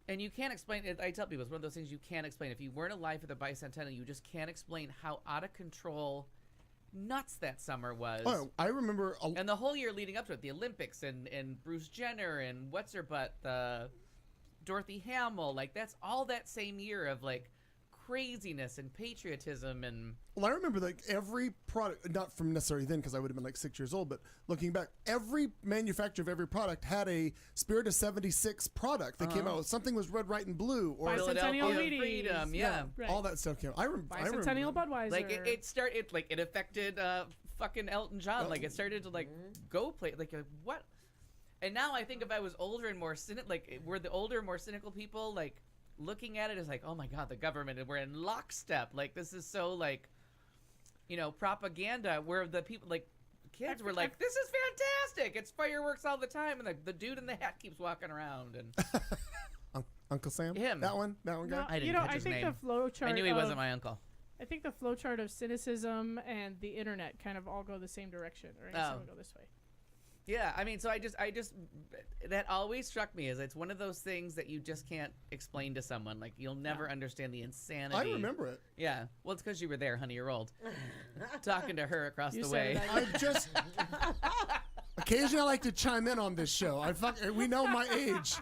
and you can't explain it. I tell people it's one of those things you can't explain. If you weren't alive for the bicentennial, you just can't explain how out of control nuts that summer was. Oh, I remember. And the whole year leading up to it, the Olympics and Bruce Jenner and what's her butt, Dorothy Hamill, like that's all that same year of like craziness and patriotism and. Well, I remember like every product, not from necessarily then because I would have been like 6 years old, but looking back, every manufacturer of every product had a Spirit of 76 product that came out with something was red, white, and blue, or Bicentennial Philadelphia Wheaties. Freedom, yeah. Right. all that stuff came out. I Bicentennial remember. Budweiser. Like it affected fucking Elton John. Like it started to like go play like what? And now I think if I was older and more were the older, more cynical people like looking at it as like, oh my god, the government, and we're in lockstep. Like this is so like, propaganda. Where the people like kids were like, this is fantastic. It's fireworks all the time, and the dude in the hat keeps walking around and Uncle Sam. Him. That one guy. No, I didn't catch his think name. the flow chart. I knew he wasn't my uncle. I think the flow chart of cynicism and the internet kind of all go the same direction, or some go this way. Yeah, I mean, so I just that always struck me as it's one of those things that you just can't explain to someone. Like you'll never understand the insanity. I remember it. Yeah, well, it's because you were there, honey. You're old. Talking to her across You the said way. it, I just occasionally I like to chime in on this show. We know my age.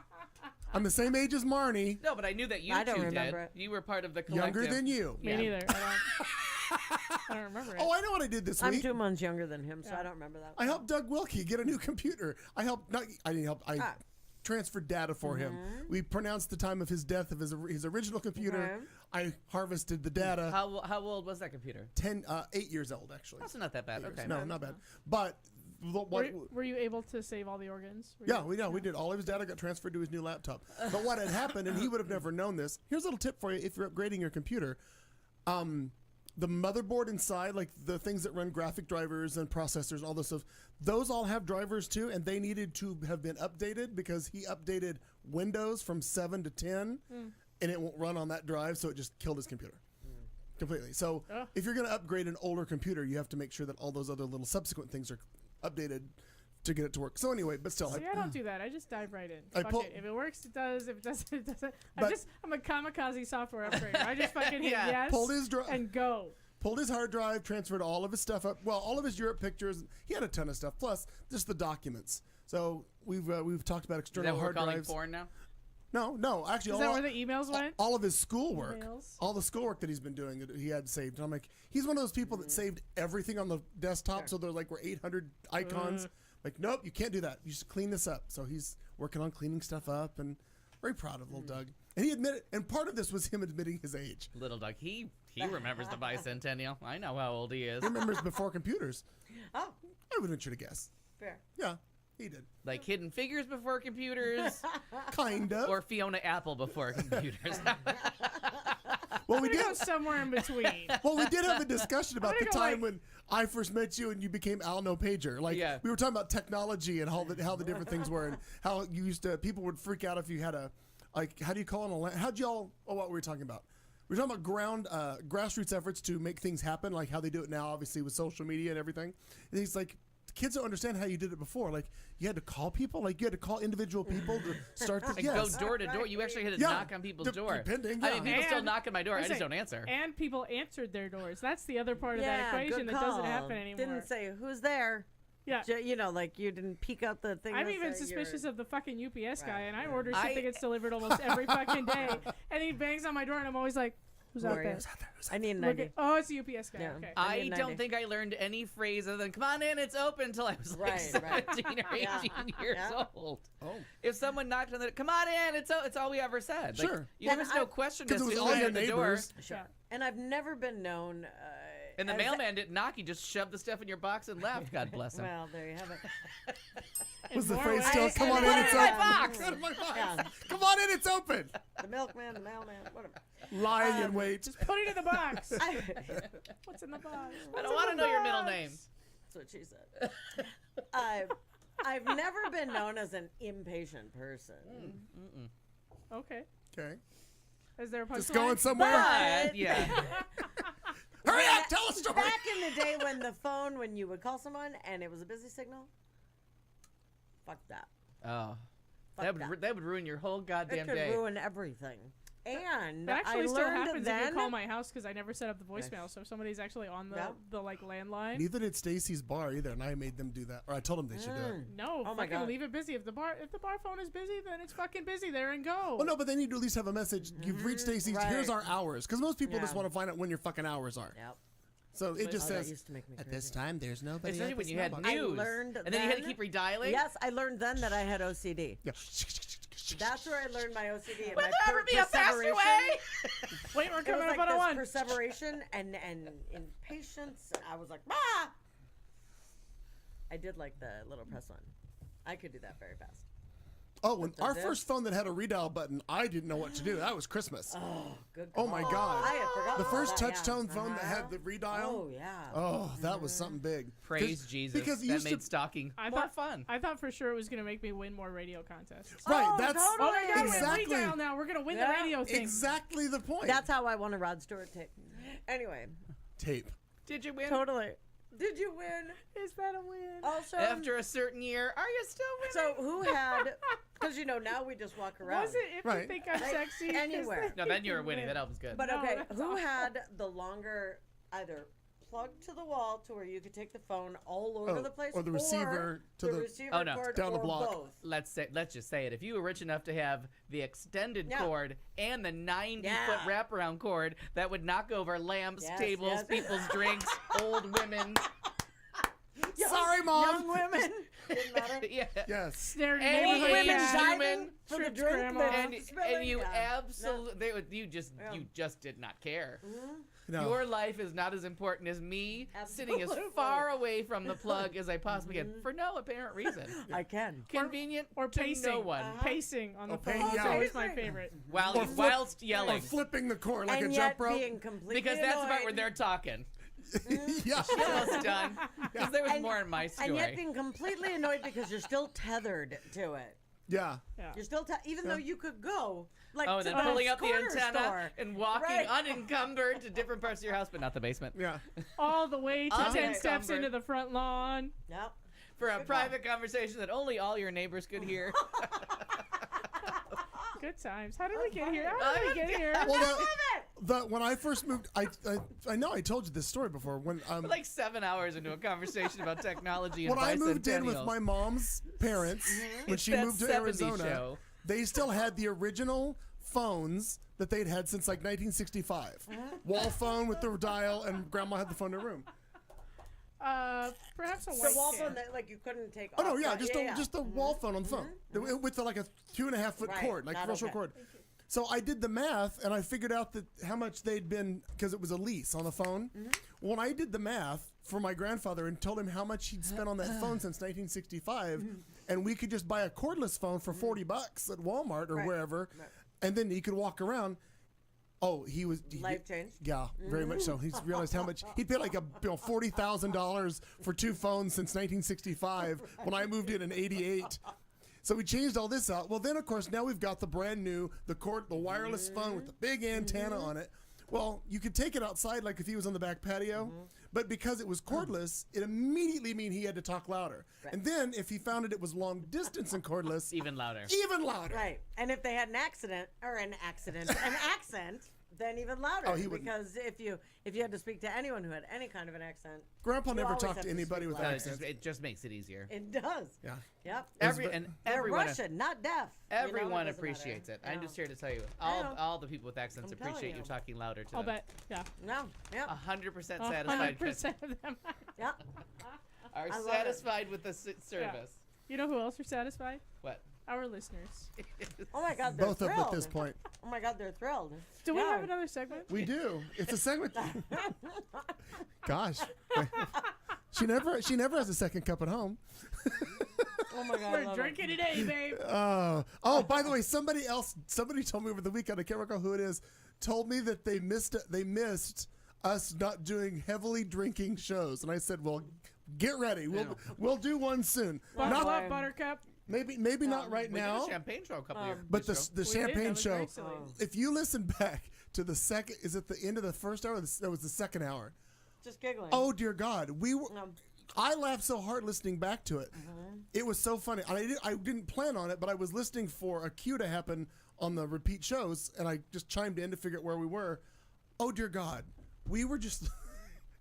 I'm the same age as Marnie. No, but I knew that you I don't two remember did. it. You were part of the collective. Younger than you. Me Yeah. neither. I don't remember it. Oh, I know what I did this I'm week. 2 months younger than him, so I don't remember that. I helped Doug Wilkie get a new computer. I didn't help. I transferred data for him. We pronounced the time of his death of his original computer. I harvested the data. How old was that computer? 8 years old, actually. That's not that bad. Okay. No, not bad. But Were you able to save all the organs? yeah, we did. All of his data got transferred to his new laptop. But what had happened, and he would have never known this. Here's a little tip for you if you're upgrading your computer. The motherboard inside, like the things that run graphic drivers and processors and all this stuff, those all have drivers too, and they needed to have been updated because he updated Windows from 7 to 10, and it won't run on that drive, so it just killed his computer. Completely. So if you're going to upgrade an older computer, you have to make sure that all those other little subsequent things are updated to get it to work. So anyway, but still. See, I don't do that. I just dive right in. I Fuck pull- it. If it works, it does. If it doesn't, it doesn't. But- I'm a kamikaze software upgrader. I just fucking hit Yeah. yes Pulled his dri- and go. Pulled his hard drive, transferred all of his stuff up. Well, all of his Europe pictures. He had a ton of stuff, plus just the documents. So we've talked about Is that external what we're hard calling drives. porn now? No, actually, Is that where the emails went? all of his schoolwork, Emails? all the schoolwork that he's been doing, that he had saved. And I'm like, he's one of those people that saved everything on the desktop, so they're like, we're 800 icons. Like, nope, you can't do that. You should clean this up. So he's working on cleaning stuff up, and very proud of little Doug. And he admitted, and part of this was him admitting his age. Little Doug, he remembers the bicentennial. I know how old he is. He remembers before computers. Oh, I would venture to guess. fair. Yeah, he did. Like Hidden Figures before computers, Kind of. or Fiona Apple before computers. Well, we I'm gonna go did. somewhere in between. Well, we did have a discussion about I'm the gonna go, time when I first met you and you became Al No Pager. Like, Yeah. we were talking about technology and how the different things were, and how you used to. People would freak out if you had a, like, how do you call it? How'd y'all? Oh, what were we talking about? We were talking about grassroots efforts to make things happen, like how they do it now, obviously with social media and everything. And he's like, kids don't understand how you did it before. Like, you had to call people, like you had to call individual people to start this. And Yes. go door to door. You actually had to Yeah, knock on people's door. depending, I mean, yeah. people still And- knock on my door. I just Listen, don't answer. And people answered their doors. That's the other part of that Yeah, equation good that doesn't call. happen anymore. Didn't say who's there. Yeah. You know, like you didn't peek out the thing. I'm that even said suspicious you're- of the fucking UPS guy, Right, and I right. order shit that gets delivered almost every fucking day. And he bangs on my door, and I'm always like, "Who's Who out are there?" you? I need an Look ID. at, oh, it's the UPS guy. Yeah. Okay. I I need don't 90. think I learned any phrase other than "Come on in, it's open" until I was like Right, 17 right. or 18 Yeah. years Yeah. old. Oh. If someone knocked on the "Come on in," it's all we ever said. Like, Sure. there was no question as Because it to was who all your opened the door. neighbors. Sure. Yeah. And I've never been known And the as- mailman didn't knock. He just shoved the stuff in your box and left. God bless him. Well, there you have it. Was the more phrase ways- still, come on in, Put it it's in my open? box. Put it in my box. Yeah. Come on in, it's open. The milkman, the mailman, whatever. Lying in wait. Just put it in the box. I, What's in the box? I don't want to know your middle name. that's what she said. I've never been known as an impatient person. Okay. Okay. Is there a punchline? Just going somewhere. But, yeah. Hurry up, tell a story. Back in the day when you would call someone and it was a busy signal, fuck that. Oh. Fuck That would ruin your whole It goddamn could day. ruin everything. And That actually I still learned happens then. if you call my house because I never set up the voicemail. So if somebody's actually on the like landline. Neither did Stacy's bar either, and I made them do that. Or I told them they should do it. No, Oh my fucking God. leave it busy. If the bar phone is busy, then it's fucking busy there and go. Well, no, but they need to at least have a message. You've reached Stacy's. Here's Right. our hours. Because most people just Yeah. want to find out when your fucking hours are. Yep. So it just Oh, that says, used to make me at crazy. this time, there's nobody Especially at when this you had mailbox. news. learned And then you had to then- keep redialing. Yes, I learned then that I had OCD. Yeah. That's where I learned my OCD. And Will my there ever be a faster perseveration. way? Wait, we're It coming was up like on a this one. perseveration and impatience. I was like, ah! I did like the little press one. I could do that very fast. Oh, when our this? first phone that had a redial button, I didn't know what to do. That was Christmas. Oh, good. Oh my call. God. I had forgotten The first about that, touch yeah. tone phone that had the redial. Oh yeah. Oh, that was something big. Praise 'Cause- Jesus. Because it that used made to, stalking I more thought fun. I thought for sure it was gonna make me win more radio contests. right, Oh, that's Oh my God, exactly, we have redial now. We're gonna win the Yeah. radio thing. exactly the point. That's how I won a Rod Stewart tape. Anyway, tape. Did you win? totally. Did you win? Is that a win? Also, After a certain year, are you still winning? so who had? Because now we just walk around. Was it if you Right. think I'm Like, sexy? 'Cause anywhere. No, then you were winning. That was good. But No, okay, that's who awful. had the longer either plug to the wall to where you could take the phone all over Oh, the place, or the receiver to the- receiver Oh, no. cord, Down the or block. both. let's just say it. If you were rich enough to have the extended Yeah. cord and the 90-foot Yeah. wraparound cord that would knock over lamps, Yes, tables, yes. people's drinks, old women. Sorry, Mom. Young women. Didn't matter. Yeah. Yes. Snare Any neighborhood women cat. diving for the tripped drink grandma. that- And Spilling, you yeah. absolutely you Yeah. just did not care. No. Your life is not as important as me sitting as Absolutely. far away from the plug as I possibly can for no apparent reason. I can. Convenient Or to pacing. no one. Pacing on the Oh, phone pa- is yeah. always my Pacing. favorite. While Or you, flip- whilst yelling. Or flipping the cord like and a yet jump rope. being completely Because that's the part where annoyed. they're talking. yeah. Almost done. Because there was And- more in my story. And yet being completely annoyed because you're still tethered to it. Yeah. Yeah. You're still even though you could go like Oh, to then the pulling up the corner antenna store. and walking Right. unencumbered to different parts of your house, but not the basement. Yeah. All the way to Okay. 10 steps Unencumbered. into the front lawn. Yep. For a Good private conversation that only all your neighbors could hear. Good times. How did we get here? How did we get here? Well, when I first moved, I know I told you this story before. When Like 7 hours into a conversation about technology and when I moved in with bicentennials. my mom's parents when It's she that moved to 70s Arizona, show. they still had the original phones that they'd had since like 1965. Wall phone with the dial, and Grandma had the phone in her room. Perhaps a The white wall can. phone that like you couldn't take Oh no, off. yeah, Right, just the wall phone on the phone with like a 2.5 foot Right, cord, like not real short okay. cord. So I did the math and I figured out that how much they'd been because it was a lease on the phone. When I did the math for my grandfather and told him how much he'd spent on that phone since 1965, and we could just buy a cordless phone for $40 at Walmart or Right. wherever, and then he could walk around. Oh, he was Life changed. Yeah, very much so. He's realized how much he paid like $40,000 for two phones since 1965 when I moved in '88. So we changed all this out. Well, then of course now we've got the brand new the wireless phone with the big antenna on it. Well, you could take it outside like if he was on the back patio, but because it was cordless, it immediately mean he had to talk louder. And then if he found it was long distance and cordless, Even louder. even louder. Right. And if they had an accent, an accent, then even louder. Oh, he wouldn't. Because if you had to speak to anyone who had any kind of an accent, Grandpa you never always talked have to to anybody speak with louder. accents. It just makes it easier. it does. Yeah. Yep. They're Everyone Russian, not deaf. You know, it Everyone doesn't appreciates matter. it. I'm Yeah. just here to tell you, I know. all the people with accents I'm telling appreciate you you. talking louder to I'll them. bet. Yeah. No. Yep. 100% satisfied. 100% of them. Yep. Are I love it. satisfied with the service. You know who else are satisfied? What? our listeners. Oh my God, they're Both of thrilled. them at this point. Oh my God, they're thrilled. Do we Yeah. have another segment? We do. It's a segment. Gosh. She never has a second cup at home. Oh my God, I We're love it. drinking today, babe. Oh, by the way, somebody told me over the weekend, I can't recall who it is, told me that they missed us not doing heavily drinking shows. And I said, well, get ready. We'll do one soon. Buckle Not, up, Buttercup. maybe not right We did now. a champagne show a couple years But ago. the We did, champagne that was show, very silly. if you listen back to the second, is it the end of the first hour? That was the second hour. Just giggling. Oh dear God, we were. Um, I laughed so hard listening back to it. It was so funny. I didn't plan on it, but I was listening for a cue to happen on the repeat shows, and I just chimed in to figure out where we were. Oh dear God, we were just.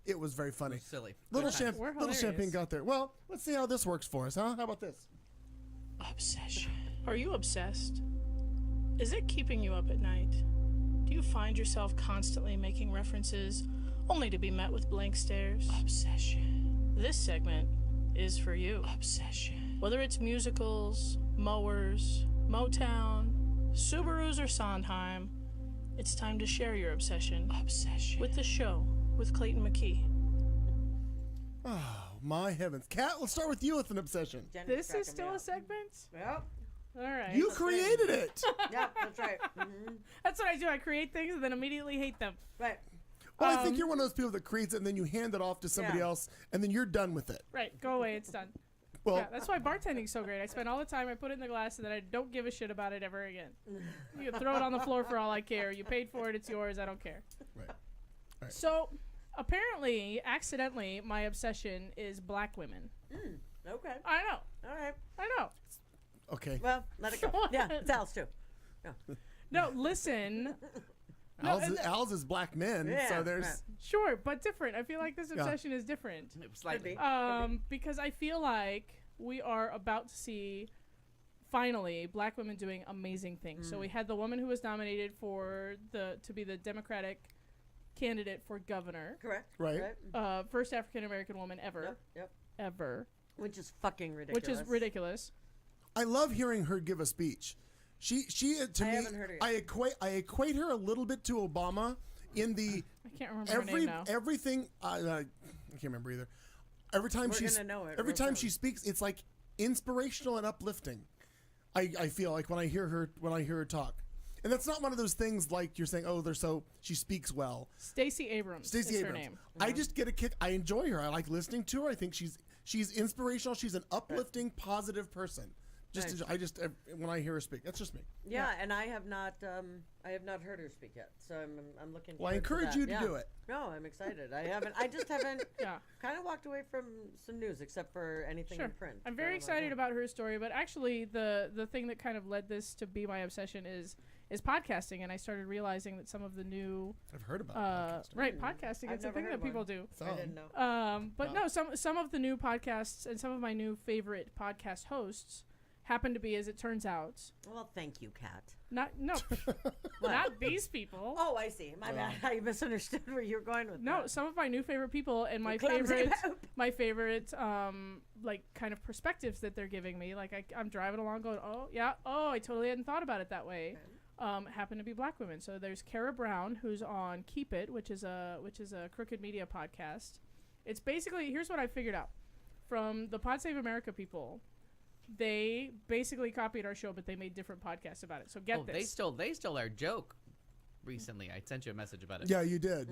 It was very funny. Silly. Little, Good times. We're little hilarious. champagne got there. Well, let's see how this works for us, huh? How about this? Obsession. Are you obsessed? Is it keeping you up at night? Do you find yourself constantly making references only to be met with blank stares? Obsession. This segment is for you. Obsession. Whether it's musicals, mowers, Motown, Subarus, or Sondheim, it's time to share your obsession. Obsession. With the show with Clayton McKee. Oh my heavens, Kat! Let's start with you with an obsession. Jenny's This is cracking still me a up. segment? Yep. All right. You created it. Yep, that's right. Mm-hmm. That's what I do. I create things and then immediately hate them. Right. Well, I think you're one of those people that creates it and then you hand it off to somebody Yeah. else, and then you're done with it. Right. Go away. It's done. Well, Yeah, that's why bartending's so great. I spend all the time, I put it in the glass, and then I don't give a shit about it ever again. You can throw it on the floor for all I care. You paid for it, it's yours, I don't care. Right. Right. So, apparently, accidentally, my obsession is black women. Okay. I know. All right. I know. okay. Well, let it go. Yeah, it's Al's too. No, listen. Al's is black men, Yeah, so there's. right. Sure, but different. I feel like this obsession is different. Slightly. be. Because I feel like we are about to see, finally, black women doing amazing things. So we had the woman who was nominated to be the Democratic candidate for governor. Correct. Right. First African American woman ever. Yep. Ever. Which is fucking ridiculous. Which is ridiculous. I love hearing her give a speech. She to I me, haven't heard her yet. I equate her a little bit to Obama in the I can't remember her name now. everything. I can't remember either. Every time We're she's gonna know it every real time soon. she speaks, it's like inspirational and uplifting. I feel like when I hear her talk, and that's not one of those things like you're saying. Oh, she speaks well. Stacey Abrams Stacey is Abrams. her name. I just get a kick. I enjoy her. I like listening to her. I think she's inspirational. She's an uplifting, positive person. When I hear her speak, that's just me. Yeah, and I have not heard her speak yet, so I'm looking. Well, I forward encourage to you that. to Yeah. do it. No, I'm excited. I just haven't. Yeah. Kind of walked away from some news, except for anything Sure. in print. I'm So very like, excited yeah. about her story, but actually the thing that kind of led this to be my obsession is podcasting, and I started realizing that some of the new I've heard about podcasting. right podcasting I've it's a never thing heard that of people one. do. I didn't know. But no, some of the new podcasts and some of my new favorite podcast hosts happen to be, as it turns out, Well, thank you, Kat. not these people. Oh, I see. My bad. I misunderstood where you were going with No, that. some of my new favorite people and my clumsy favorite, poop. my favorite, like kind of perspectives that they're giving me. Like I'm driving along, going, "Oh yeah, oh I totally hadn't thought about it that way." Happen to be black women. So there's Kara Brown, who's on Keep It, which is a Crooked Media podcast. It's basically, here's what I figured out from the Pod Save America people. They basically copied our show, but they made different podcasts about it. So get this. They stole our joke recently. I sent you a message about it. Yeah, you did.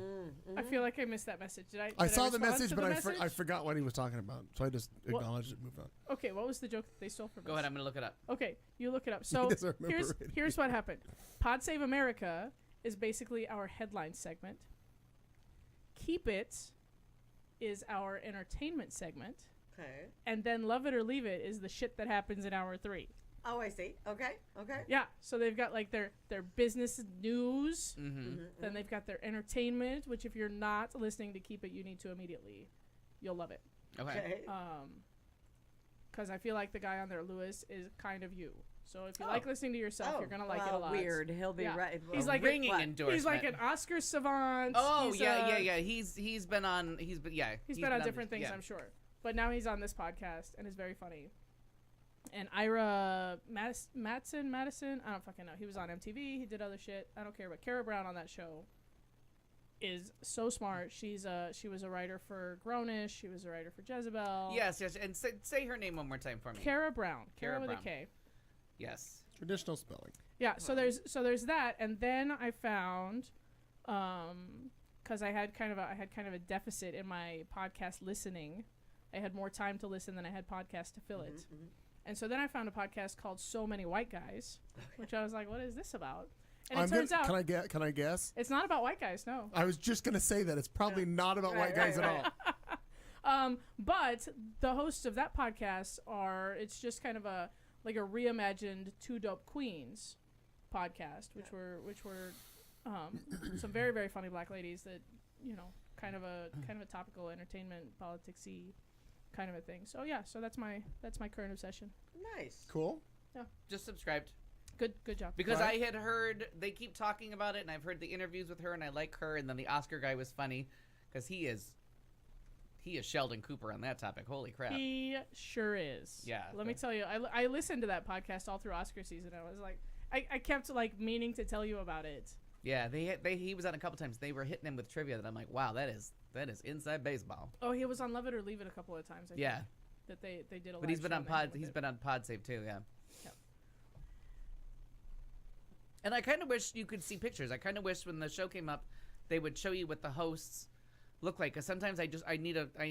I feel like I missed that message. Did I? I did saw the respond message, to but the I message? forgot what he was talking about, so I just acknowledged it and moved on. Okay, what was the joke that they stole from us? Go ahead. I'm gonna look it up. Okay, you look it up. So doesn't remember here's what happened. Pod Save America is basically our headline segment. Keep It is our entertainment segment. Okay. And then Love It or Leave It is the shit that happens in hour 3. Oh, I see. Okay. Okay. Yeah, so they've got like their business news, Mm-hmm. then they've got their entertainment, which if you're not listening to Keep It, you need to immediately. You'll love it. Okay. Because I feel like the guy on there, Lewis, is kind of you. So if you like listening to yourself, you're gonna like it a well, lot. Weird. He'll be Yeah. right. He's well, like ringing what? endorsement. He's like an Oscar savant. Oh He's, yeah. He's been on. He's been on different things, I'm sure. But now he's on this podcast and is very funny. And Ira Madison, I don't fucking know. He was on MTV. He did other shit. I don't care. But Kara Brown on that show is so smart. She was a writer for Grownish. She was a writer for Jezebel. Yes. And say her name one more time for me. Kara Brown. Kara with Brown. a K. Yes. Traditional spelling. Yeah. So there's that, and then I found, because I had kind of a deficit in my podcast listening. I had more time to listen than I had podcasts to fill it. And so then I found a podcast called So Many White Guys, which I was like, what is this about? And it turns out Can I guess? it's not about white guys, no. I was just gonna say that it's probably not about white guys at all. But the hosts of that podcast it's just kind of a reimagined Two Dope Queens podcast, which were some very, very funny black ladies that, kind of a topical entertainment politicsy kind of a thing. So yeah, that's my current obsession. Nice. Cool. Just subscribed. Good job. Because I had heard they keep talking about it, and I've heard the interviews with her, and I like her. And then the Oscar guy was funny because he is Sheldon Cooper on that topic. Holy crap! He sure is. Yeah. Let me tell you, I listened to that podcast all through Oscar season. I was like, I kept meaning to tell you about it. Yeah, he was on a couple times. They were hitting him with trivia that I'm like, wow, that is inside baseball. Oh, he was on Love It or Leave It a couple of times. I think, that they did a. But he's been on Pod. He's been on PodSave too. Yeah. Yep. And I kind of wish you could see pictures. I kind of wish when the show came up, they would show you what the hosts look like. Because sometimes I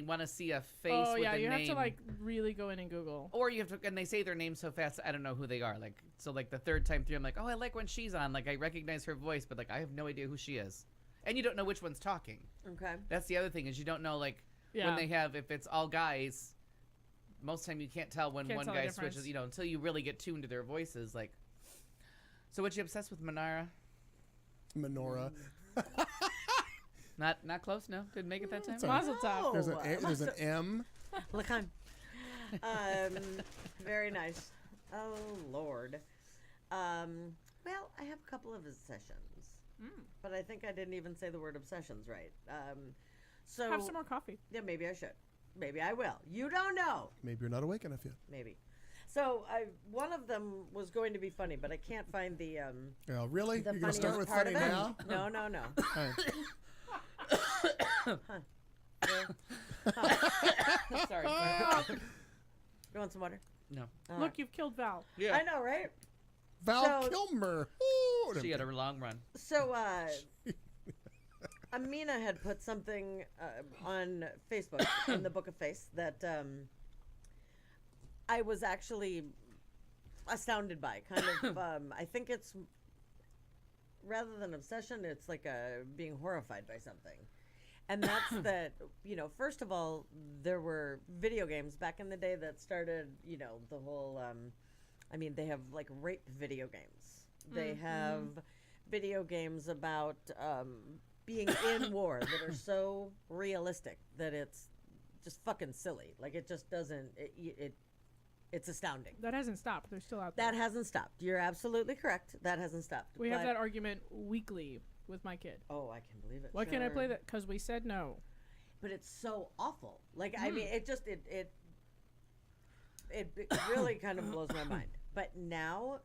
want to see a face. Oh yeah, with a you name. have to really go in and Google. Or you have to, and they say their name so fast, I don't know who they are. So the third time through, I'm like, oh, I like when she's on. Like, I recognize her voice, but I have no idea who she is. And you don't know which one's talking. Okay. That's the other thing is you don't know, when they have, if it's all guys, most of the time you can't tell when one guy switches, until you really get tuned to their voices. So what you obsessed with, Menorah? Not close, no? Didn't make it that time? Mazel tov. There's an M. L'chaim. Very nice. Oh, Lord. Well, I have a couple of obsessions. But I think I didn't even say the word obsessions right. So Have some more coffee. Yeah, maybe I should. Maybe I will. You don't know. Maybe you're not awake enough yet. Maybe. So one of them was going to be funny, but I can't find the Oh, really? the You're going to start with funniest part funny of it. now? No. All right. Sorry. You want some water? No. Look, you've killed Val. Yeah. I know, right? Val So- Kilmer. Ooh, She had a long run. So Amina had put something on Facebook in the Book of Face that I was actually astounded by. Kind of, I think it's rather than obsession, it's like being horrified by something. And that's that, first of all, there were video games back in the day that started, the whole, they have rape video games. They have video games about being in war that are so realistic that it's just fucking silly. It just doesn't, it's astounding. That hasn't stopped. They're still out there. That hasn't stopped. You're absolutely correct. That hasn't stopped. We have But- that argument weekly with my kid. Oh, I can believe it. Why can't I Sure. play that? Because we said no. But it's so awful. It just it really kind of blows my mind. But now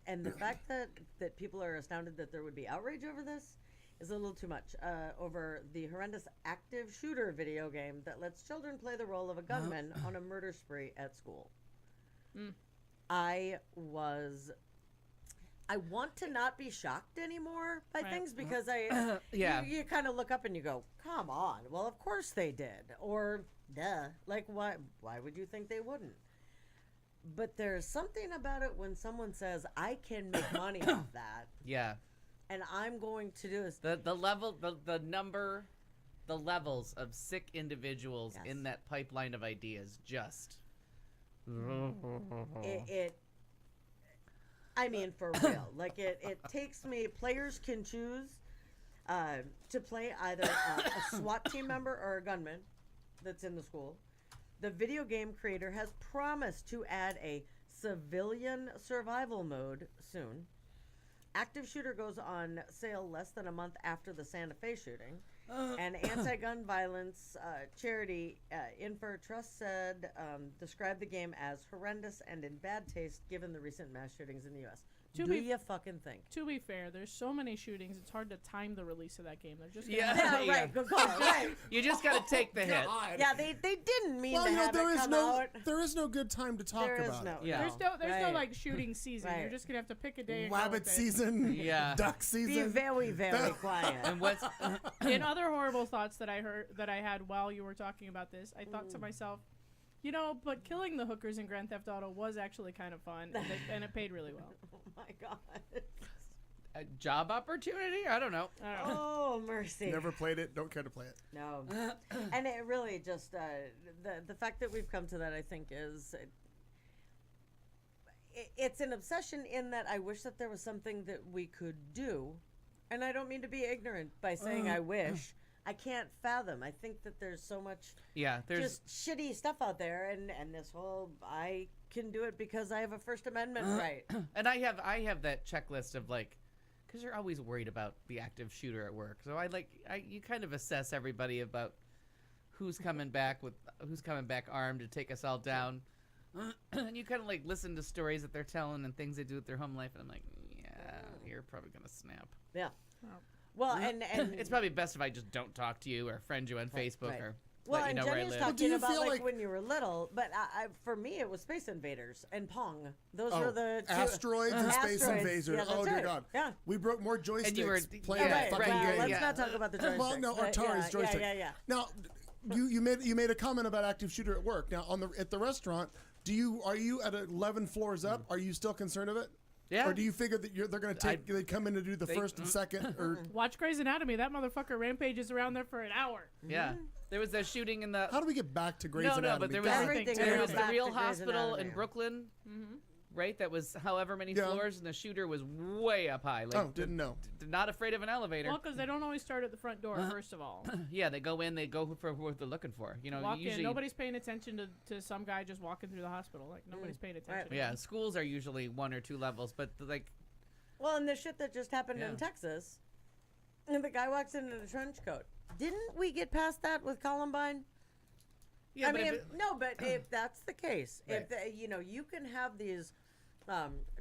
and the fact that people are astounded that there would be outrage over this is a little too much. Over the horrendous active shooter video game that lets children play the role of a gunman on a murder spree at school. I want to not be shocked anymore by Right. things because Yeah. you kind of look up and you go, come on, well, of course they did, or duh, why would you think they wouldn't? But there's something about it when someone says, I can make money off that, Yeah. and I'm going to do this. The levels of sick individuals Yes. in that pipeline of ideas just. For real. It takes me, players can choose to play either a SWAT team member or a gunman that's in the school. The video game creator has promised to add a civilian survival mode soon. Active shooter goes on sale less than a month after the Santa Fe shooting. An anti-gun violence charity, Infer Trust said, described the game as horrendous and in bad taste given the recent mass shootings in the U.S. Do you fucking think? To be fair, there's so many shootings, it's hard to time the release of that game. They're just gonna Yeah. Yeah, right. Good call. Right. You just got to take the hit. Yeah, they didn't mean Well, to you know, have there it is come no out. there is no good time to talk There is about no. it. Yeah. there's no Right. like shooting season. Right. You're just gonna have to pick a day. And go Rabbit with it. season, Yeah. duck Be season. very, very quiet. And what's In other horrible thoughts that I had while you were talking about this, I thought to myself, you know, but killing the hookers in Grand Theft Auto was actually kind of fun, and it paid really well. Oh my god. a job opportunity? I don't know. I don't know. Oh mercy. Never played it. Don't care to play it. No. And it really just the fact that we've come to that, I think, is it's an obsession in that I wish that there was something that we could do, and I don't mean to be ignorant by saying I wish. I can't fathom. I think that there's so much Yeah, there's just shitty stuff out there, and this whole I can do it because I have a First Amendment right. and I have that checklist of like, because you're always worried about the active shooter at work. So you kind of assess everybody about who's coming back armed to take us all down. And you kind of like listen to stories that they're telling and things they do with their home life, and I'm like, yeah, you're probably gonna snap. Yeah. Well, and It's probably best if I just don't talk to you or friend you on Facebook right. or well, let you and know where I Jenny was live. do talking you about feel like like- when you were little, but for me it was Space Invaders and Pong. Those Oh, were the two asteroids and space Asteroids. invaders. Yeah, that's oh dear right. God! Yeah. We broke more joysticks And you were- playing yeah, that right, fucking well, game. let's Yeah. not talk about the joysticks. Well, no, but Atari's joystick. Yeah. Now, you made a comment about active shooter at work. Now, at the restaurant, are you at 11 floors up? Are you still concerned of it? Yeah. Or do you figure that they're going to they come in to do the first and second? Or Watch Grey's Anatomy. That motherfucker rampages around there for an hour. Yeah, there was that shooting in the how do we get back to Grey's no, Anatomy? but there was God, Everything there goes was the back real to Grey's hospital in Anatomy. Brooklyn, right? That was however many Yeah. floors, and the shooter was way up high. Like, Oh, didn't know. Not afraid of an elevator. Well, because they don't always start at the front door, first of all. Yeah, they go in, they go for what they're looking for. You know, Walk usually. in. Nobody's paying attention to some guy just walking through the hospital. Like, nobody's paying attention. to Yeah, him. schools are usually 1 or 2 levels, but like, Well, and the shit that just happened Yeah. in Texas, and the guy walks in a trench coat. Didn't we get past that with Columbine? yeah, I but mean, if it- no, but if that's the case, if Right. you can have these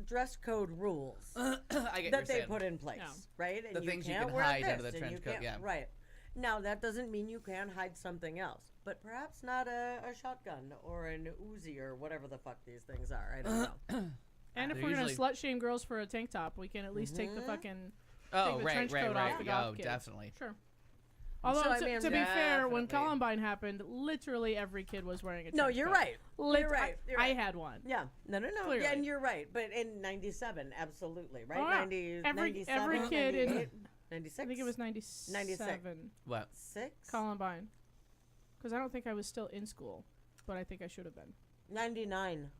dress code rules I get that your they saying. put in place, Yeah. right? And The things you can't can wear hide under this, the and you trench coat, can't- yeah. Right. Now that doesn't mean you can hide something else, but perhaps not a shotgun or an Uzi or whatever the fuck these things are. I don't know. And if They're we're gonna usually- slut shame girls for a tank top, we can at least take the fucking Oh, take the right, trench right, coat right. off the golf Oh, kids. definitely. Sure. Although I to, mean, to be fair, when Definitely. Columbine happened, literally every kid was wearing a trench No, you're coat. right. You're right. You're I right. had one. Yeah, no. Clearly. Yeah, and you're right. But in '97, absolutely, right? Oh, yeah. 90, Every 97, kid in 98, 96. I think it was 97 What? 6, Columbine. Because I don't think I was still in school, but I think I should have been. 99.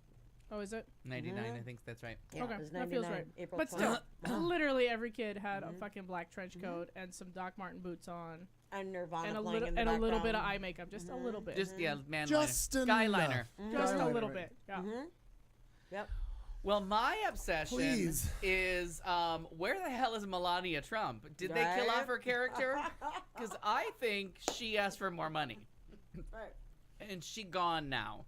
Oh, is it? 99, I think that's right. Yeah, Okay, it was that feels 99, right. April But still, 20th. literally every kid had a fucking black trench coat and some Doc Marten boots on, And Nirvana and a playing little in the and a little bit of background. eye makeup, just a little bit, Just, yeah, man Just liner. enough. Skyliner. just a Skyliner, little right. bit. Yeah. Yep. Well, my obsession Please. is where the hell is Melania Trump? Did they kill Right. off her character? Because I think she asked for more money, Right. and she gone now.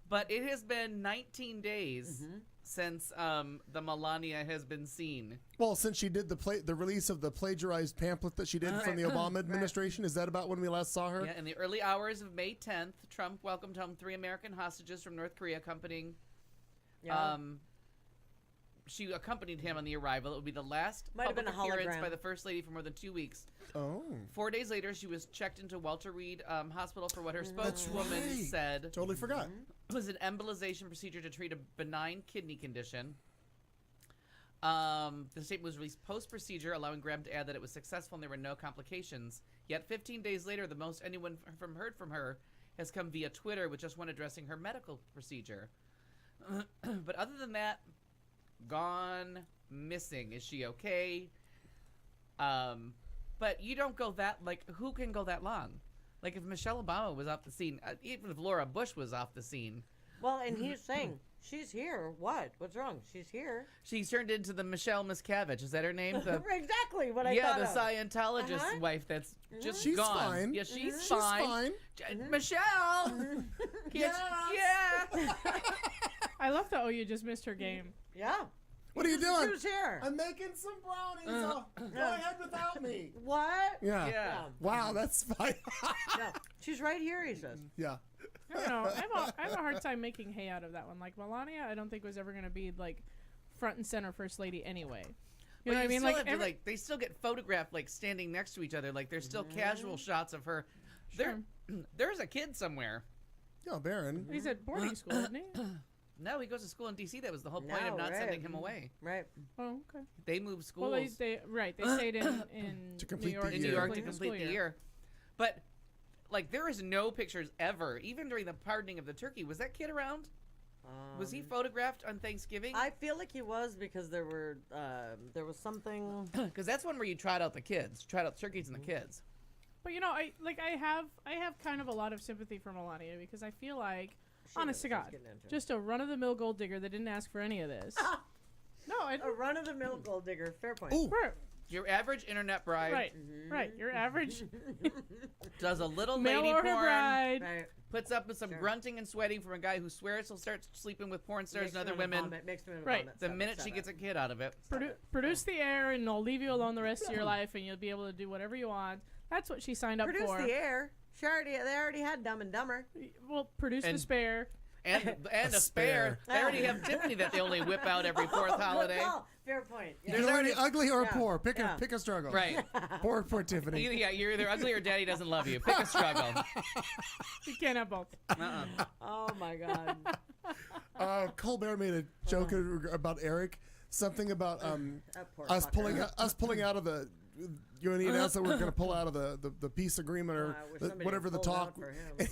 But it has been 19 days since the Melania has been seen. Well, since she did the release of the plagiarized pamphlet that she did from the Obama administration, is that about when we last saw her? Yeah, in the early hours of May 10th, Trump welcomed home 3 American hostages from North Korea, accompanying. Yeah. She accompanied him on the arrival. It would be the last Might have public been a appearance hologram. by the First Lady for more than 2 weeks. Oh, 4 days later, she was checked into Walter Reed Hospital for what her That's spokeswoman right. said totally forgot. was an embolization procedure to treat a benign kidney condition. The statement was released post-procedure, allowing Graham to add that it was successful and there were no complications. Yet 15 days later, the most anyone heard from her has come via Twitter, with just one addressing her medical procedure. But other than that, gone, missing. Is she okay? But you don't go that, like, who can go that long? Like, if Michelle Obama was off the scene, even if Laura Bush was off the scene. Well, and he's saying She's here. What? What's wrong? She's here. She's turned into the Michelle Miscavige. Is that her name? Exactly what I Yeah, thought the of. Scientologist wife that's just She's gone. fine. Yeah, she's She's fine. fine. Michelle! Yes. Yeah! I love that. Oh, you just missed her game. Yeah. What are you doing? She was here. I'm making some brownies. Go ahead without me. What? Yeah. Yeah. Wow, that's fine. No, she's right here, he says. Yeah. I don't know. I have a hard time making hay out of that one. Like Melania, I don't think was ever going to be like front and center first lady anyway. You know what I mean? Like, Like, they still get photographed like standing next to each other. Like there's still casual shots of her. Sure. There's a kid somewhere. Yeah, Baron. he's at boarding school, isn't he? No, he goes to school in D.C. That was the whole point No, of not right. sending him away. Right. Oh, okay. They moved schools Well, they stayed in To complete New York the in New year. York to the complete school the year. But like there is no pictures ever, even during the pardoning of the turkey. Was that kid around? Was he photographed on Thanksgiving? I feel like he was because there was something. Because that's one where you trot out the kids, trot out turkeys and the kids. But you know, I have kind of a lot of sympathy for Melania because I feel like, She honest to knows God, she's getting into it. just a run-of-the-mill gold digger that didn't ask for any of this. No, I A don't. run-of-the-mill gold digger. Fair point. Ooh. Your average internet bride Right, right. Your average does a little mail lady order porn, bride. Right. puts up with some Sure. grunting and sweating from a guy who swears he'll start sleeping with porn stars Mixed and other in with women vomit, mixed in with Right. vomit. the Stop it, minute stop she it. gets a kid out of it. Produce the air, and I'll leave you alone the rest of your life, and you'll be able to do whatever you want. That's what she signed up Produce for. the air. They already had Dumb and Dumber. Well, produce the And- spare. And a spare. They already have Tiffany that they only whip out every fourth holiday. Oh, fair point. Yeah. You're already ugly or Yeah. poor. Pick Yeah. a struggle. Right. Poor Tiffany. Yeah, you're either ugly or daddy doesn't love you. Pick a struggle. You can't have both. Oh my God. Colbert made a joke about Eric. Something about That poor us fucker. pulling out of the. You and he announced that we're going to pull out of the peace agreement or I wish the, somebody whatever the had pulled talk. out for him. And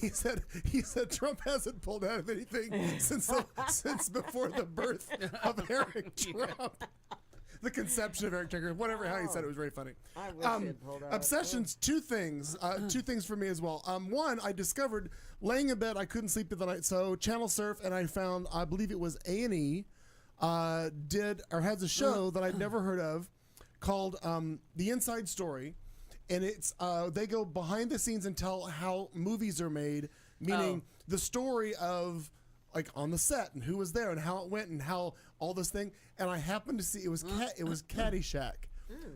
he said Trump hasn't pulled out of anything since before the birth of Eric Trump. The conception of Eric Trump, whatever how he said it was very funny. I wish he had pulled out. Obsessions, two things for me as well. One, I discovered laying in bed, I couldn't sleep the night, so channel surf, and I found, I believe it was A&E, has a show that I'd never heard of called The Inside Story, and it's they go behind the scenes and tell how movies are made, meaning the story of like on the set and who was there and how it went and how all this thing. And I happened to see it was Caddyshack.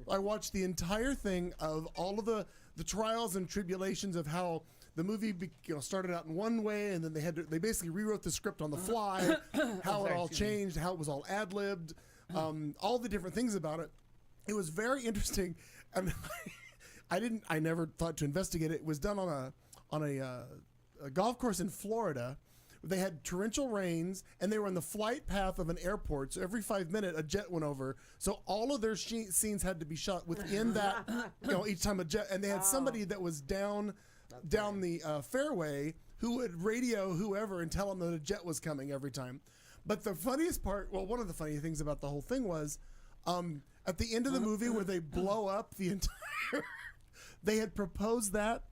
I watched the entire thing of all of the trials and tribulations of how the movie started out in one way, and then they basically rewrote the script on the fly, how it all changed, how it was all ad-libbed, all the different things about it. It was very interesting, and I never thought to investigate it. It was done on a golf course in Florida. They had torrential rains, and they were in the flight path of an airport. So every 5 minutes, a jet went over. So all of their scenes had to be shot within that. Each time a jet, and they had somebody that was down the fairway who would radio whoever and tell them that a jet was coming every time. But the funniest part, well, one of the funny things about the whole thing was, at the end of the movie where they blow up the entire, they had proposed that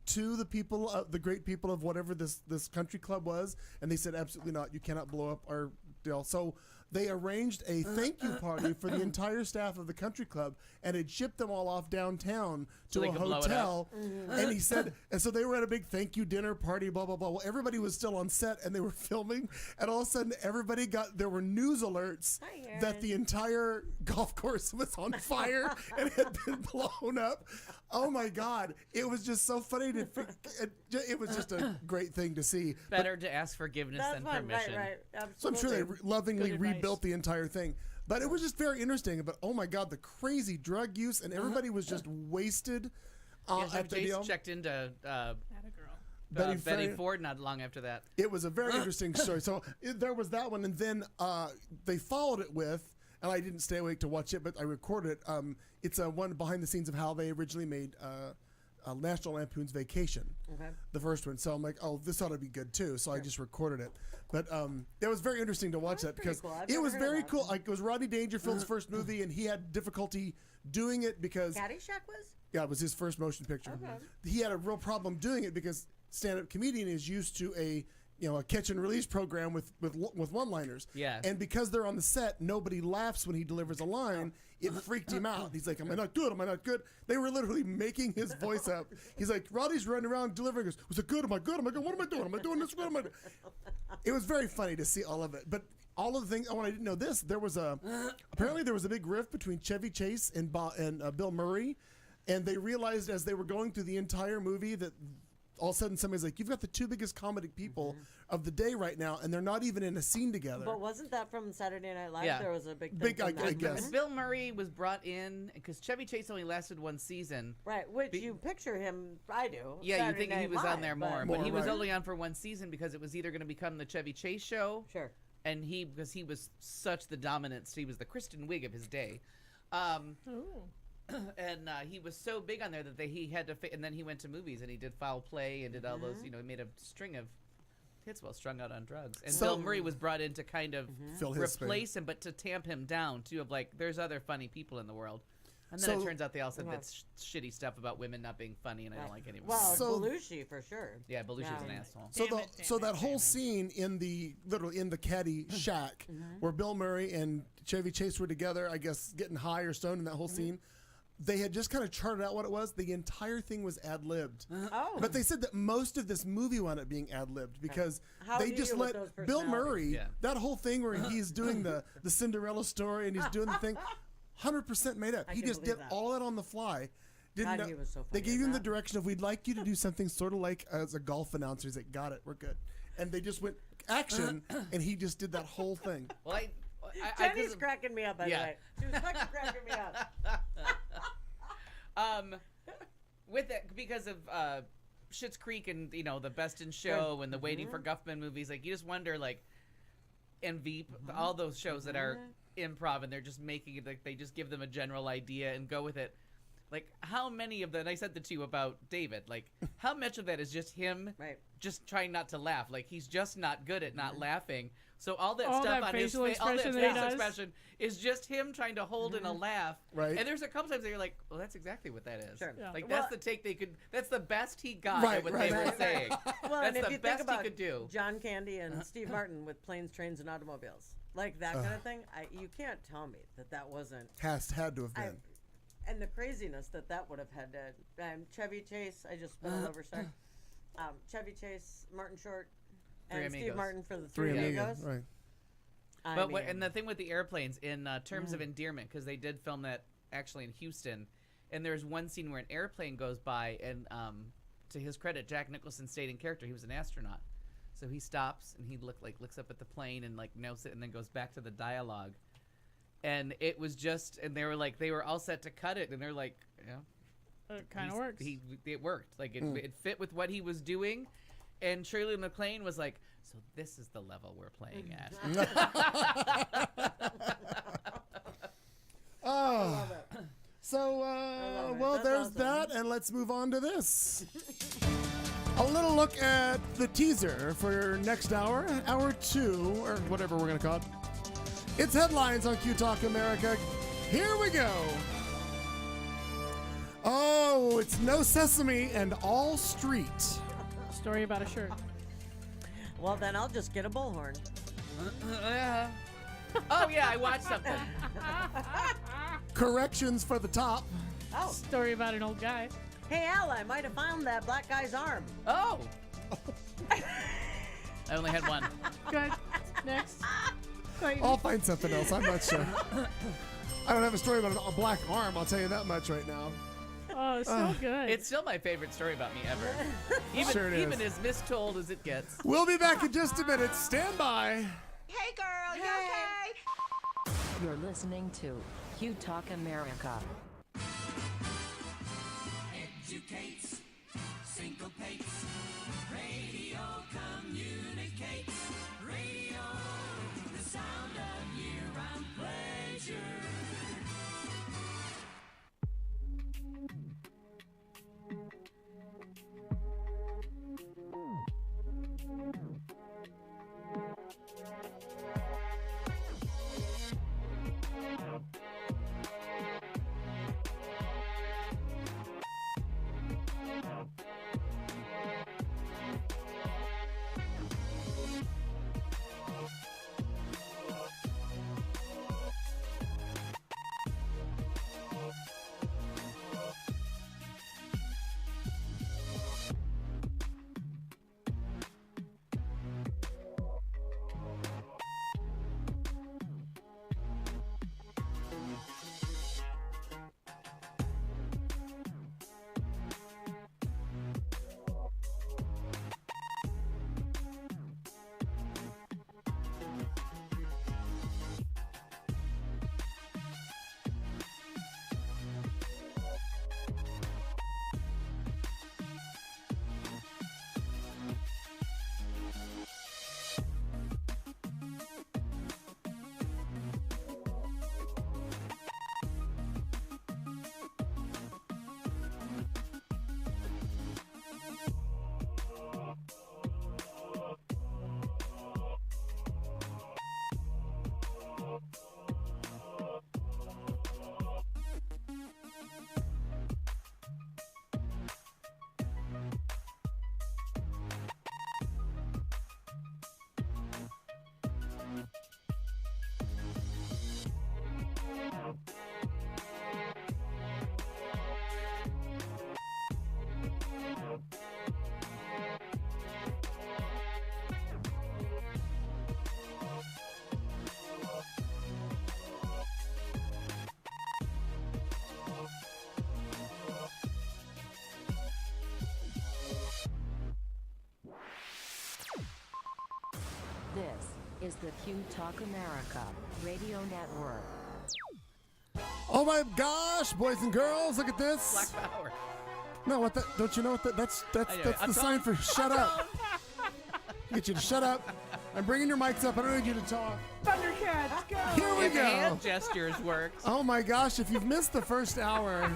to the people, the great people of whatever this country club was, and they said absolutely not. You cannot blow up our deal. So they arranged a thank you party for the entire staff of the country club, and it shipped them all off downtown So to they a could blow it up. hotel. And he said, and so they were at a big thank you dinner party, blah blah blah. Well, everybody was still on set, and they were filming, and all of a sudden, there were news alerts Hi, that Aaron. the entire golf course was on fire and had been blown up. Oh my God! It was just so funny it was just a great thing to see. Better to ask forgiveness That's than fun. permission. Right. So I'm sure they lovingly Good advice. rebuilt the entire thing. But it was just very interesting. But oh my God, the crazy drug use, and everybody was just wasted Yes, at the Jace deal. checked into Atta girl. Betty Ford not long after that. It was a very interesting story. So there was that one, and then they followed it with, and I didn't stay awake to watch it, but I recorded it. It's a one behind the scenes of how they originally made National Lampoon's Vacation, the first one. So I'm like, oh, this ought to be good too. So I just recorded it. But it was very interesting to watch that pretty because cool. I've it never was heard of very that. cool. Like it was Rodney Dangerfield's first movie, and he had difficulty doing it because Caddyshack was? yeah, it was his first motion picture. He had a real problem doing it because stand-up comedian is used to a a catch and release program with one-liners. Yeah. And because they're on the set, nobody laughs when he delivers a line. It freaked him out. He's like, "Am I not good? Am I not good?" They were literally making his voice up. He's like, Roddy's running around delivering. Goes, "Was it good? Am I good? Am I good? What am I doing? Am I doing this? What am I doing?" It was very funny to see all of it. But all of the things. Oh, and I didn't know this. There was apparently there was a big rift between Chevy Chase and Bill Murray, and they realized as they were going through the entire movie that all of a sudden somebody's like, "You've got the two biggest comedic people of the day right now, and they're not even in a scene together." But wasn't that from Saturday Night Live? Yeah. There was a big thing Big, from I that. guess. And Bill Murray was brought in because Chevy Chase only lasted one season. Right, which you picture him, I do. Yeah, Saturday you think he Night was on Live, there but- more, but he was right. only on for one season because it was either going to become the Chevy Chase show, Sure. and because he was such the dominance, he was the Kristen Wiig of his day. Ooh. And he was so big on there that he had to, and then he went to movies and he did Foul Play and did all those, he made a string of hits while strung out on drugs. And So- Bill Murray was brought in to kind of Fill his space. replace him, but to tamp him down too. Of like, there's other funny people in the world. And then it So- turns out they all said that shitty stuff about women not being funny, and I don't like anyone. Well, So- Belushi for sure. Yeah, Belushi's Yeah. an asshole. So Damn the it, damn so it, that damn whole it. scene in the caddy shack where Bill Murray and Chevy Chase were together, I guess getting high or stoned in that whole scene, they had just kind of charted out what it was. The entire thing was ad-libbed. Oh. But they said that most of this movie wound up being ad-libbed because How they do just you with let those Bill personalities? Murray, Yeah. that whole thing where he's doing the Cinderella story and he's doing the thing, 100% made up. I He can just believe did that. all that on the fly. Didn't God, know, he was so they funny gave in him the that. direction of, "We'd like you to do something sort of like as a golf announcer." He's like, "Got it, we're good." And they just went action, and he just did that whole thing. Well, Jenny's cracking me up, by Yeah. the way. She was fucking cracking me up. With it because of Schitt's Creek and the Best in Show and the Waiting for Guffman movies, like you just wonder, like, and Veep, all those shows that are improv and they're just making it like they just give them a general idea and go with it. Like, how many of that? And I said the two about David. Like, how much of that is just him Right. just trying not to laugh? Like, he's just not good at not laughing. So all that All stuff that on his facial face, all that expression that he facial does. expression is just him trying to hold in a laugh. Right. And there's a couple times that you're like, well, that's exactly what that is. Sure. Yeah. Like, Well- that's the take they could. That's the best he got Right, at what right, they were right. saying. Well, That's and if the you best think about he could do. John Candy and Steve Martin with Planes, Trains, and Automobiles, like that kind of thing, you can't tell me that wasn't. Had to have been. And the craziness that would have had to. Chevy Chase, I just spelled all over, sorry. Chevy Chase, Martin Short, and Three Steve Amigos. Martin for the Three Three Amigos, Amigos. right? I But mean, and the thing with the airplanes in terms of endearment, because they did film that actually in Houston, and there's one scene where an airplane goes by, and to his credit, Jack Nicholson stayed in character. He was an astronaut, so he stops and he looks up at the plane and notes it, and then goes back to the dialogue. And it was just, and they were all set to cut it, and they're like, It kind of works. It worked. Like it fit with what he was doing, and Shirley MacLaine was like, so this is the level we're playing at. Oh. So, love it. well, That's there's awesome. that, and let's move on to this. A little look at the teaser for next hour, hour 2, or whatever we're going to call it. It's headlines on Q Talk America. Here we go. Oh, it's No Sesame and All Street. Story about a shirt. well, then I'll just get a bullhorn. Oh yeah, I watched something. Corrections for the top. Oh, Story about an old guy. hey Al, I might have found that black guy's arm. Oh. I only had one. Good. Next. Clayton. I'll find something else. I'm not sure. I don't have a story about a black arm. I'll tell you that much right now. Oh, so good. It's still my favorite story about me ever. Even Sure it is. even as mistold as it gets. We'll be back in just a minute. Stand by. Hey girl, you okay? You're listening to Q Talk America. Educates, syncopates, radio communicates, radio, the sound of year-round pleasure. the Q Talk America Radio Network. Oh my gosh, boys and girls, look at this. Black Power. No, what that? Don't you know what that? That's I know. the I'm sign telling- for shut up. Get you to shut up. I'm bringing your mics up. I don't need you to talk. Thundercats, go! Here we If go. hand gestures works. Oh my gosh, if you've missed the first hour,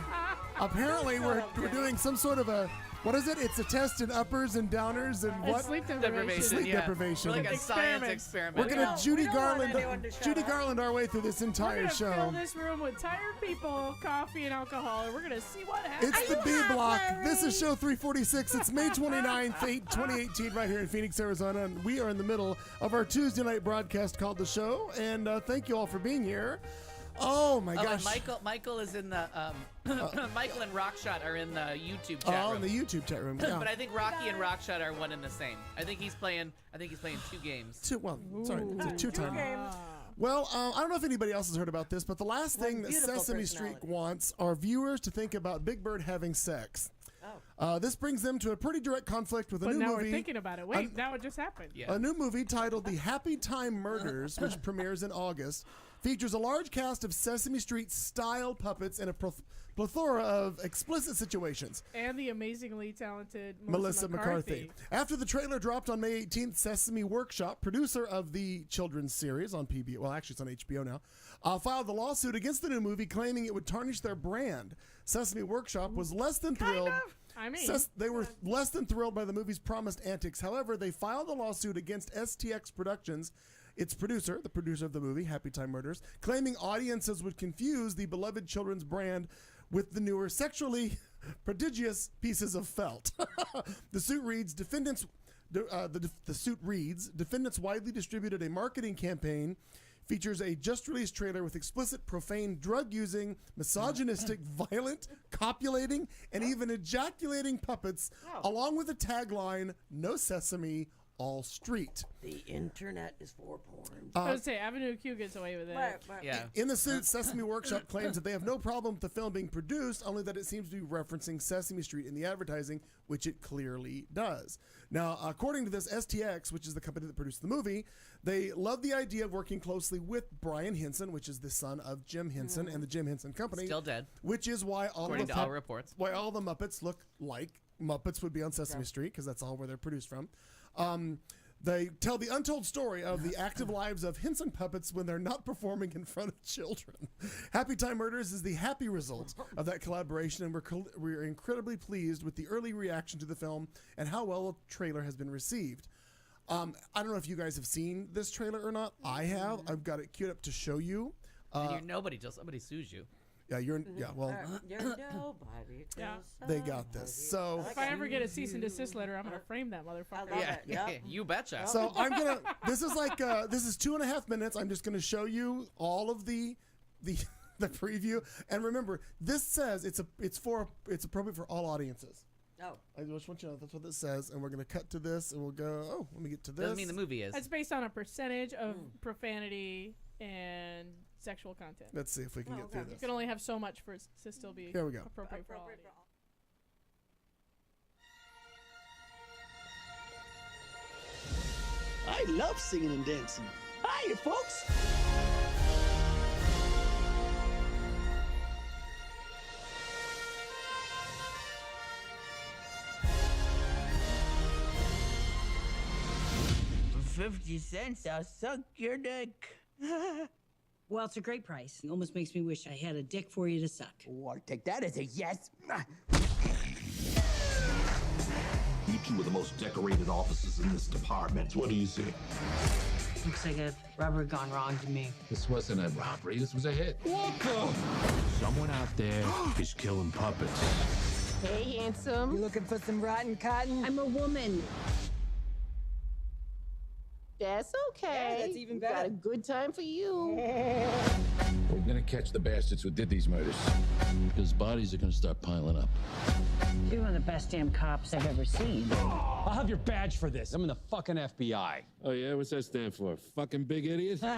apparently we're doing some sort of a, what is it? It's a test in uppers and downers and It's what? sleep Deprivation. deprivation. Sleep yeah. deprivation. We're like a science Experiments. experiment. We're gonna We Judy don't want anyone Garland, to shut Judy up. Garland our way through this We're entire gonna fill show. this room with tired people, coffee, and alcohol, and we're gonna see what happens. It's the B Block. This is show 346. It's May 29th, 2018, right here in Phoenix, Arizona, and we are in the middle of our Tuesday night broadcast called The Show. And thank you all for being here. Oh my Oh, gosh! and Michael is in the Michael and Rockshot are in the YouTube chat Oh, room. in the YouTube chat room. Yeah. But I think Rocky and Rockshot are one and the same. I think he's playing 2 games. It's a two-time. Games. Well, I don't know if anybody else has heard about this, but the last thing that beautiful Sesame Street personality. wants are viewers to think about Big Bird having sex. This brings them to a pretty direct conflict with a But new now movie. we're thinking about it. Wait, now it just happened. Yeah. A new movie titled The Happy Time Murders, which premieres in August, features a large cast of Sesame Street style puppets and a plethora of explicit situations. And the amazingly talented Melissa McCarthy. After the trailer dropped on May 18th, Sesame Workshop, producer of the children's series on PBS, well, actually it's on HBO now, filed a lawsuit against the new movie claiming it would tarnish their brand. Sesame Workshop was less than thrilled. I mean, They were less than thrilled by the movie's promised antics. However, they filed a lawsuit against STX Productions, its producer, the producer of the movie, Happy Time Murders, claiming audiences would confuse the beloved children's brand with the newer sexually prodigious pieces of felt. The suit reads, defendants widely distributed a marketing campaign features a just-released trailer with explicit, profane, drug-using, misogynistic, violent, copulating, and even ejaculating puppets, along with a tagline, "No Sesame, all street." The internet is for porn. I would say Avenue Q gets away with it. Yeah. In the suit, Sesame Workshop claims that they have no problem with the film being produced, only that it seems to be referencing Sesame Street in the advertising, which it clearly does. Now, according to this, STX, which is the company that produced the movie, they love the idea of working closely with Brian Henson, which is the son of Jim Henson and the Jim Henson Company. Still dead. Which is why all According the to all reports. why all the Muppets look like Muppets would be on Sesame Street, because that's all where they're produced from. They tell the untold story of the active lives of Henson puppets when they're not performing in front of children. Happy Time Murders is the happy result of that collaboration, and we're incredibly pleased with the early reaction to the film and how well the trailer has been received. I don't know if you guys have seen this trailer or not. I have. I've got it queued up to show you. And you're nobody till somebody sues you. Yeah, well, You're nobody. Yeah. they got this. So If I ever get a cease and desist letter, I'm gonna frame that motherfucker. love Yeah, it. Yep. you betcha. So this is like, this is 2.5 minutes. I'm just gonna show you all of the preview. And remember, this says it's appropriate for all audiences. Oh. I just want you to know that's what this says. And we're gonna cut to this and we'll go, let me get to this. Doesn't mean the movie is. It's based on a percentage of profanity and sexual content. Let's see if we can get through You this. can only have so much for it to still be Here we go. appropriate for all audience. I love singing and dancing. Hiya, folks. For 50 cents, I'll suck your dick. Well, it's a great price. It almost makes me wish I had a dick for you to suck. Oh, I'll take that as a yes. You two are the most decorated officers in this department. What do you see? Looks like a robbery gone wrong to me. This wasn't a robbery, this was a hit. What the? Someone out there is killing puppets. Hey, handsome. You looking for some rotten cotton? I'm a woman. That's okay. Yeah, that's even We got better. a good time for you. We're gonna catch the bastards who did these murders. Because bodies are gonna start piling up. You're one of the best damn cops I've ever seen. I'll have your badge for this. I'm in the fucking FBI. Oh, yeah? What's that stand for? Fucking big idiot? Cop,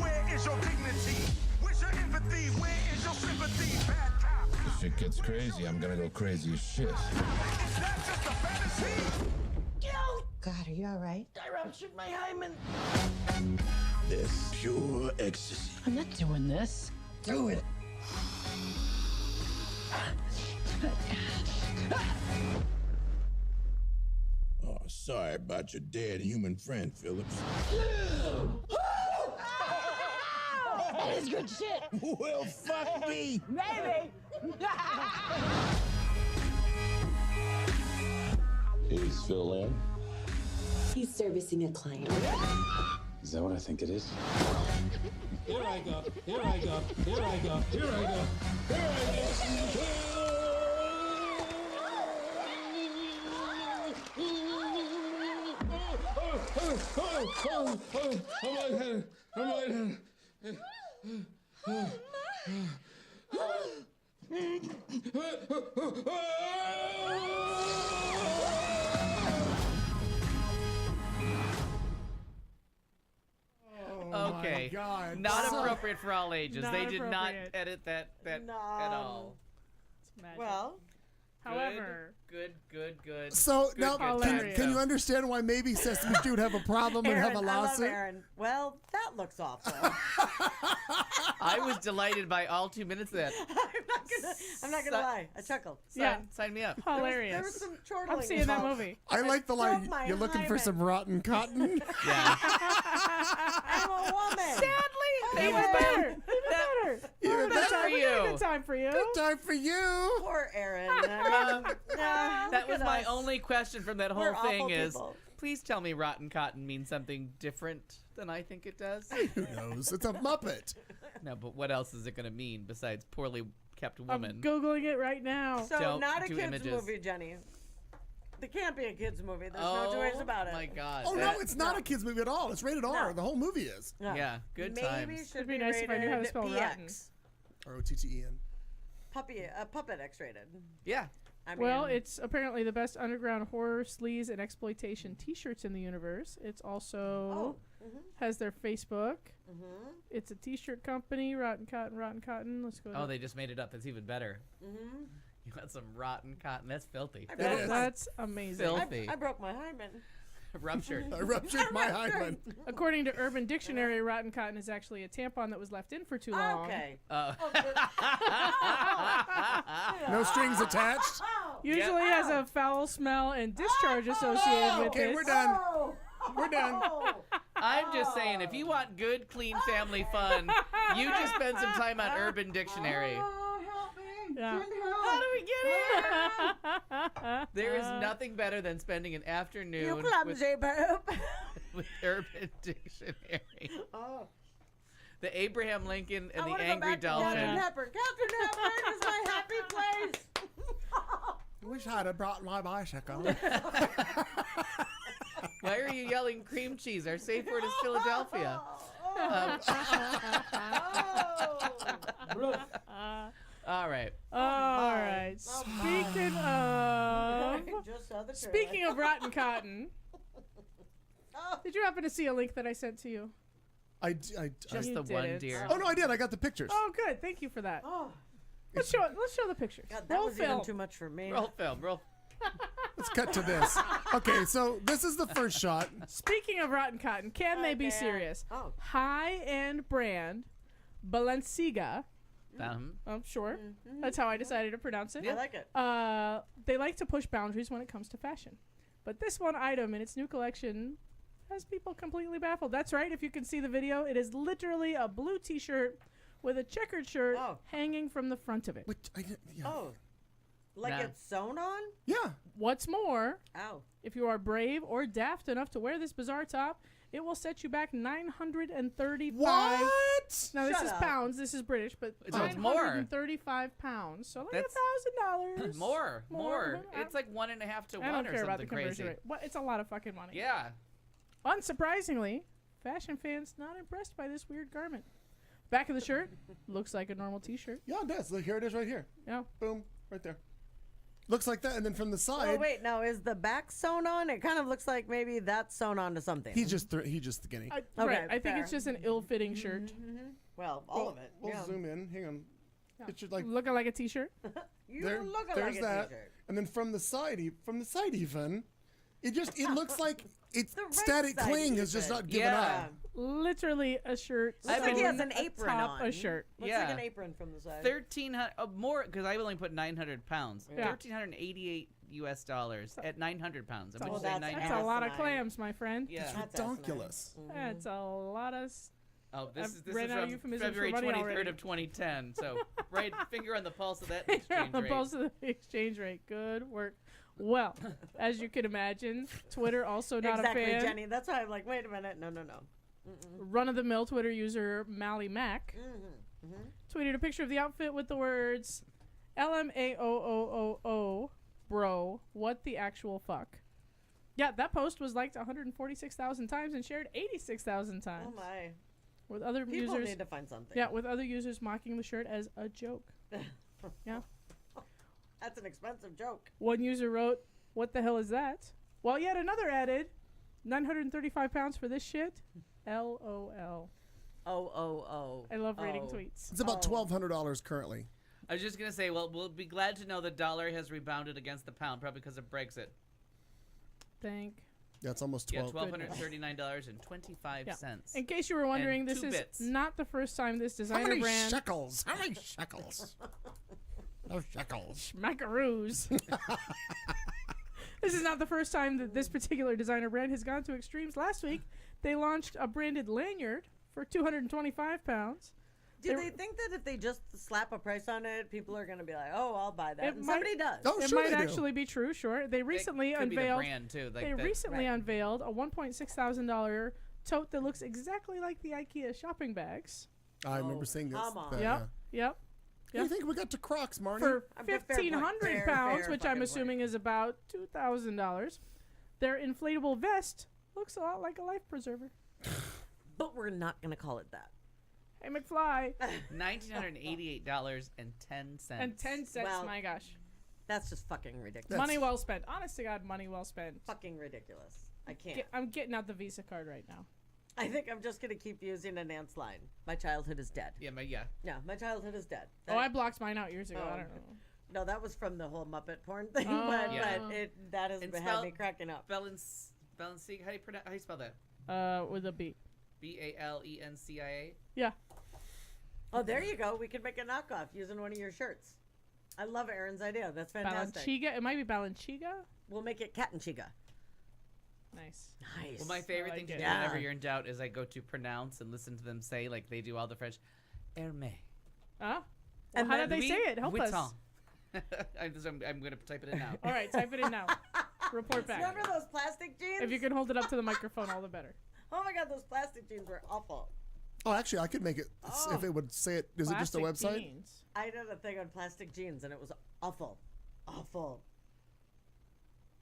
where is your dignity? Where's your empathy? Where is your sympathy? Bad cop. If shit gets crazy, I'm gonna go crazy as shit. Is that just a fantasy? God, are you all right? I ruptured my hymen. This pure ecstasy. I'm not doing this. Do it. Oh, sorry about your dead human friend, Phillips. That is good shit. Well, fuck me. Maybe. Is Phil in? He's servicing a client. Is that what I think it is? Here I go. Here I go. Here I go. Here I go. Here Okay. God. Not So- appropriate for all ages. Not They did not appropriate. edit that at all. It's magic. Well, however, Good. So Good, now, good, can, good. can you understand why maybe Sesame Street would have a problem and have Aaron, a I love lawsuit? Aaron. Well, that looks awful. I was delighted by all 2 minutes of that. I'm not gonna lie. I chuckled. Sign me up. hilarious. There was some chortling. I'm seeing that movie. I like the line. broke my You're looking for hymen." some rotten cotton. Yeah. I'm a woman. Sadly, That even was better. Even better. Even Good better. for you. Good time for you. Good time for you. Poor Aaron. I mean, That was look at my us. only question from that whole We're thing awful is, people. please tell me rotten cotton means something different than I think it does. Who knows? It's a Muppet. No, but what else is it going to mean besides poorly kept I'm woman? googling it right now. So Don't not a do kids images. movie, Jenny. There can't be a kids movie. There's no two ways about it. My God. Oh, that- no, it's not a kids movie at all. It's rated R. No. The whole movie is. No. Yeah, good Maybe times. it should It'd be be nice if I knew how to rated spell rotten. PX. R-O-T-T-E-N. Puppet X-rated. Yeah. I mean, Well, it's apparently the best underground horror, sleaze, and exploitation T-shirts in the universe. It's also has their Facebook. It's a T-shirt company, Rotten Cotton. Let's go. Oh, they just made it up. That's even better. You got some rotten cotton. That's filthy. That's amazing. Filthy. I broke my hymen. Ruptured. I ruptured my hymen. According to Urban Dictionary, rotten cotton is actually a tampon that was left in for too long. Okay. No strings attached. Usually has a foul smell and discharge associated with Okay, it. we're done. We're done. I'm just saying, if you want good, clean family fun, you just spend some time on Urban Dictionary. Yeah. How do we get here? There is nothing better than spending an afternoon You clumsy boob. with Urban Dictionary. Oh. The Abraham Lincoln and I the wanna go Angry back to Captain Dolphin. Hepburn. Captain Hepburn is my happy place. I wish I'd have brought my bicycle. Why are you yelling cream cheese? Our safe word is Philadelphia. All right. All right. Speaking of Just saw the speaking of rotten cotton, did you happen to see a link that I sent to you? Just You the one, didn't. dear. Oh no, I did. I got the pictures. Oh, good. Thank you for that. Oh, Let's show the pictures. God, that Roll was film. even too much for me. Roll film. Roll. Let's cut to this. Okay, so this is the first shot. Speaking of rotten cotton, can they be man. serious? Oh. High-end brand Balenciaga. Um, Sure. That's how I decided to pronounce it. I like it. They like to push boundaries when it comes to fashion. But this one item in its new collection has people completely baffled. That's right. If you can see the video, it is literally a blue T-shirt with a checkered shirt hanging from the front of it. Which Oh. Like Nah. it's sewn on? Yeah. What's more, Ow. if you are brave or daft enough to wear this bizarre top, it will set you back $935. What? Now this Shut is up. pounds. This is British, but So it's more. £935. So like That's- $1,000. more. More. It's like 1.5 to 1 I don't or care about the something conversion crazy. rate. What? It's a lot of fucking money. Yeah. Unsurprisingly, fashion fans not impressed by this weird garment. Back of the shirt looks like a normal T-shirt. Yeah, it does. Look, here it is right here. Yeah. Boom. Right there. Looks like that. And then from the side, Oh, wait. Now, is the back sewn on? It kind of looks like maybe that's sewn on to something. he's just getting. Right. Okay, I think it's fair. just an ill-fitting shirt. Well, all of it. We'll yeah. zoom in. Hang on. Yeah. It's just like Looking like a T-shirt. You there, look there's like a that. t-shirt. And then from the side, even, It looks like it's The right Static side Cling has just even. not given Yeah. up. Literally a shirt. Looks like he has sewn an apron atop on. a shirt. Looks Yeah. like an apron from the side. 1,300 more because I only put 900 pounds. Yeah. $1,388 at 900 pounds. I'm That's, going to say that's 900. a lot of asinine. clams, my friend. Yeah. That's Ridiculous. That's a lot of. Oh, this I've is this ran is out of from euphemisms for February money 23rd already. of 2010. So right finger on the pulse of that On exchange the rate. pulse of the exchange rate. Good work. Well, as you can imagine, Twitter also not exactly, a fan. Jenny. That's why I'm like, wait a minute. No. Run-of-the-mill Twitter user Mally Mac tweeted a picture of the outfit with the words LMAOOOO, bro, what the actual fuck. Yeah, that post was liked 146,000 times and shared 86,000 times. Oh my. With other People users, need to find something. yeah, with other users mocking the shirt as a joke. Yeah. That's an expensive joke. One user wrote, "What the hell is that?" While yet another added, 935 pounds for this shit. LOL. Oh. I love reading tweets. It's about $1,200 currently. I was just going to say, well, we'll be glad to know the dollar has rebounded against the pound, probably because of Brexit. Yeah, it's almost Yeah, 12. $1,239.25. Yeah. In case you were wondering, And this 2 is bits. not the first time this How designer many brand. shekels? How many shekels? No shekels. Macaroos. This is not the first time that this particular designer brand has gone to extremes. Last week, they launched a branded lanyard for 225 pounds. Do they think that if they just slap a price on it, people are going to be like, "Oh, I'll buy that"? It And might- somebody does. It might actually be true. Sure, they recently could be the unveiled. brand, too, like they that- recently Right. unveiled a $1.6 thousand tote that looks exactly like the IKEA shopping bags. I remember seeing this. come on. that, Yep. Yep. What do you think we got to Crocs, Marnie? For Fair point. 1,500 pounds, Fair which I'm fucking assuming is about $2,000. Their inflatable vest looks a lot like a life preserver. But we're not going to call it that. Hey, McFly. $1,988.10. And 10 cents, Well, my gosh. That's just fucking ridiculous. Money well spent. Honest to God, money well spent. Fucking ridiculous. I can't. I'm getting out the Visa card right now. I think I'm just going to keep using a Nance line. My childhood is dead. Yeah, Yeah, my childhood is dead. Oh, I blocked mine out years ago. Oh, I don't okay. know. No, that was from the whole Muppet porn thing, Oh. but Yeah. that has And had me cracking up. Balenciaga, how do you spell that? With a B. BALENCIA? Yeah. Oh, there you go. We could make a knockoff using one of your shirts. I love Aaron's idea. That's fantastic. Balanchiga. It might be Balanchiga. We'll make it Cat and Chiga. Nice. Nice. Well, my favorite thing to do whenever you're in doubt is I go to pronounce and listen to them say, like they do all the French, Hermé. Huh? And Well, how did then they say it? Help us. Vuitton. I'm going to type it in now. All right, type it in now. Report back. Remember those plastic jeans? If you can hold it up to the microphone, all the better. Oh my God, those plastic jeans were awful. Oh, actually, I could make it if it would say it. Is it just a Plastic website? jeans. I did a thing on plastic jeans and it was awful. Awful.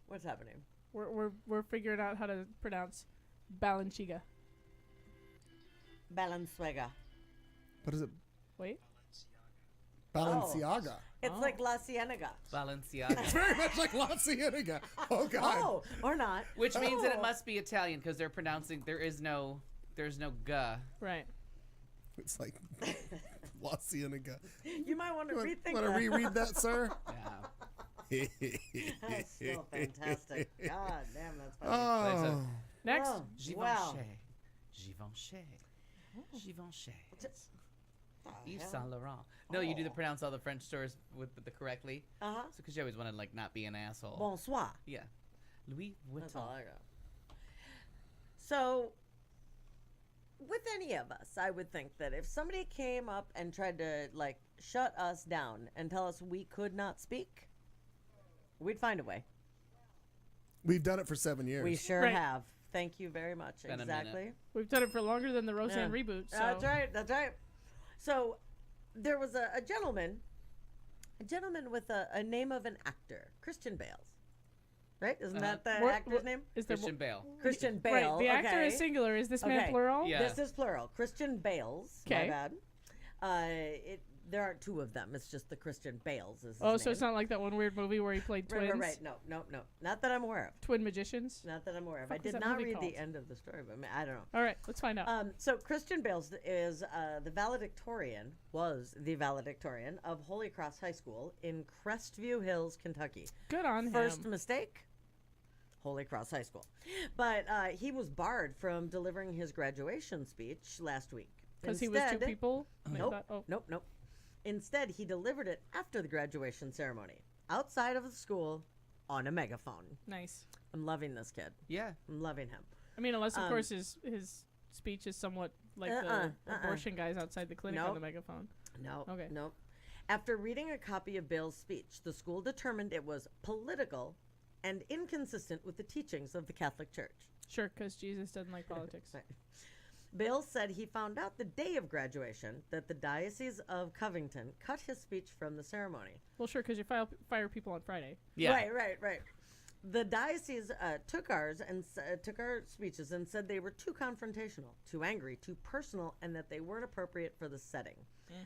What's happening? We're figuring out how to pronounce Balanchiga. Balenciaga. What is it? Wait. Balenciaga. It's like La Cienega. Balenciaga. It's very much like La Cienega. Oh God. Oh, or not. Which means that it Oh. must be Italian because they're pronouncing, there's no G. Right. It's like La Cienega. You might want to rethink Want to that. reread that, sir? Yeah. That's still fantastic. God damn, that's funny. Oh. Next. Oh, Givenchy. wow. Givenchy. Givenchy. Oh, Yves hell. Saint Laurent. No, you do the pronounce all the French stores with the correctly. Uh-huh. So because you always want to like not be an asshole. Bonsoir. Yeah. Louis That's Vuitton. all I got. So, with any of us, I would think that if somebody came up and tried to, like, shut us down and tell us we could not speak, we'd find a way. We've done it for 7 years. We sure Right. have. Thank you very much. Been a Exactly. minute. We've done it for longer than the Roseanne Yeah. reboot. So. That's right. That's right. So, there was a gentleman with a name of an actor, Christian Bales. Right? Isn't that the actor's name? Is there Christian Bale. Christian Bale. Right. The actor okay. is singular. Is this man Okay. plural? Yeah. This is plural. Christian Bales. Okay. My bad. There aren't two of them. It's just the Christian Bales. Is his Oh, so name. it's not like that one weird movie where he played twins. Right. No. Not that I'm aware of. Twin magicians. Not that I'm aware of. I Fuck is did that not movie read called? the end of the story, but I don't know. All right, let's find out. So Christian Bales was the valedictorian of Holy Cross High School in Crestview Hills, Kentucky. Good on First him. mistake, Holy Cross High School. But he was barred from delivering his graduation speech last week. Because he was two people? Nope. Nope. Instead, he delivered it after the graduation ceremony, outside of the school, on a megaphone. Nice. I'm loving this kid. Yeah. I'm loving him. I mean, unless, of course, his speech is somewhat like the abortion guys outside the clinic on the megaphone. No. Okay. Nope. After reading a copy of Bale's speech, the school determined it was political and inconsistent with the teachings of the Catholic Church. Sure, because Jesus doesn't like politics. Right. Bale said he found out the day of graduation that the Diocese of Covington cut his speech from the ceremony. Well, sure, because you fire people on Friday. Yeah. Right. The diocese took ours and took our speeches and said they were too confrontational, too angry, too personal, and that they weren't appropriate for the setting.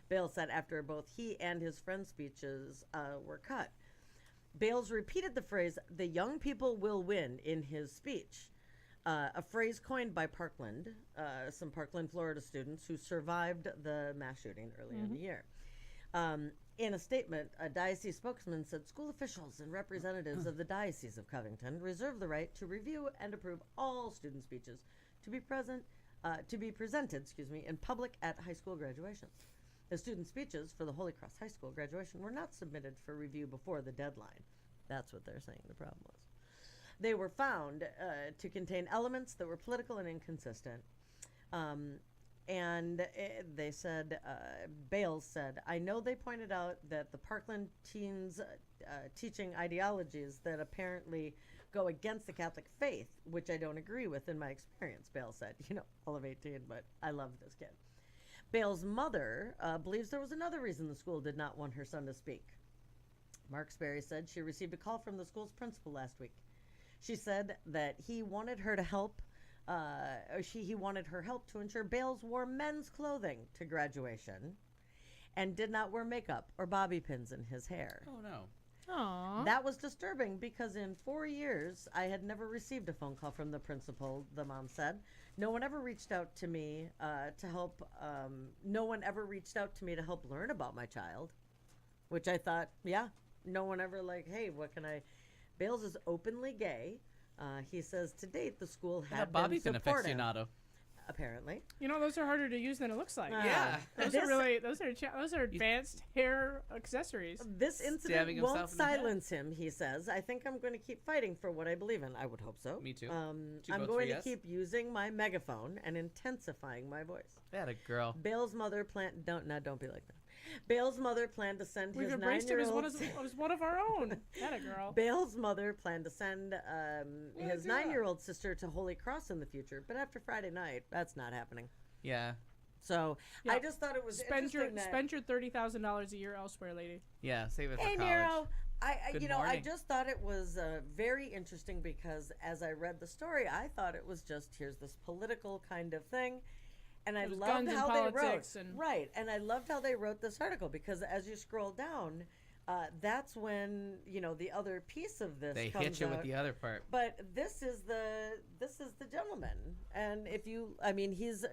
Bale said after both he and his friend's speeches were cut. Bales repeated the phrase, "the young people will win," in his speech, a phrase coined by Parkland, some Parkland, Florida students who survived the mass shooting earlier in the year. In a statement, a diocese spokesman said school officials and representatives of the Diocese of Covington reserve the right to review and approve all student speeches to be presented in public at high school graduations. The student speeches for the Holy Cross High School graduation were not submitted for review before the deadline. That's what they're saying the problem was. They were found to contain elements that were political and inconsistent. They said, Bales said, "I know they pointed out that the Parkland teens teaching ideologies that apparently go against the Catholic faith, which I don't agree with in my experience," Bales said. All of 18, but I love this kid. Bale's mother believes there was another reason the school did not want her son to speak. Mark Sperry said she received a call from the school's principal last week. She said that he wanted her to help. He wanted her help to ensure Bales wore men's clothing to graduation and did not wear makeup or bobby pins in his hair. Oh, no. Aww. That was disturbing because in 4 years, I had never received a phone call from the principal, the mom said. No one ever reached out to me to help. No one ever reached out to me to help learn about my child, which I thought, yeah, no one ever hey, what can I? Bales is openly gay. He says to date the school had Bobby been pin supportive. aficionado. Apparently, those are harder to use than it looks like. Yeah, those are advanced hair accessories. This incident won't silence him, he says. I think I'm going to keep fighting for what I believe in. I would hope so. Me too. I'm going to keep using my megaphone and intensifying my voice. That a girl. Bale's mother don't be like that. Bale's mother planned to send We've his embraced him 9-year-old as one of our own. That a girl. Bale's mother planned to send his 9-year-old sister to Holy Cross in the future, but after Friday night, that's not happening. Yeah. So I just thought it was spend your $30,000 a year elsewhere, lady. Yeah, save it for Hey, college. Nero. I morning. just thought it was very interesting because as I read the story, I thought it was just here's this political kind of thing. And I loved how they wrote. Right. And I loved how they wrote this article because as you scroll down, that's when, the other piece of this They comes hit you out. with the other part. But this is the gentleman. And he's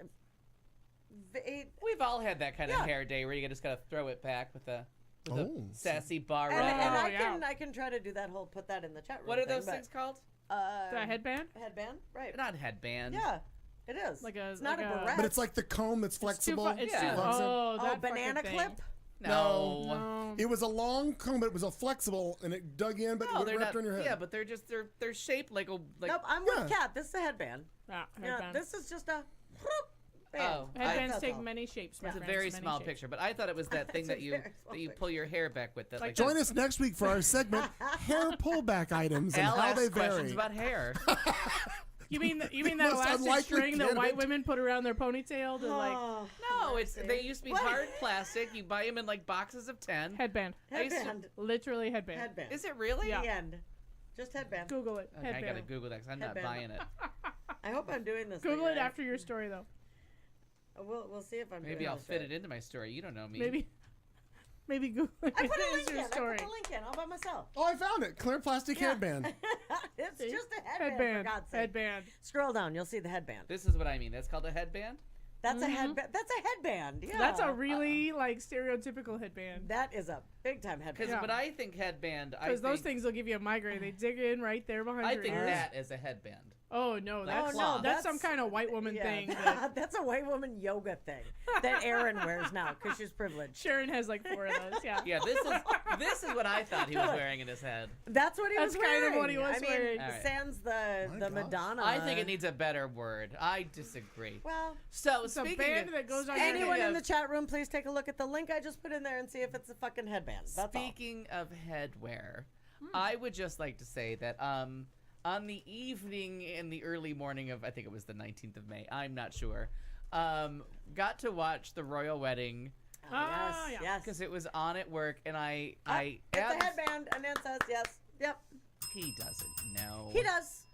We've all had that kind of hair day where you just gotta throw it back with a sassy bar. And I can try to do that put that in the chat room. What are those things called? The headband? Headband, right. Not headband. Yeah. It is. It's not a barrette. But it's like the comb that's flexible. Banana clip? No. It was a long comb, but it was a flexible, and it dug in, but it wrapped around your head. Yeah, but they're shaped like a. Nope, I'm with Kat. This is a headband. Headband. This is just a. Headbands take many shapes. It's a very small picture, but I thought it was that thing that you pull your hair back with. That, Join us next week for our segment, hair pullback items and how they vary. Questions about hair. You mean that elastic string that white women put around their ponytail to No, they used to be hard plastic. You buy them in boxes of 10. Headband. Literally headband. Headband. Is it really? The end. Just headband. Google it. Okay, I gotta Google that because I'm not buying it. I hope I'm doing this. Google thing it right. after your story though. We'll see if I'm. Maybe I'll fit it into my story. You don't know me. Maybe Google it. I put a link in. Story. I put a link in all by myself. Oh, I found it. Clear plastic headband. It's just a headband, for God's sake. Headband. Scroll down. You'll see the headband. This is what I mean. That's called a headband? That's a headband. That's a headband. Yeah. That's a really like stereotypical headband. That is a big time headband. Because when I think headband, I Because those think, things will give you a migraine. They dig in right there behind I your think ears. that is a headband. Oh no, that's cloth. that's some kind of white woman thing. That's a white woman yoga thing that Erin wears now because she's privileged. Sharon has like 4 of those. Yeah. Yeah, this is what I thought he was wearing in his head. That's what he was That's wearing. kind of what he was wearing. All right. Sans the Madonna. I think it needs a better word. I disagree. Well, so it's a speaking band of, that goes on your anyone head. in the chat room, please take a look at the link I just put in there and see if it's a fucking headband. That's Speaking of headwear, I would just like to say that on the evening in the early morning of, I think it was the 19th of May, I'm not sure, got to watch the royal wedding. Yes. Because it was on at work, and It's a headband, and Nan says yes. Yep. He doesn't know. He does.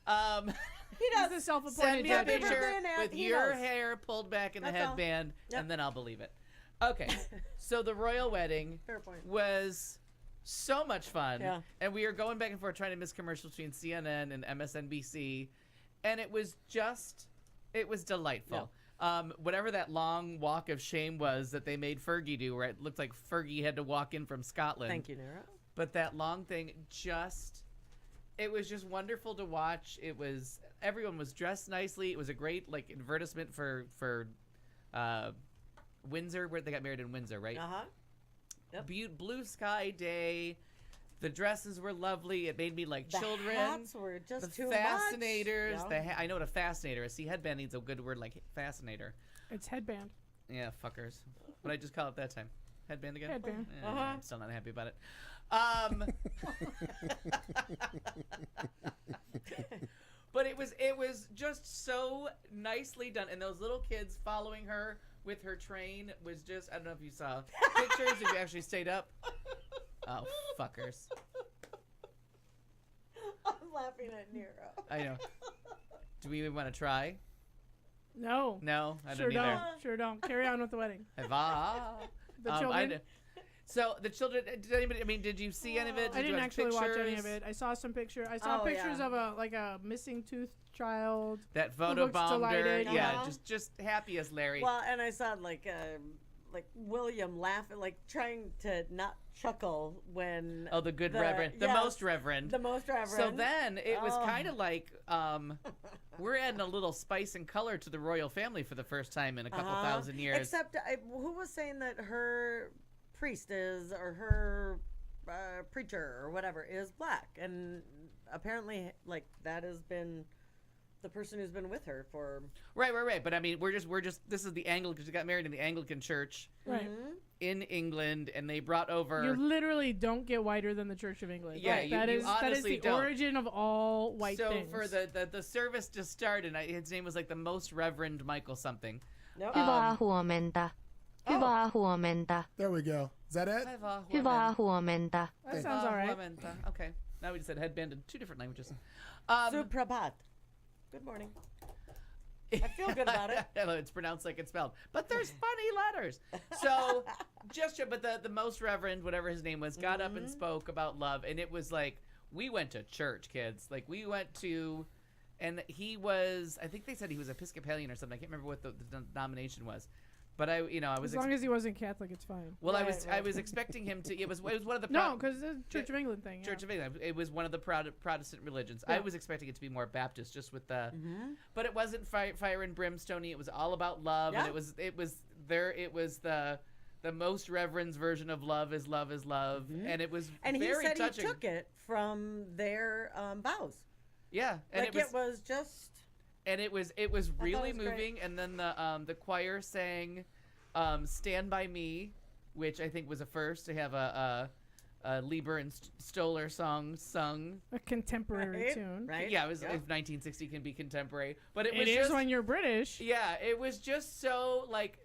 He does. He's a self-appointed Send me a judge. picture with He your knows. hair pulled back in the That's all. headband, Yep. and then I'll believe it. Okay, so the royal wedding Fair point. was so much fun, Yeah. and we were going back and forth trying to miss commercials between CNN and MSNBC, and it was delightful. Whatever that long walk of shame was that they made Fergie do, where it looked like Fergie had to walk in from Scotland. Thank you, Nero. But that long thing it was just wonderful to watch. Everyone was dressed nicely. It was a great like advertisement for Windsor, where they got married in Windsor, right? Yep. Blue sky day. The dresses were lovely. It made me like The children. hats were just the too fascinators. much. Yeah. I know what a fascinator is. See, headband needs a good word like fascinator. It's headband. Yeah, fuckers. What did I just call it that time? Headband again? Headband. I'm still not happy about it. But it was just so nicely done, and those little kids following her with her train was just, I don't know if you saw pictures, if you actually stayed up. Oh, fuckers. I'm laughing at Nero. I know. Do we even want to try? No. No, I Sure don't either. don't. Sure don't. Carry on with the wedding. The children. So the children. Did anybody? I mean, did you see any of it? I Did you didn't watch actually watch any pictures? of it. I saw some pictures. I saw Oh, pictures yeah. of a missing tooth child. That who photo looks bombed her. delighted. Yeah, just happy as Larry. Well, and I saw like William laughing, like trying to not chuckle when. Oh, the good reverend, the yes, most reverend. The most reverend. So then it was Oh. kind of like we're adding a little spice and color to the royal family for the first time in a couple thousand years. Except, who was saying that her priest is, or her preacher or whatever is black, and apparently, like that has been the person who's been with her for. Right. But I mean, we're just. This is the Anglican. She got married in the Anglican church Right. in England, and they brought over. You literally don't get whiter than the Church of England. Yeah, Like, you that is honestly the don't. origin of all white so things. for the service to start, and his name was like the Most Reverend Michael something. Nope. Hyvää huomenta. Hyvää huomenta. There we go. Is that it? Hyvää huomenta. That sounds all right. Okay. Now we just said headband in 2 different languages. Suprabhat. Good morning. I feel good about it. I know it's pronounced like it's spelled, but there's funny letters. So, but the Most Reverend, whatever his name was, got up and spoke about love, and it was like we went to church, kids. Like we went to, and he was. I think they said he was Episcopalian or something. I can't remember what the denomination was. But I was As long as he wasn't Catholic, it's fine. well. I was expecting him to. It was one of the No, because the Church of England thing. Church of England. It was one of the Protestant religions. Yeah. I was expecting it to be more Baptist, just with the. But it wasn't fire and brimstone-y. It was all about love, and it was the Most Reverend's version of love is love is love, and it was And very he said touching. he took it from their vows. Yeah, and Like it was just. and it was really it was moving. great. And then the choir sang "Stand by Me," which I think was a first to have a Lieber and Stoller song sung. A contemporary tune. Right? Yeah, it was if 1960 can be contemporary, but it was It is just, when you're British. yeah, it was just so like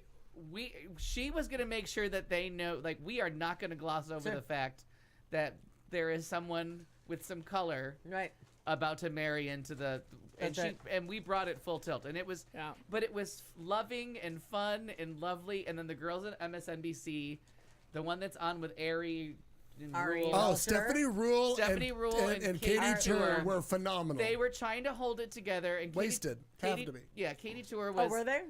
she was gonna make sure that they know, like, we are not gonna gloss over Sure. the fact that there is someone with some color Right. about to marry into the and That's she and we brought it full tilt, and it was but it was loving and fun and lovely. And then the girls at MSNBC, the one that's on with Ari and Rule. Oh, Stephanie Rule, Stephanie and, Rule and Katie Tour were phenomenal. They were trying to hold it together, and Wasted. Have to be. Yeah, Katie Tour was. Oh, were they?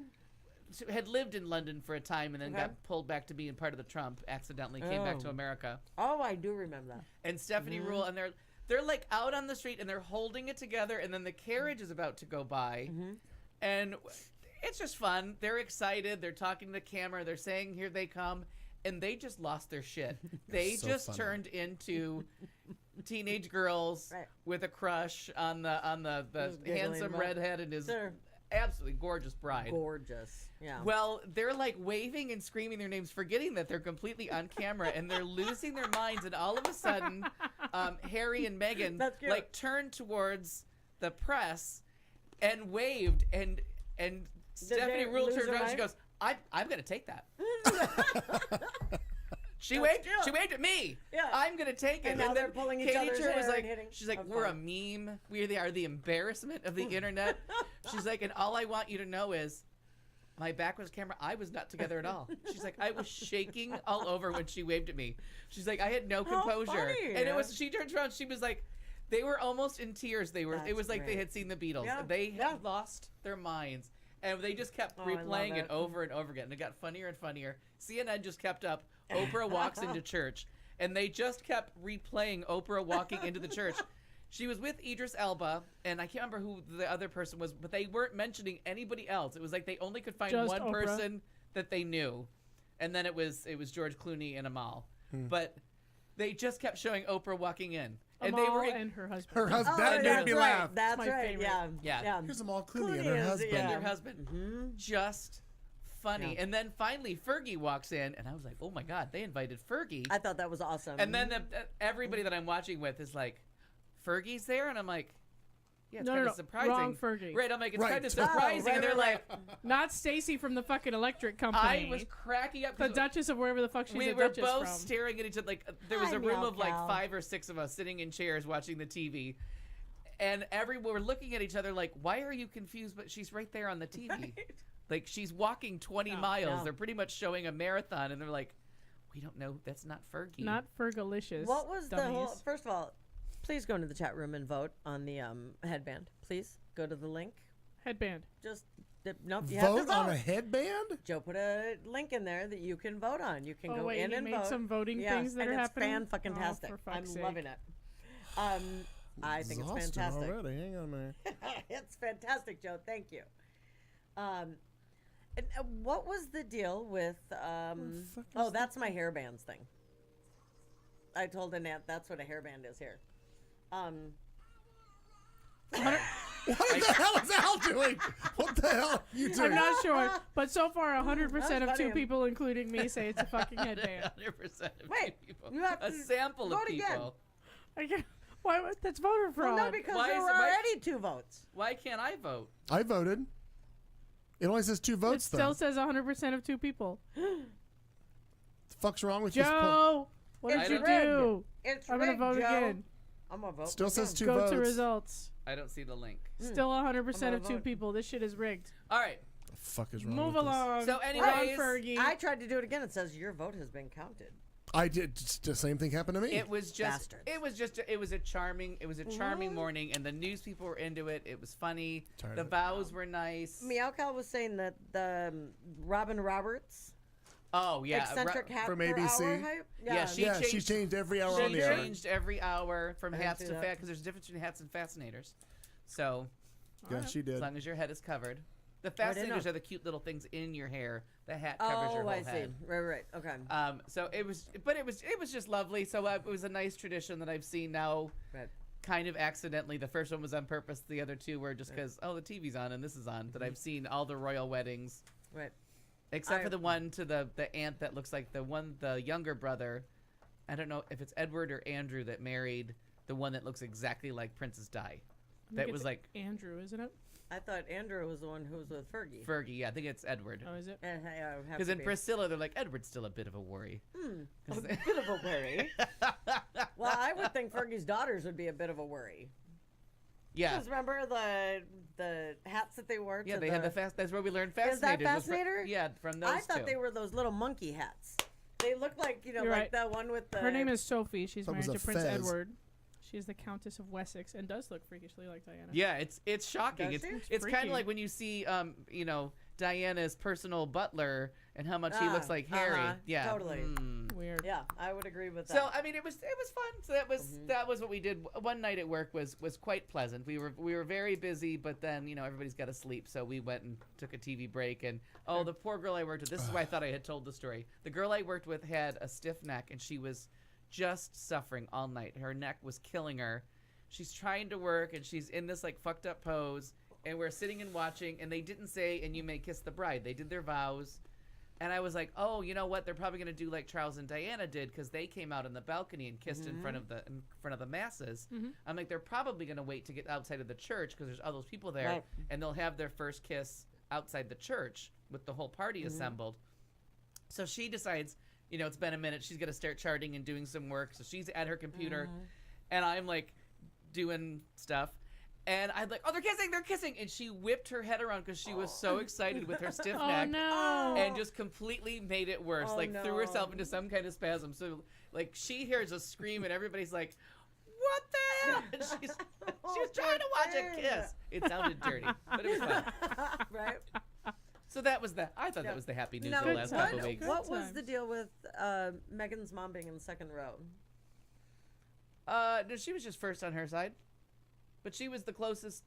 had lived in London for a time and then Okay. got pulled back to being part of the Trump. Accidentally came back to America. Oh, I do remember that. And Stephanie Rule, and they're like out on the street and they're holding it together, and then the carriage is about to go by, and it's just fun. They're excited. They're talking to the camera. They're saying, "Here they come," and they just lost their shit. They So just funny. turned into teenage girls with a crush on the Just giggling handsome about- redhead and his Sure. absolutely gorgeous bride. Gorgeous. Yeah. Well, they're like waving and screaming their names, forgetting that they're completely on camera, and they're losing their minds. And all of a sudden, Harry and Meghan That's cute. like turned towards the press and waved, and Stephanie they Rule lose turned their around. She mind? goes, "I'm gonna take that." She waved. She waved at me. Yeah. I'm gonna take it. And now then they're pulling each Katie other's Tur was hair like, and hitting. she's like, That's "We're fun. a meme. We are the embarrassment of the internet." She's like, "And all I want you to know is, my back was camera. I was not together at all." She's like, "I was shaking all over when she waved at me." She's like, "I had no How composure." funny. And it was. She turned around. She was like, they were almost in tears. It That's was like they great. had seen the Beatles. Yeah. They Yeah. had lost their minds. And they just kept Oh, I love replaying it it. over and over again. And it got funnier and funnier. CNN just kept up. Oprah walks into church. And they just kept replaying Oprah walking into the church. She was with Idris Elba, and I can't remember who the other person was, but they weren't mentioning anybody else. It was like they only could find Just one Oprah. person that they knew. And then it was George Clooney and Amal. But they just kept showing Oprah walking in. And Amal they were and her husband. Her husband. Oh, that made that's me right. laugh. That's my right. favorite. Yeah. Yeah. Here's Amal Clooney and her is- husband. yeah. and their husband. Just funny. Yeah. And then finally Fergie walks in, and I was like, "Oh my God, they invited Fergie." I thought that was awesome. And then everybody that I'm watching with is like, "Fergie's there?" And I'm like, "Yeah, it's No, kind no, of surprising." wrong Fergie. Right, I'm like, "It's Right. kind of Oh, surprising." right, and they're right, like, Not Stacy from the fucking electric company. I was cracking up. the 'cause Duchess of wherever the fuck she's we a were Duchess both from. staring at each other. Like there was Hi, a room meow of like cow. 5 or 6 of us sitting in chairs watching the TV. And everyone were looking at each other like, "Why are you confused?" But she's right there on the TV. Like she's walking 20 miles. no. They're pretty much showing a marathon, and they're like, "We don't know. That's not Fergie." Not Fergalicious. what was the dummies. whole? First of all, please go into the chat room and vote on the headband. Please go to the link. headband? Just nope. You have to Vote on a vote. headband? Joe put a link in there that you can vote on. You can Oh, go wait, in he and made vote. some voting Yeah, things that and are it's happening? fan-fucking-tastic. Oh, for fuck's I'm sake. loving it. I think it's Exhausted fantastic. already. Hang on a minute. It's fantastic, Joe. Thank you. And, what was the deal with? fuck is That's my hair bands thing. I told Annette that's what a hairband is here. What the hell is Al doing? What the hell are you doing? I'm not sure, but so far 100% of That's two funny. people, including me, say it's a fucking headband. 100% of Wait, people. you have A to sample of vote again. people. I can't, why? That's voter fraud. Well, no, because Why there is were it- why- already 2 votes. Why can't I vote? I voted. It only says 2 it votes, still though. says 100% of two people. The fuck's wrong with this? Joe, what It's did you rigged. do? It's I'm gonna rigged, vote Joe. again. I'm gonna vote. Still says again. 2 Go votes. to results. I don't see the link. Still 100% gonna of two vote. people. This shit is rigged. All right. The fuck is wrong Move with this? along. So Wrong, anyways, Fergie. I tried to do it again. It says your vote has been counted. I did. The same thing happened to me. It was just. Bastards. It was a charming morning, and the news people were into it. It was funny. Tired The of it. vows were nice. Meow Cow was saying that the Robin Roberts Oh yeah, eccentric hat From per ABC? hour hype. Yeah, she yeah, she changed- changed every hour on She the air. changed every hour from I didn't hats see to that. fat because there's a difference between hats and fascinators. So Yeah, she did. as long as your head is covered, the I didn't fascinators know. are the cute little things in your hair. The hat covers your Oh, whole I see. head. Right. Okay. So it was just lovely. So it was a nice tradition that I've seen now. Right. Kind of accidentally. The first one was on purpose. The other two were just because the TV's on and this is on. That I've seen all the royal weddings, Right. except for the one to the aunt that looks like the younger brother. I don't know if it's Edward or Andrew that married the one that looks exactly like Princess Di. I think That it's was like Andrew, isn't it? I thought Andrew was the one who was with Fergie. Fergie. Yeah, I think it's Edward. Oh, is it? Because in Priscilla, they're like, Edward's still a bit of a worry. A bit of a worry. Well, I would think Fergie's daughters would be a bit of a worry. Yeah. Because remember the hats that they wore? Yeah, to they had the fast. That's where we learned fascinators. Is that was Fascinator? yeah, from those I thought two. they were those little monkey hats. They look like, You're like right. the one with the... Her name is Sophie. She's That married was to a Prince fez. Edward. She's the Countess of Wessex and does look freakishly like Diana. Yeah, it's shocking. Does It's she? it's kind freaky. of like when you see Diana's personal butler and how much he looks like Harry. Yeah, totally. Weird. Yeah, I would agree with that. So I mean, it was fun. So that was what we did. One night at work was quite pleasant. We were very busy, but then everybody's got to sleep, so we went and took a TV break. And the poor girl I worked with. This is why I thought I had told the story. The girl I worked with had a stiff neck, and she was just suffering all night. Her neck was killing her. She's trying to work, and she's in this like fucked up pose. And we're sitting and watching, and they didn't say, "And you may kiss the bride." They did their vows. And I was like, oh, you know what? They're probably going to do like Charles and Diana did, because they came out on the balcony and kissed in front of the masses. I'm like, they're probably going to wait to get outside of the church because there's all those people there, Right. and they'll have their first kiss outside the church with the whole party assembled. So she decides, it's been a minute. She's going to start charting and doing some work. So she's at her computer, and I'm like doing stuff. And I'm like, oh, they're kissing. And she whipped her head around because she was so excited with her stiff neck. Oh, no. And just completely made it worse. Threw herself into some kind of spasm. So, she hears a scream, and everybody's like, what the hell? And she was trying to watch a kiss. It sounded dirty, but it was fun. Right. So that was I thought that was the happy news Now, of the last couple of weeks. what was the deal with Megan's mom being in the second row? No, she was just first on her side. But she was the closest.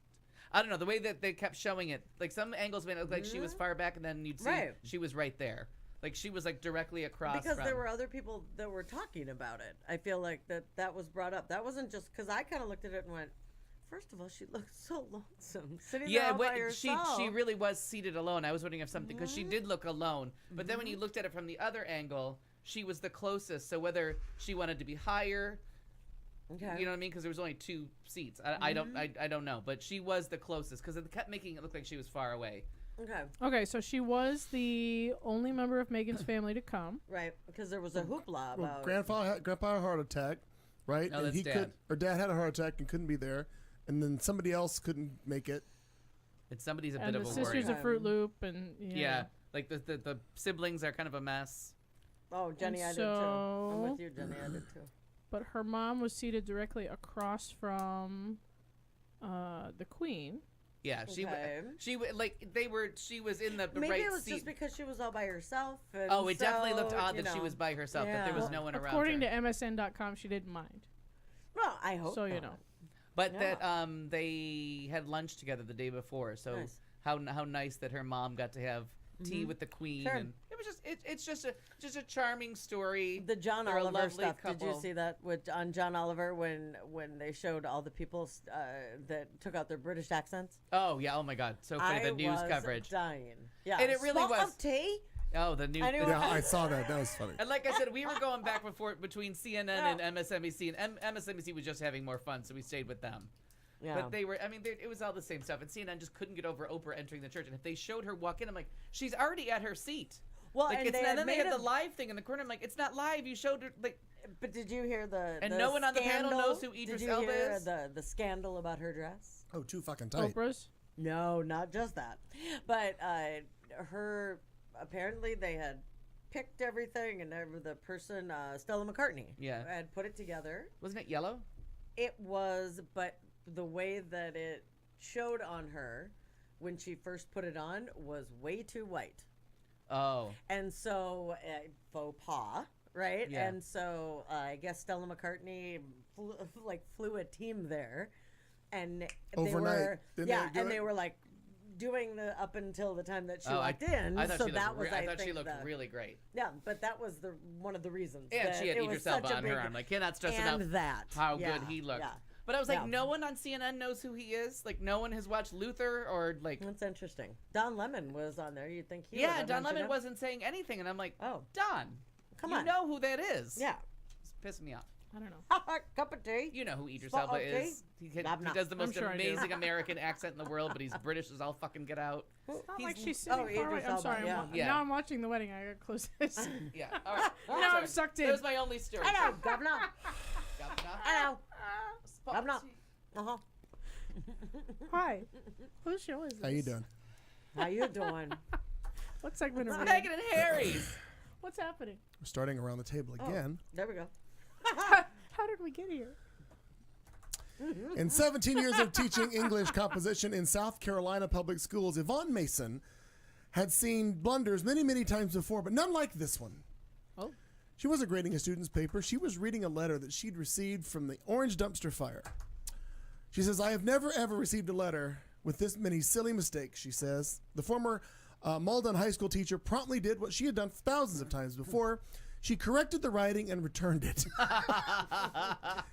I don't know, the way that they kept showing it. Like, some angles made it look like she was far back, and then you'd see she was right there. Like, she was, directly across Because there were other people that were talking about it. I feel like that was brought up. That wasn't just... Because I kind of looked at it and went, first of all, she looked so lonesome. Sitting there all by herself. She really was seated alone. I was wondering if something... Because she did look alone. But then when you looked at it from the other angle, she was the closest. So whether she wanted to be higher... Okay. You know what I mean? Because there was only 2 seats. I don't know, but she was the closest because it kept making it look like she was far away. Okay. Okay, so she was the only member of Megan's family to come. Right, because there was a hoopla about. Well, Grandpa had a heart attack, right? No, and that's he Dad. Dad had a heart attack and couldn't be there, and then somebody else couldn't make it. And somebody's a And bit the of a worry. sisters of Fruit Loop, and Yeah, like the siblings are kind of a mess. Oh, Jenny, I did too. I'm with you, Jenny. I did too. But her mom was seated directly across from the Queen. Yeah, she was in the Maybe right it was seat. just because she was all by herself. And Oh, it definitely looked so, odd you that she know. was by herself, that there was no one around According her. to MSN.com, she didn't mind. Well, I hope so. not. You know, But Yeah. that they had lunch together the day before, so Nice. how nice that her mom got to have tea with the Queen, Sure. and it was it's just a charming story. The John They're a Oliver lovely stuff. Did you couple. see that on John Oliver when they showed all the people that took out their British accents? Oh yeah, oh my God, so funny the news was coverage. dying. Yeah, And it really Spot was. of tea. Oh, the news. Anyway. Yeah, I saw that. That was funny. And like I said, we were going back and forth between CNN and MSNBC, and MSNBC was just having more fun, so we stayed with them. Yeah. But they were, it was all the same stuff. And CNN just couldn't get over Oprah entering the church. And if they showed her walk in, I'm like, she's already at her seat. Well, like, and it's they not, had then they made had the a- live thing in the corner. I'm like, it's not live. You showed her, like. But did you hear the? And the no one on the panel scandal? knows who Idris Did you Elba hear is? the scandal about her dress? Oh, too fucking tight. Oprah's. No, not just that, but her apparently they had picked everything, and the person Stella McCartney had put it together. Wasn't it yellow? It was, but the way that it showed on her when she first put it on was way too white. Oh. And so, faux pas, right? Yeah. And so, I guess Stella McCartney flew a team there, and they Overnight. were, Didn't they yeah, do and it? they were like doing the up until the time that she Oh, walked in. I thought so she that looked, was, I I thought she think, looked really great. yeah, but that was one of the reasons. And that she had it was Idris Elba such a on her big- arm. Like, cannot stress and enough that, how yeah, good he looked. yeah. But I was like, Yeah. no one on CNN knows who he is. Like, no one has watched Luther or like. That's interesting. Don Lemon was on there. You'd think he would Yeah, have Don mentioned Lemon him. wasn't saying anything, and I'm like, oh, Don, come you on, know who that is? Yeah, it's pissing me off. I don't know. Cup of tea. You know who Idris Spot of of is. tea? He Nom nom. does the I'm most sure I do. amazing American accent in the world, but he's British as all fucking get out. It's not like He's- she's sitting far away. Idris I'm Elba, sorry. yeah. Yeah. Now I'm watching the wedding. I gotta close this. Yeah. All right. Now Sorry. I'm sucked in. That was my only story. Hello, Governor. Governor. Hello. Spot Governor. tea. Uh-huh. Hi. Whose show is this? How you doing? How you doing? What segment are we It's Megan and Harry's. What's happening? We're starting around the table again. There we go. How did we get here? In 17 years of teaching English composition in South Carolina public schools, Yvonne Mason had seen blunders many, many times before, but none like this one. Oh. She wasn't grading a student's paper. She was reading a letter that she'd received from the Orange Dumpster Fire. She says, I have never, ever received a letter with this many silly mistakes, she says. The former Malden High School teacher promptly did what she had done thousands of times before. She corrected the writing and returned it.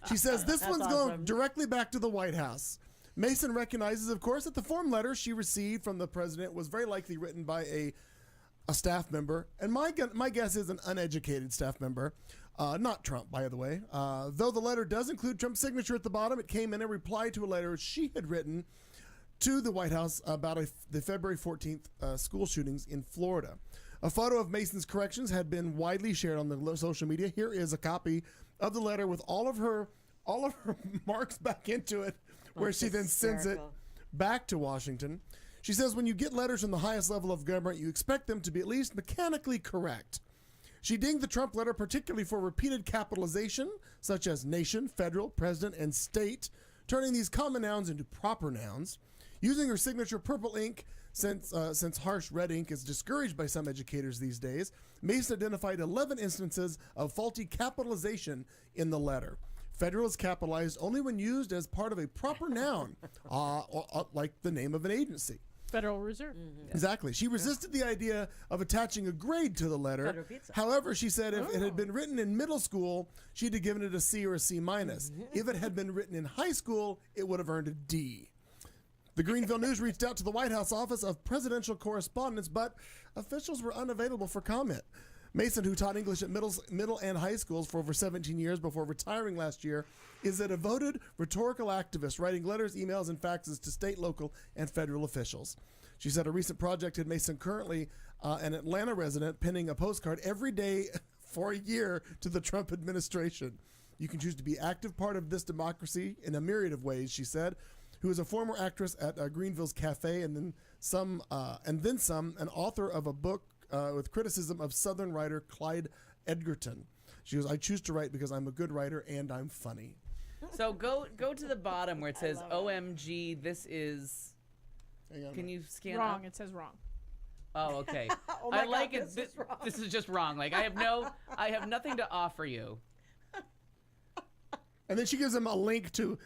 She says, this one's going directly back to the White House. Mason recognizes, of course, that the form letter she received from the president was very likely written by a staff member. And my guess is an uneducated staff member. Not Trump, by the way. Though the letter does include Trump's signature at the bottom, it came in a reply to a letter she had written to the White House about the February 14th school shootings in Florida. A photo of Mason's corrections had been widely shared on the social media. Here is a copy of the letter with all of her marks back into it, where she then sends it back to Washington. She says, when you get letters from the highest level of government, you expect them to be at least mechanically correct. She dinged the Trump letter particularly for repeated capitalization, such as nation, federal, president, and state, turning these common nouns into proper nouns. Using her signature purple ink, since harsh red ink is discouraged by some educators these days, Mason identified 11 instances of faulty capitalization in the letter. Federal is capitalized only when used as part of a proper noun, like the name of an agency. Federal Reserve. Exactly. She resisted the idea of attaching a grade to the letter. Federal Pizza. However, she said if it had been written in middle school, she'd have given it a C or a C minus. If it had been written in high school, it would have earned a D. The Greenville News reached out to the White House Office of Presidential Correspondence, but officials were unavailable for comment. Mason, who taught English at middle and high schools for over 17 years before retiring last year, is a devoted rhetorical activist, writing letters, emails, and faxes to state, local, and federal officials. She said a recent project had Mason, currently an Atlanta resident, penning a postcard every day for a year to the Trump administration. You can choose to be active part of this democracy in a myriad of ways, she said, who is a former actress at Greenville's Cafe and then some, an author of a book with criticism of Southern writer Clyde Edgerton. She goes, I choose to write because I'm a good writer and I'm funny. So go to the bottom where it says OMG, this is... Can you scan Wrong. up? It says wrong. Oh, okay. Oh my I like God, it. this This is just wrong. Like I have nothing to offer you. And then she gives him a link to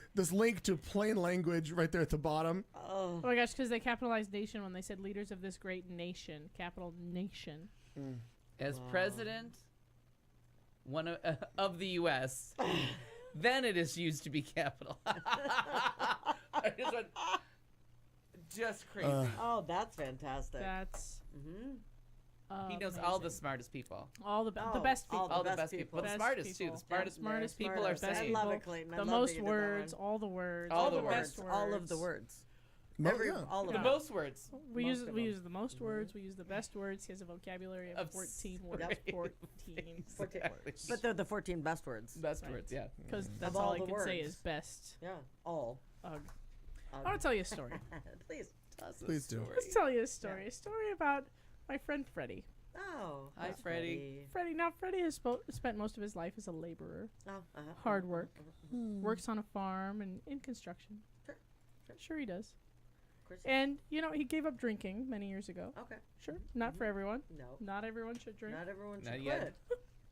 plain language right there at the bottom. Oh my gosh, because they capitalized nation when they said leaders of this great nation. Capital nation. As president, one of the U.S., then it is used to be capital. I just went, just crazy. Oh, that's fantastic. That's. He knows all the smartest people. All the best people. All the best people. But the smartest too. The smartest people are best I people. love it, Clayton. The most words, all the words. All the best words. All of the words. All of The them. most words. We use the most words. We use the best words. He has a vocabulary of 14 words. 14. Exactly. But they're the 14 best words. Best words, yeah. Because that's Of all all I the can say words. is best. Yeah, all. I want to tell you a story. Please. Please do. Let's tell you a story. A story about my friend Freddie. Oh, Hi, Freddie. Freddie has spent most of his life as a laborer. Oh, Hard work. Works on a farm and in construction. Sure he does. And, he gave up drinking many years ago. Okay. Sure. Not for everyone. No. Not everyone should drink. Not everyone should Not quit. yet.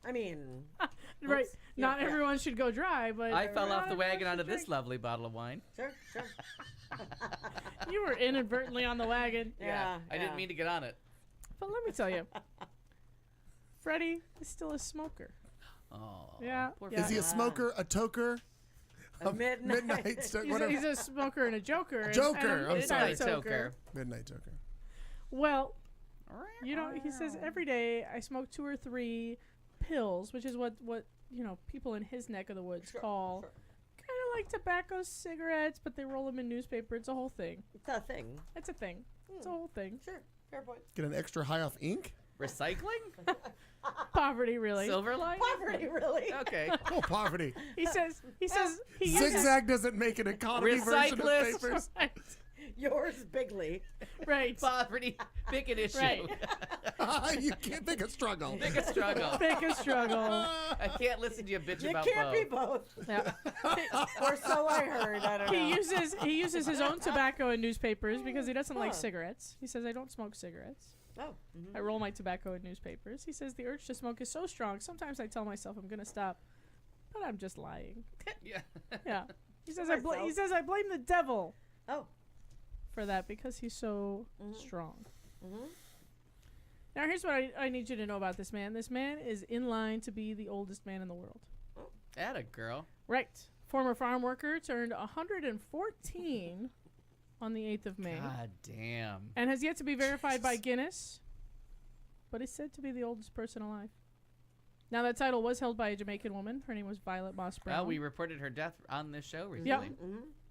I mean, right. oops. Not Yeah. everyone should go dry, but I fell not off the everyone wagon should onto drink. this lovely bottle of wine. Sure. You were inadvertently on the wagon. Yeah. I didn't mean to get on it. But let me tell you, Freddie is still a smoker. Oh. Yeah. Poor Is he a smoker, a toker? A midnight. Whatever. He's a smoker and a joker. and Joker, a I'm sorry. midnight toker. Midnight toker. Well, he says every day I smoke 2 or 3 pills, which is what people in his neck of the woods call kind of like tobacco cigarettes, but they roll them in newspaper. It's a whole thing. It's a thing. It's a thing. It's a whole thing. Sure. Fair point. Get an extra high off ink? Recycling? Poverty, really. Silver line? Poverty, really. Okay. Oh, poverty. He says he uses Zigzag doesn't make an economy version of Recyclist. papers. Right. Yours bigly. Right. Poverty. Pick an issue. Right. You can't pick a struggle. Pick a struggle. Pick a struggle. I can't listen to you bitch You about can't be both. both. Yeah. Or so I heard. I don't know. He uses his own tobacco in newspapers because he doesn't like cigarettes. He says I don't smoke cigarettes. Oh. I roll my tobacco in newspapers. He says the urge to smoke is so strong. Sometimes I tell myself I'm gonna stop, but I'm just lying. Yeah. Yeah. He says I blame the devil. Oh. For that because he's so strong. Mm-hmm. Now here's what I need you to know about this man. This man is in line to be the oldest man in the world. Atta girl. Right. Former farm worker turned 114 on the 8th of May. God damn. And has yet to be verified by Guinness, but is said to be the oldest person alive. Now that title was held by a Jamaican woman. Her name was Violet Moss Brown. Well, we reported her death on this show recently. Yeah.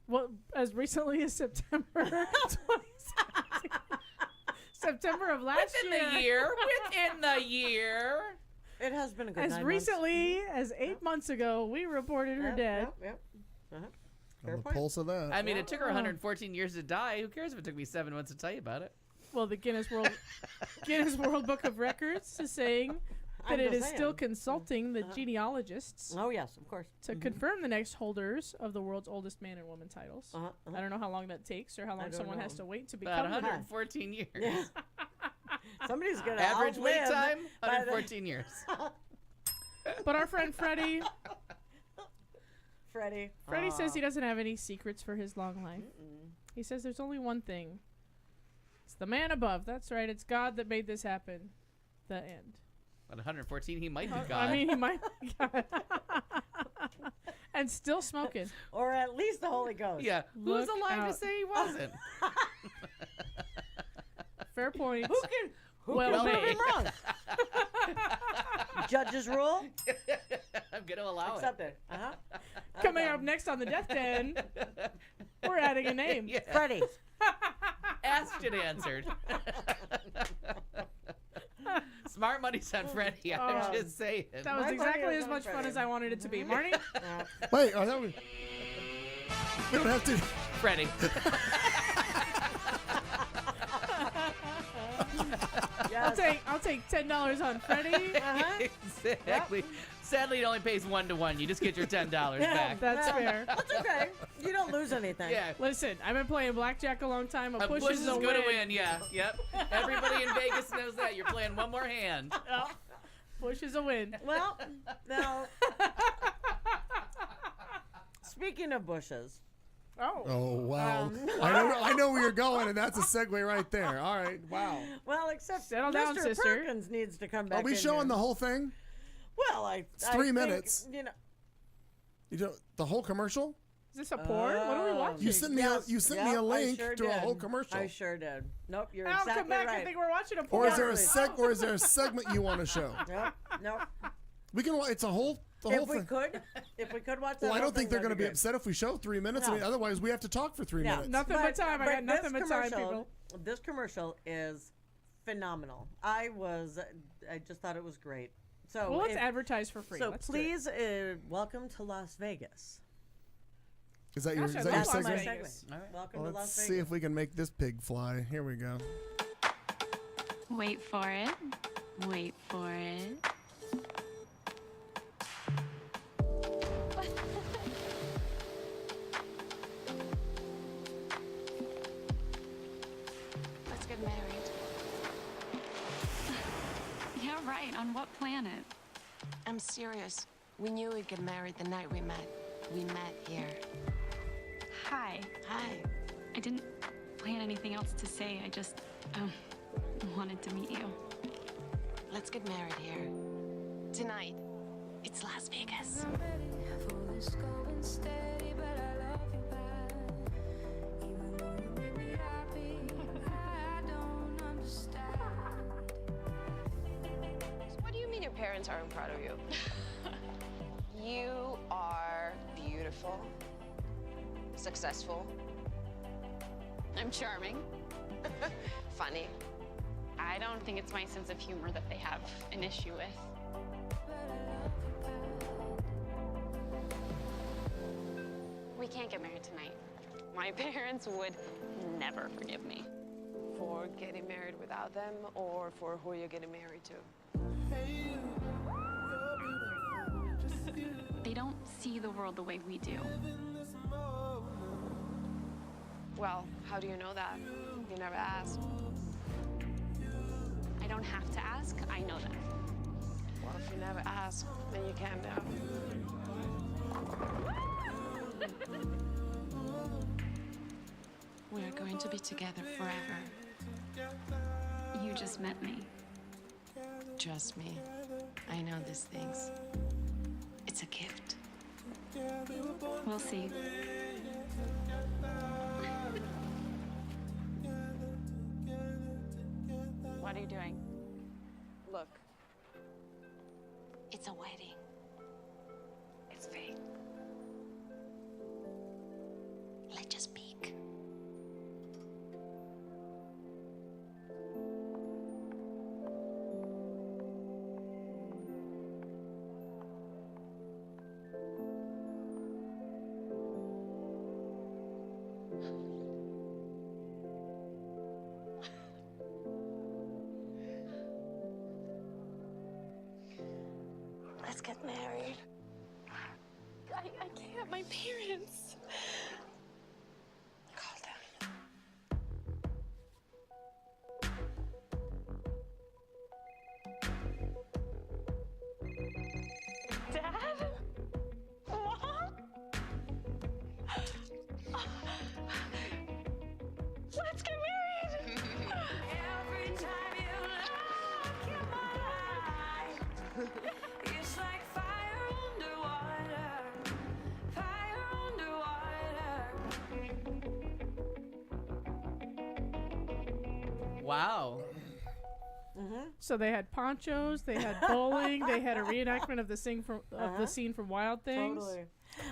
Well, as recently as September 2017. September of last year. Within the year. It has been a good As 9 recently as 8 months ago, we reported her dead. Yep. On the pulse of that. I mean, it took her 114 years to die. Who cares if it took me 7 months to tell you about it? Well, the Guinness World Book of Records is saying that I'm it just is still saying. consulting the genealogists. Oh, yes, of course. To confirm the next holders of the world's oldest man and woman titles. I don't know how long that takes or how long don't someone know. has to wait to About become 114 years. Yeah. Somebody's going to Average wait outlive time, by the- 114 years. But our friend Freddie Freddie. says he doesn't have any secrets for his long life. He says there's only one thing. It's the man above. That's right. It's God that made this happen. The end. At 114, he might be God. I mean, he might be God. And still smoking. Or at least the Holy Ghost. Yeah. Who's Look alive out. to say he wasn't? Fair point. Who Well can prove made. him wrong? Judge's rule? I'm going to allow Accept it. it. Coming up next on the Death Den, we're adding a name. Yeah. Freddie. Asked and answered. Smart money's on Freddie. I'm just saying. That was My exactly money is as on much fun Freddie. as I wanted it to be. Marnie? Wait, I thought we don't have to. Freddie. I'll take $10 on Freddie. Exactly. Sadly, it only pays 1 to 1. You just get your $10 back. That's fair. That's okay. You don't lose anything. Yeah. Listen, I've been playing blackjack a long time. A push Bush is is a going win. to win. Yeah. Yep. Everybody in Vegas knows that. You're playing one more hand. Push is a win. Well, now, speaking of bushes. Oh wow! I know where you're going, and that's a segue right there. All right, wow. Well, except Settle Mr. down, sister. Perkins needs to come back. Are we in showing here. the whole thing? Well, It's 3 think, minutes. You know, You don't the whole commercial? Is this a porn? What are we watching? You sent me me a link to a whole commercial. I sure did. Nope, you're I'll exactly come back right. and think we're watching a porn. Or is there a segment you want to show? Nope. We can. It's a whole. The If whole we thing. could watch that. Well, I whole don't think thing, they're going to that'd be good. upset if we show 3 minutes. I No. mean, otherwise, we have to talk for 3 Yeah. minutes. Nothing but time. I got nothing this but time, commercial- people. This commercial is phenomenal. I just thought it was great. So Well, let's advertise for free. So Let's do it. please, welcome to Las Vegas. Is that your Gosh, I segment? love Las my Vegas. segment. Welcome Well, to let's Las see Vegas. if we can make this pig fly. Here we go. Wait for it. Wait for it. Let's get married. Yeah, right. On what planet? I'm serious. We knew we'd get married the night we met. We met here. Hi. Hi. I didn't plan anything else to say. I just wanted to meet you. Let's get married here. Tonight. It's Las Vegas. What do you mean your parents aren't proud of you? You are beautiful, successful, I'm charming. funny. I don't think it's my sense of humor that they have an issue with. We can't get married tonight. My parents would never forgive me. For getting married without them or for who you're getting married to? They don't see the world the way we do. Well, how do you know that? You never asked. I don't have to ask. I know that. Well, if you never ask, then you can't know. We're going to be together forever. You just met me. Trust me, I know these things. It's a gift. We'll see. What are you doing? Look, It's a wedding. It's fake. Let's just peek. let's get married. I can't. My parents. Calm down. Dad? Mom? Let's get married. Every time you look in my eyes, it's like fire underwater, fire underwater. Wow. So they had ponchos, they had bowling, they had a reenactment of the scene from the scene from Wild Things. Totally.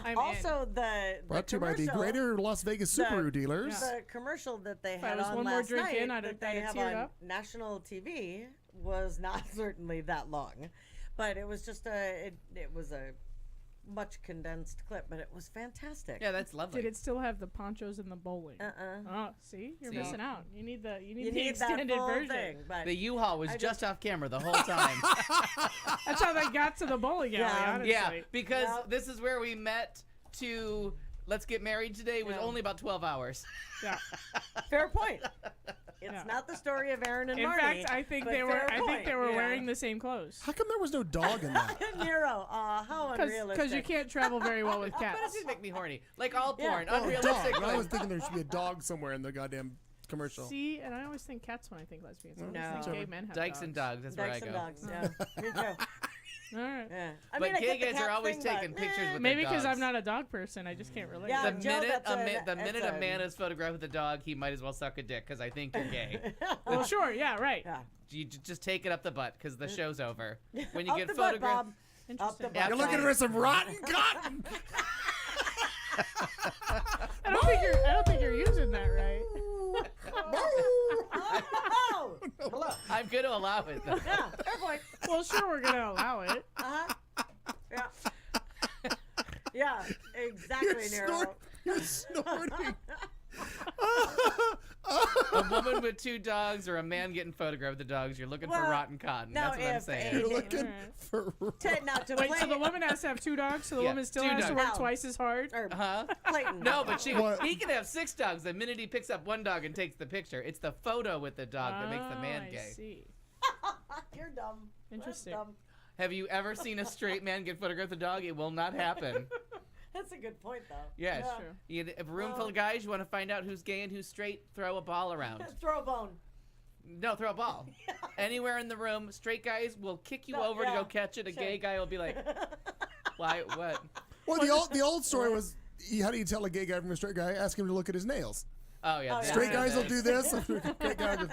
I'm Also, the Brought to you by the commercial- Greater Las Vegas Subaru dealers. The commercial that they If I had was on one more last drink night in, I'd that have- they I'd have have teared on up. national TV was not certainly that long, but it was just it was a much condensed clip, but it was fantastic. Yeah, that's lovely. Did it still have the ponchos and the bowling? Oh, see, you're See? missing out. You need the You the need that extended full version. thing, but The U-Haul was I just off camera the whole time. That's how they got to the bowling alley. Honestly. Yeah, because this is where we met to Let's Get Married Today. It was only about 12 hours. Yeah. Fair point. It's not the story of Aaron and In Marty. fact, I think but they were. fair I think point, they were yeah. wearing the same clothes. How come there was no dog in that? Nero, how unrealistic. Because you can't travel very well with But cats. it did make me horny. Like all Yeah. porn. Oh, Unrealistic. dog. I was thinking there should be a dog somewhere in the goddamn commercial. See, and I always think cats when I think lesbians. I always No. think gay men have Dykes dogs. and dogs. That's where I Dykes go. and dogs, yeah. Me too. All right. Yeah. I But mean, I gay get the guys are cat always thing, taking but, pictures with Maybe their because I'm dogs. not a dog person, I just can't relate. Yeah, The Joe, minute that's the minute a that's man is photographed with a dog, he might as well suck a dick because I think you're gay. Well, sure, yeah, right. Yeah. You just take it up the butt because the show's over. When you Up get the butt, photographed, Bob. Up the Interesting. butt. You're looking Bob. for some rotten cotton. I don't think you're using that right. Oh! I'm going to allow it. Though. Yeah, fair point. Well, sure, we're gonna allow it. Yeah. Yeah, exactly, Nero. You're snorting. A woman with two dogs or a man getting photographed with the dogs, you're looking for Well, rotten cotton. now That's what I'm if saying. You're looking for Now to Wait, play so the woman has to have two dogs, so the Yeah, woman still two has to dogs. work Now- twice as hard? or Huh? Clayton. No, but What? he can have 6 dogs. The minute he picks up one dog and takes the picture, it's the photo with the dog that makes the man Oh, I gay. see. You're dumb. Interesting. That's dumb. Have you ever seen a straight man get photographed with a dog? It will not happen. That's a good point, though. Yes. Yeah. True. You have a room full of guys, you want to find out who's gay and who's straight, throw a ball around. Throw a bone. No, throw a ball. Anywhere in the room, straight guys will kick you No, over to yeah, go catch it. A gay sure. guy will be like, why, what? Well, the old story was, how do you tell a gay guy from a straight guy? Ask him to look at his nails. Oh, yeah. that's- Straight guys will do this. Straight guy will-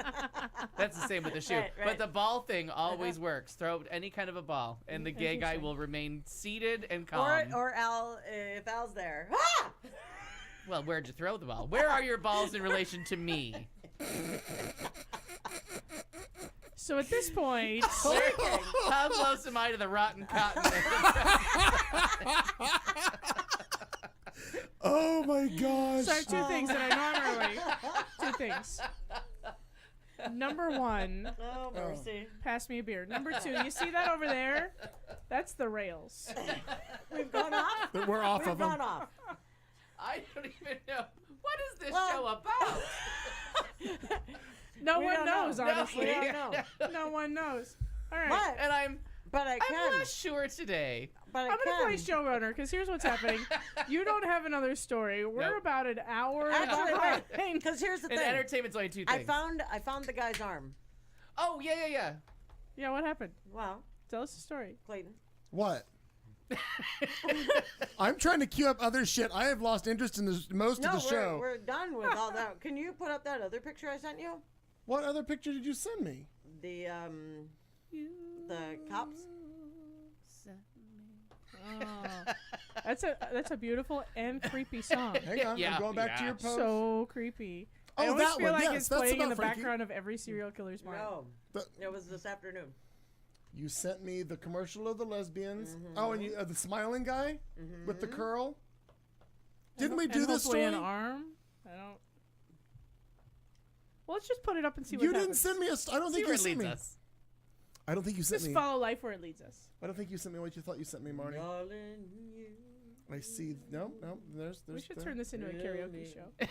That's the same with the shoe. Right, But right. the ball thing always works. Throw any kind of a ball, and the gay guy will remain seated and calm. Or Al, if Al's there. Ah! Well, where'd you throw the ball? Where are your balls in relation to me? So at this point, How close am I to the rotten cotton? Oh my gosh. so I have two things that I normally. Two things. Number one, Oh, mercy. pass me a beer. Number two, you see that over there? That's the rails. We've gone off. We're off We've of them. gone off. I don't even know. What is this Well- show about? No We one don't knows, know. honestly. We don't know. No one knows. All right. And I'm can. less sure today. But I'm going to play showrunner because here's what's happening. You don't have another story. We're Nope. about an hour Actually, behind. because here's the And thing. entertainment's only two things. I found the guy's arm. Oh, yeah. Yeah, what happened? Wow. Tell us the story. Clayton. What? I'm trying to queue up other shit. I have lost interest in most of the show. We're done with all that. Can you put up that other picture I sent you? What other picture did you send me? The cops. Oh, that's a beautiful and creepy song. Hang on, I'm going back to your post. So creepy. Oh, I always that feel one. like Yes, it's that's playing in about the Frankie. background of every serial killer's mind. No, it was this afternoon. You sent me the commercial of the lesbians. Oh, and you the smiling guy with the curl. Didn't we do and this hopefully story? an arm? I don't. Well, let's just put it up and see what You happens. didn't send me I don't think you sent me. I don't think you sent Just me. follow life where it leads us. I don't think you sent me what you thought you sent me, Marty. I see. No. There's. We should turn this into a karaoke show.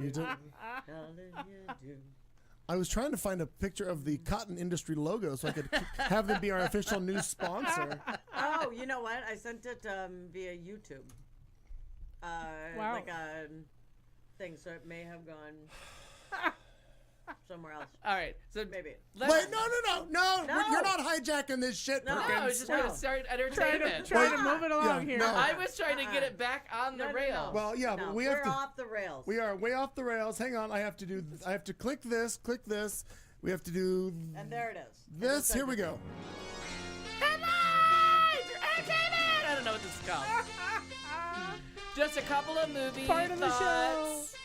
You do. I was trying to find a picture of the cotton industry logo so I could have them be our official news sponsor. Oh, you know what? I sent it via YouTube. Wow. Like a thing, so it may have gone somewhere else. All right, so maybe. Wait, no. You're not hijacking this shit, No, Perkins. I was just going to start entertainment. Trying to move it along here. no. I was trying to get it back on the rails. Well, yeah, but we have We're to. off the rails. We are way off the rails. Hang on, I have to click this. We have to do And there it is. this. Here we go. Headlines or entertainment! I don't know what this is called. Just a couple of movie Part of the thoughts.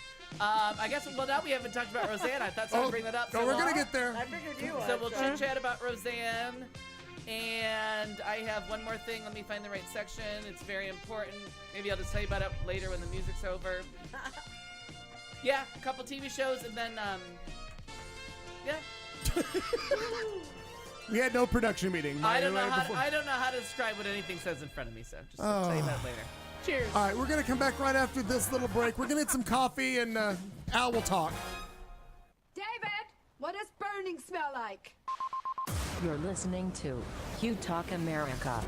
I guess, well, now we haven't talked about Roseanne. I thought someone would bring that up. No, we're going to get there. I figured you would. So we'll chit-chat about Roseanne. And I have one more thing. Let me find the right section. It's very important. Maybe I'll just tell you about it later when the music's over. Yeah, a couple TV shows, and then, yeah. We had no production meeting. I don't know before- how to describe what anything says in front of me, so just I'll tell you about it later. Cheers. All right, we're going to come back right after this little break. We're going to get some coffee, and Al will talk. David, what does burning smell like? You're listening to Q Talk America.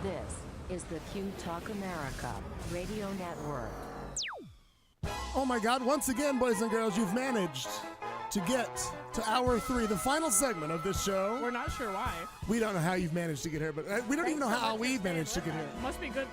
This is the Q Talk America Radio Network. Oh my God, once again, boys and girls, you've managed to get to hour 3, the final segment of this show. We're not sure why. We don't know how you've managed to get here, but we don't even know how we managed to get here. Must be good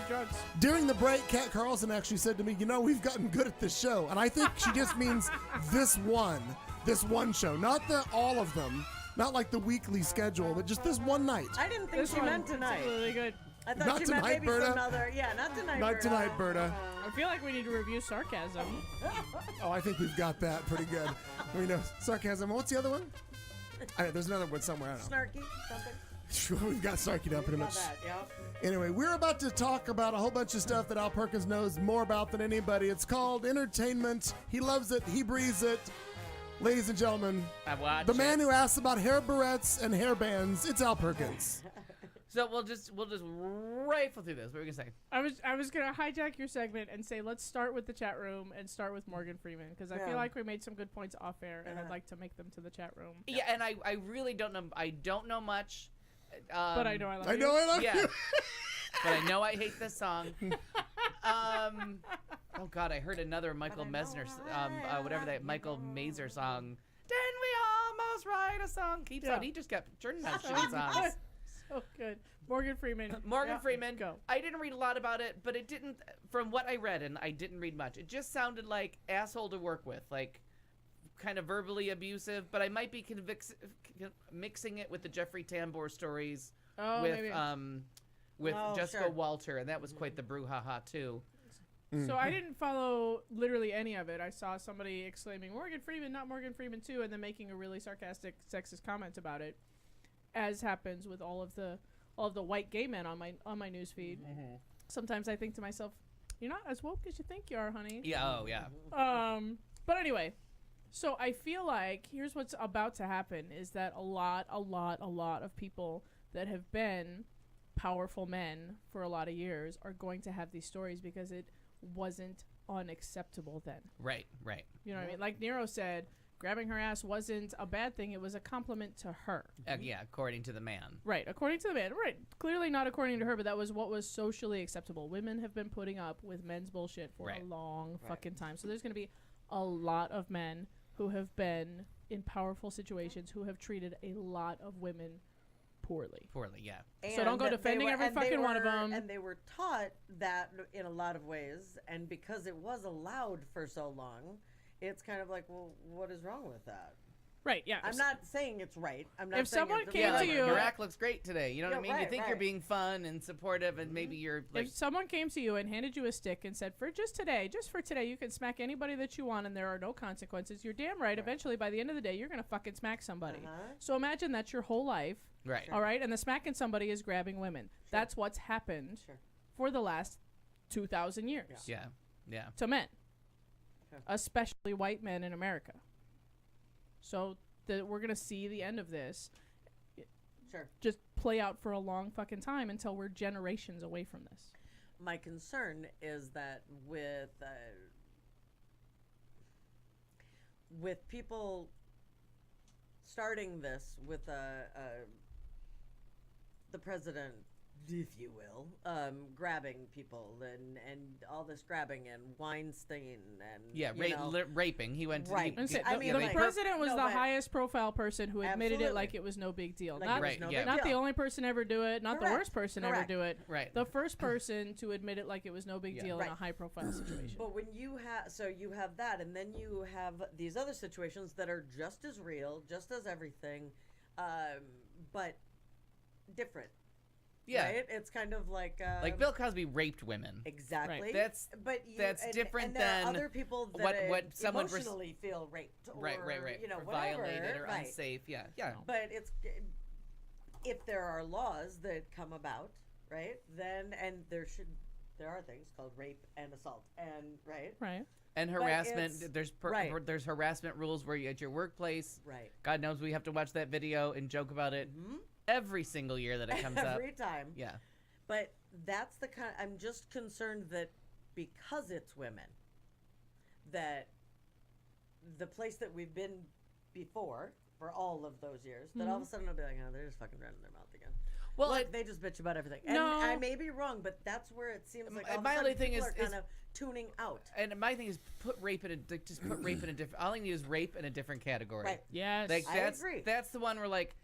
drugs. During the break, Kat Carlson actually said to me, we've gotten good at this show. And I think she just means this one show, not all of them, not like the weekly schedule, but just this one night. I didn't think she meant tonight. It's really good. I thought Not she tonight, meant maybe Berta. some other. Yeah, not tonight. Not Berta. tonight, Berta. I feel like we need to review Sarcasm. Oh, I think we've got that pretty good. We know Sarcasm. What's the other one? There's another word somewhere. I don't know. Snarky, something. Sure, we've got Sarky down pretty much. That, yep. Anyway, we're about to talk about a whole bunch of stuff that Al Perkins knows more about than anybody. It's called entertainment. He loves it. He breathes it. Ladies and gentlemen, the man who asks about hair barrettes and hair bands, it's Al Perkins. So we'll just rifle through this. What were you gonna say? I was gonna hijack your segment and say let's start with the chat room and start with Morgan Freeman because I feel like we made some good points off air and I'd like to make them to the chat room. Yeah, and I really don't know. I don't know much. But I know I love I you. know I love you. But I know I hate this song. Oh God, I heard another Michael Mesner, whatever that Michael Mazer song. Didn't we almost write a song? Keeps on. He just kept churning out shitty songs. So good. Morgan Freeman. Morgan Freeman. Go. I didn't read a lot about it, but it didn't. From what I read, and I didn't read much, it just sounded like asshole to work with, like kind of verbally abusive. But I might be mixing it with the Jeffrey Tambor stories with Jessica Walter, and that was quite the brouhaha too. So I didn't follow literally any of it. I saw somebody exclaiming Morgan Freeman, not Morgan Freeman too, and then making a really sarcastic, sexist comment about it, as happens with all of the white gay men on my news feed. Mm-hmm. Sometimes I think to myself, you're not as woke as you think you are, honey. Yeah. Oh yeah. But anyway, so I feel like here's what's about to happen is that a lot of people that have been powerful men for a lot of years are going to have these stories because it wasn't unacceptable then. Right. You know what I mean? Like Nero said, grabbing her ass wasn't a bad thing. It was a compliment to her. Yeah, according to the man. Right, according to the man. Right. Clearly not according to her, but that was what was socially acceptable. Women have been putting up with men's bullshit for a long fucking time. So there's going to be a lot of men who have been in powerful situations who have treated a lot of women poorly. Yeah. So don't go defending every fucking one of them. And they were taught that in a lot of ways, and because it was allowed for so long, it's kind of like, well, what is wrong with that? Right, yeah. I'm not saying it's right. I'm not if saying someone it's came right. to you, your act looks great today. You know what I mean? right, You think you're being fun and supportive, and maybe you're like. If someone came to you and handed you a stick and said, for today, you can smack anybody that you want and there are no consequences, you're damn right. Eventually, by the end of the day, you're going to fucking smack somebody. So imagine that's your whole life. Right. All right? And the smacking somebody is grabbing women. That's what's happened for the last 2,000 years. Yeah. To men. Especially white men in America. So we're going to see the end of this just play out for a long fucking time until we're generations away from this. My concern is that with people starting this with the president, if you will, grabbing people and all this grabbing and Weinstein and raping. He went to the president was the highest profile person who admitted it like it was no big deal. Not the only person ever do it, not the worst person ever do it. Right. The first person to admit it like it was no big deal in a high profile situation. But when you have that, and then you have these other situations that are just as real, just as everything, but different. Yeah, right? It's kind of like Bill Cosby raped women. Exactly. Right. That's different and there than are other people that what someone emotionally feel raped or right. You know, or whatever, violated or unsafe. Yeah. But it's if there are laws that come about, right? Then there are things called rape and assault and right. And harassment. There's harassment rules where you at your workplace. Right. God knows we have to watch that video and joke about it. Mm-hmm. Every single year that it comes up. Every time. Yeah. But that's the kind. I'm just concerned that because it's women, that the place that we've been before for all of those years, that all of a sudden it'll be like, oh, they're just fucking running their mouth again. Well, Look, they just bitch about everything. And No. I may be wrong, but that's where it seems like all of a my sudden only thing people is- are kind is- of tuning out. And my thing is put rape in a different. All I need is rape in a different category. Right. Yes. Like I agree. that's the one where like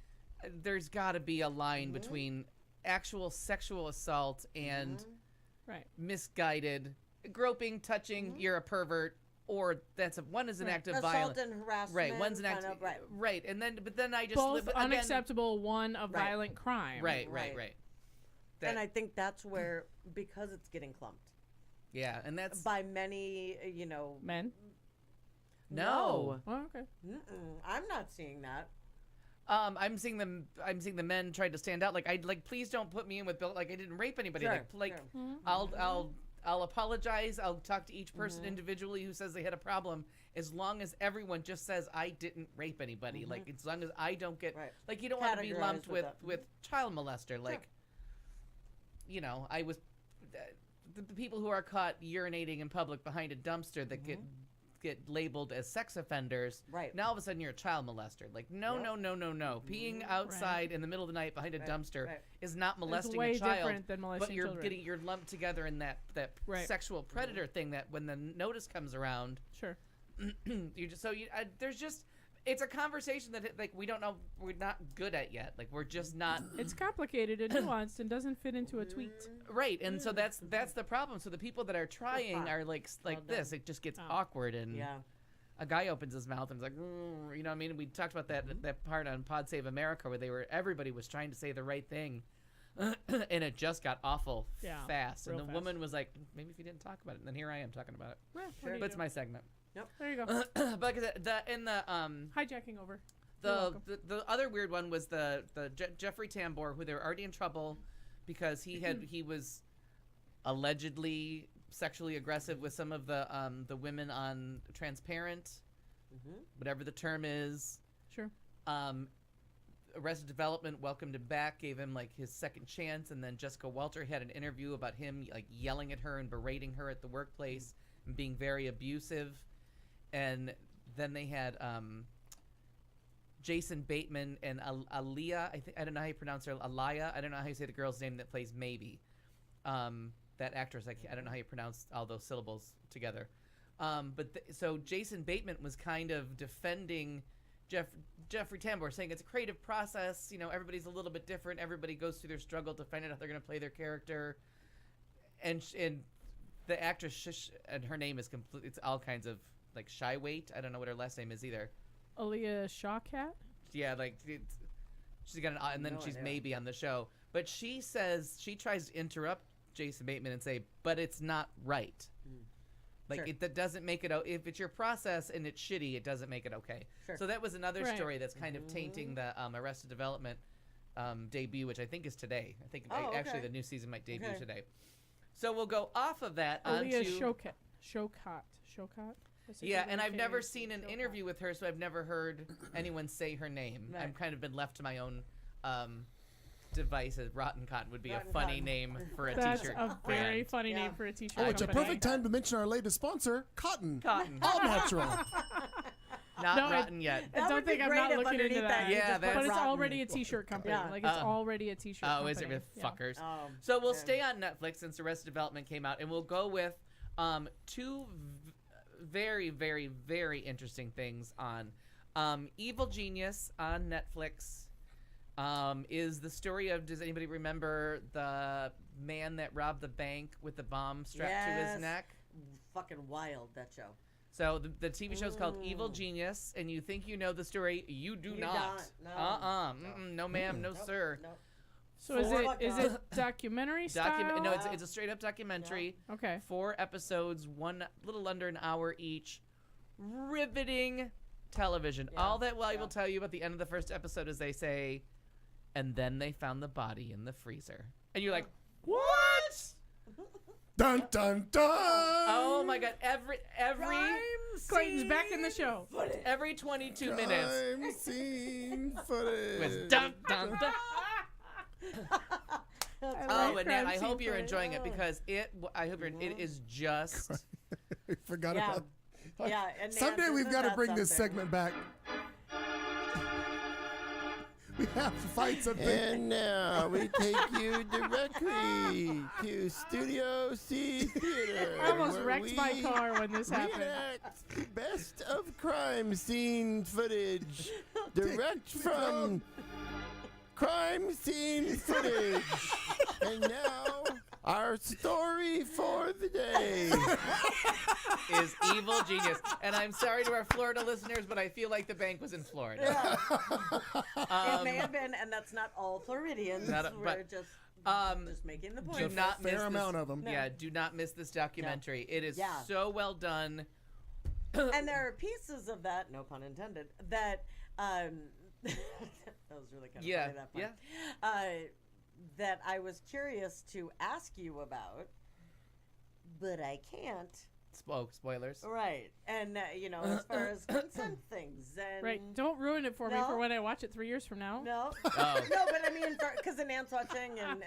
there's got to be a line between actual sexual assault and Right. misguided groping, touching. You're a pervert, or one is an act of Assault violence. and harassment. Right, one's an act. kind of, right. Right, and then I just Both again- unacceptable. One a Right. violent crime. Right. And I think that's where, because it's getting clumped yeah, and that's by many, Men. no. Oh, okay. I'm not seeing that. I'm seeing the men tried to stand out. Like please don't put me in with Bill. Like I didn't rape anybody. Sure, Like sure. I'll apologize. I'll talk to each person individually who says they had a problem. As long as everyone just says I didn't rape anybody. Like as long as I don't get Right. like you don't want to be Categorized lumped with with that. child molester. Like I was the people who are caught urinating in public behind a dumpster that get labeled as sex offenders. Right. Now all of a sudden you're a child molester. Like no. Peeing outside in the middle of the night behind a dumpster is not molesting way a child. different than molesting but you're children. you're lumped together in that Right. sexual predator thing that when the notice comes around, Sure. there's just it's a conversation that like we don't know, we're not good at yet. Like we're just not It's complicated and nuanced and doesn't fit into a tweet. right. And so that's the problem. So the people that are trying are like this. It just gets awkward and Yeah. a guy opens his mouth and is like, you know what I mean? We talked about that part on Pod Save America where everybody was trying to say the right thing. And it just got awful fast. And real the fast. woman was like, maybe if you didn't talk about it. And then here I am talking about it. What do you But it's do? my segment. There you go. But like I said, Hijacking over. You're welcome. the other weird one was the Jeffrey Tambor, who they were already in trouble because he was allegedly sexually aggressive with some of the women on Transparent, whatever the term is. Sure. Arrested Development welcomed him back, gave him like his second chance, and then Jessica Walter had an interview about him like yelling at her and berating her at the workplace and being very abusive. And then they had Jason Bateman and Aaliyah. I don't know how you pronounce her. Aliyah. I don't know how you say the girl's name that plays Maybe. That actress. I don't know how you pronounce all those syllables together. So Jason Bateman was kind of defending Jeffrey Tambor, saying it's a creative process. Everybody's a little bit different. Everybody goes through their struggle to find out how they're going to play their character. And the actress, and her name is complete. It's all kinds of like Shy Wait. I don't know what her last name is either. Aaliyah Shawkat? Yeah, like she's got and then she's Maybe on the show. But she says she tries to interrupt Jason Bateman and say, but it's not right. Like that doesn't make it. If it's your process and it's shitty, it doesn't make it okay. Sure. So that was another Right. story that's kind of tainting the Arrested Development debut, which I think is today. I think actually the new season might debut today. So we'll go off of that Aaliyah onto Shawkat? yeah, and I've never seen an interview with her, so I've never heard anyone say her name. Right. I've kind of been left to my own devices. Rotten Cotton would be Rotten a funny Cotton. name for a That's t-shirt. a very brand. funny name for a t-shirt. Oh, it's a company. perfect time to mention our latest sponsor, Cotton. Cotton. All natural. Not No, rotten yet. I That don't would be think I'm great not if looking into underneath that. that you Yeah, just put that's- But it's rotten. already a t-shirt company. Yeah. Like it's already a t-shirt Oh, company. is it with Yeah. fuckers? Oh, So we'll okay. stay on Netflix since Arrested Development came out, and we'll go with two very, very, very interesting things on Evil Genius on Netflix. Is the story of, does anybody remember the man that robbed the bank with the bomb strapped to his Yes. neck? Fucking wild, that show. So the TV show is called Evil Genius, and you think you know the story. You do You not. don't. No. No, ma'am. No, sir. Nope. So is it documentary style? No, it's a straight up documentary. Okay. 4 episodes, one little under an hour each. Riveting television. Yeah. All that I will tell you about the end of the first episode is they say, and then they found the body in the freezer. And you're like, what? Dun dun dun. Oh my god! Every Clayton's back in the show. every 22 minutes Crime scene footage. was dun dun dun. Oh, and I hope you're enjoying it because it is just. I forgot Yeah. about. Yeah, and Someday Nance, we've isn't got to that bring this something? segment back. We have fights at the... And now we take you directly to Studio C Theater. I almost where wrecked my we car when this happened. reenact best of crime scene footage. Direct from crime scene footage. And now, our story for the day is Evil Genius. And I'm sorry to our Florida listeners, but I feel like the bank was in Florida. Yeah. It may have been, and that's not all Floridians. We're just making the point. Do not miss fair this, amount of them. Yeah, do not miss this documentary. It is Yeah. so well done. And there are pieces of that, no pun intended, that that was really kind of funny, that part. That I was curious to ask you about, but I can't. Spoilers. Right. And, as far as consent things. And Right. Don't ruin it for me for when I watch it 3 years from now. No. Oh. No, but I mean, because Anne's watching and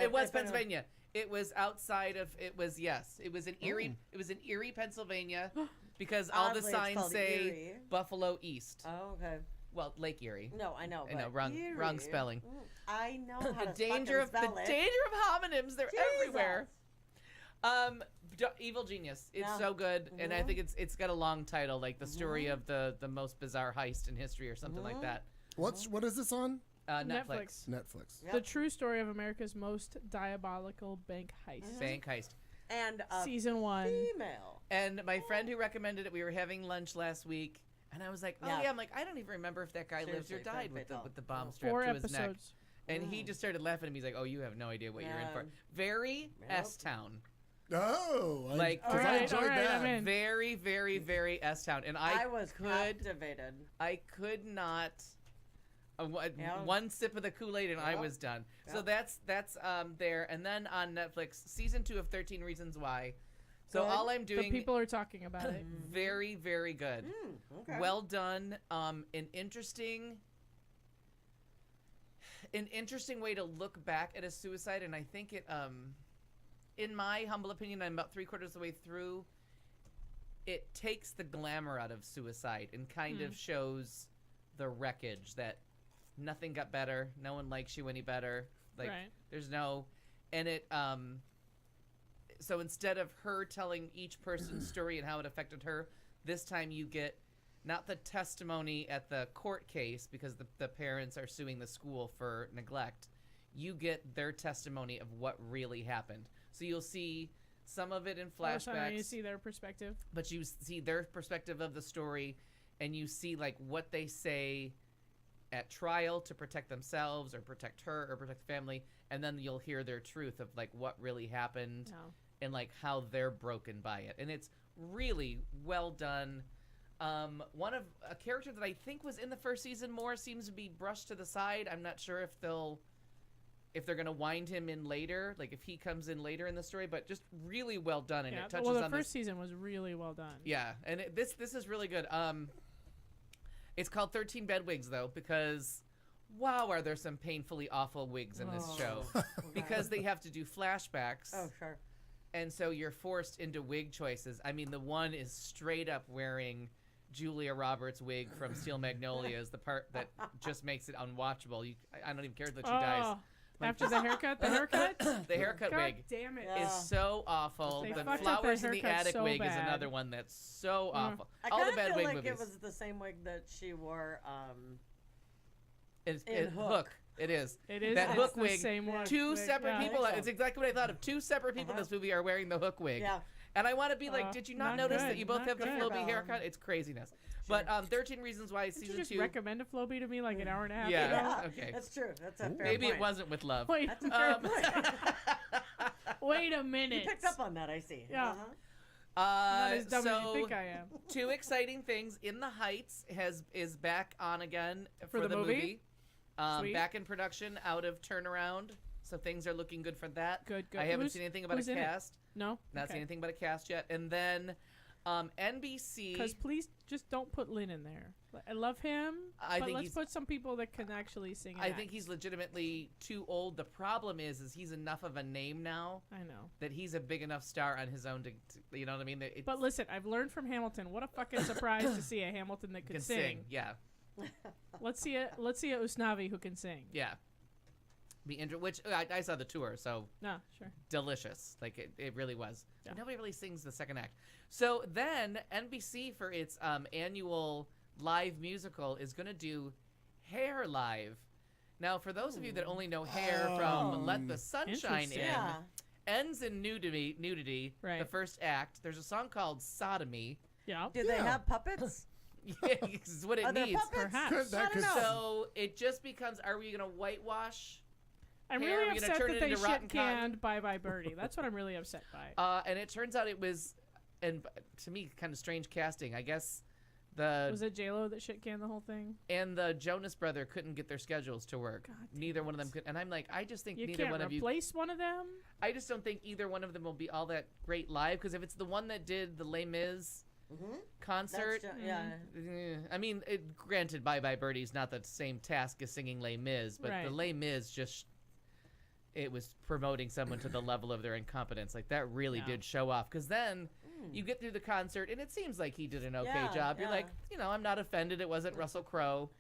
it was Pennsylvania. It was outside of, it was in Erie. It was in Erie, Pennsylvania, because all the Oddly, it's signs called say Erie. Buffalo East. Oh, okay. Well, Lake Erie. No, I know. I know, but wrong Erie. spelling. I know how The to danger of fucking spell it. danger of homonyms. They're Jesus. everywhere. Evil Genius. It's so good, and I think it's got a long title, like the story of the most bizarre heist in history, or something like that. What is this on? Netflix. Netflix. The true story of America's most diabolical bank heist. Bank heist. And Season 1. Female. And my friend who recommended it, we were having lunch last week, and I was like, I'm like, I don't even remember if that guy lived or Seriously, died Fred with the bomb strapped 4 to his neck. episodes. And he just started laughing at me. He's like, "Oh, you have no idea what you're in for." Very S-Town. Oh, like I enjoyed that. I'm in. Very, very, very S-Town. And I was captivated. I could not. One sip of the Kool-Aid and I was done. So that's there. And then on Netflix, season 2 of 13 Reasons Why. So Good. all I'm doing. The people are talking about it. Very, very good. Okay. Well done. An interesting way to look back at a suicide, and I think it in my humble opinion, I'm about 3/4 of the way through, it takes the glamour out of suicide and kind of shows the wreckage that nothing got better, no one likes you any better, like there's no, and it so instead of her telling each person's story and how it affected her, this time you get not the testimony at the court case because the parents are suing the school for neglect. You get their testimony of what really happened. So you'll see some of it in flashbacks. You see their perspective. But you see their perspective of the story, and you see like what they say at trial to protect themselves or protect her or protect the family, and then you'll hear their truth of like what really happened and like how they're broken by it. And it's really well done. One of a character that I think was in the first season more seems to be brushed to the side. I'm not sure if they're gonna wind him in later, like if he comes in later in the story, but just really well done, and it touches on the first season was really well done. Yeah, and this is really good. It's called 13 Bed Wigs though, because wow, are there some painfully awful wigs in this show? Because they have to do flashbacks. Oh, sure. And so you're forced into wig choices. I mean, the one is straight up wearing Julia Roberts' wig from Steel Magnolias, the part that just makes it unwatchable. I don't even care that she dies. Like After the haircut? The haircut God wig damn it. is so awful. They The fucked up Flowers that in the haircut Attic so wig is bad. another one that's so awful. I All kind the of bad feel wig like movies. it was the same wig that she wore It's in Hook. It is. It is. That It's Hook the wig. same one. Two Wig, separate yeah. people. I think so. It's exactly what I thought of. Two separate people in this movie are wearing the Hook wig. Yeah. And I want to be like, did you not notice that you both have the good. Flowbee haircut? It's craziness. But 13 Reasons Why Did season you just 2. recommend a Flowbee to me like an hour and a half Yeah. ago? Okay. That's true. That's a fair Maybe point. it wasn't with love. Wait, That's a fair point. wait a minute. You picked up on that, I see. Yeah. Not as dumb as so you think I am. two exciting things. In the Heights is back on again for the movie? Sweet. Back in production out of turnaround. So things are looking good for that. Good. I haven't seen anything about who's a in it? cast. No? Not Okay. seen anything about a cast yet. And then NBC. Because please just don't put Lynn in there. I love him, I but think let's he's- put some people that can actually sing and I act. think he's legitimately too old. The problem is he's enough of a name now. I know. That he's a big enough star on his own to you know what I mean? That But listen, I've learned from Hamilton. What a fucking surprise to see a Hamilton that could can sing. Yeah. Let's see a Usnavi who can sing. Yeah. Which I saw the tour, so No, sure. delicious. Like it really was. Yeah. Nobody really sings the second act. So then NBC for its annual live musical is going to do Hair live. Now, for those of you that only know Hair from Let the Sunshine In, Interesting. Yeah. ends in nudity. Right. The first act. There's a song called Sodomy. Yeah. Do they have puppets? Yeah, this is what it Are there needs. puppets? Perhaps. I don't know. So it just becomes: are we going to whitewash? I'm Hair, really we're gonna upset turn that it they into rotten shit canned Bye Bye Birdie. That's what I'm really upset by. And it turns out it was, and to me, kind of strange casting. I guess the Was it J-Lo that shit canned the whole thing? and the Jonas brother couldn't get their schedules to work. God Neither one of them could. And I'm like, I just think You neither can't one of you. replace one of them? I just don't think either one of them will be all that great live. Because if it's the one that did the Les Mis concert, That's yeah. I mean, granted, Bye Bye Birdie's not the same task as singing Les Mis, but the Right. Les Mis just. It was promoting someone to the level of their incompetence. Like, that really Yeah. did show off. Because then you get through the concert, and it seems like he did an okay Yeah, job. You're yeah. like, I'm not offended. It wasn't Russell Crowe.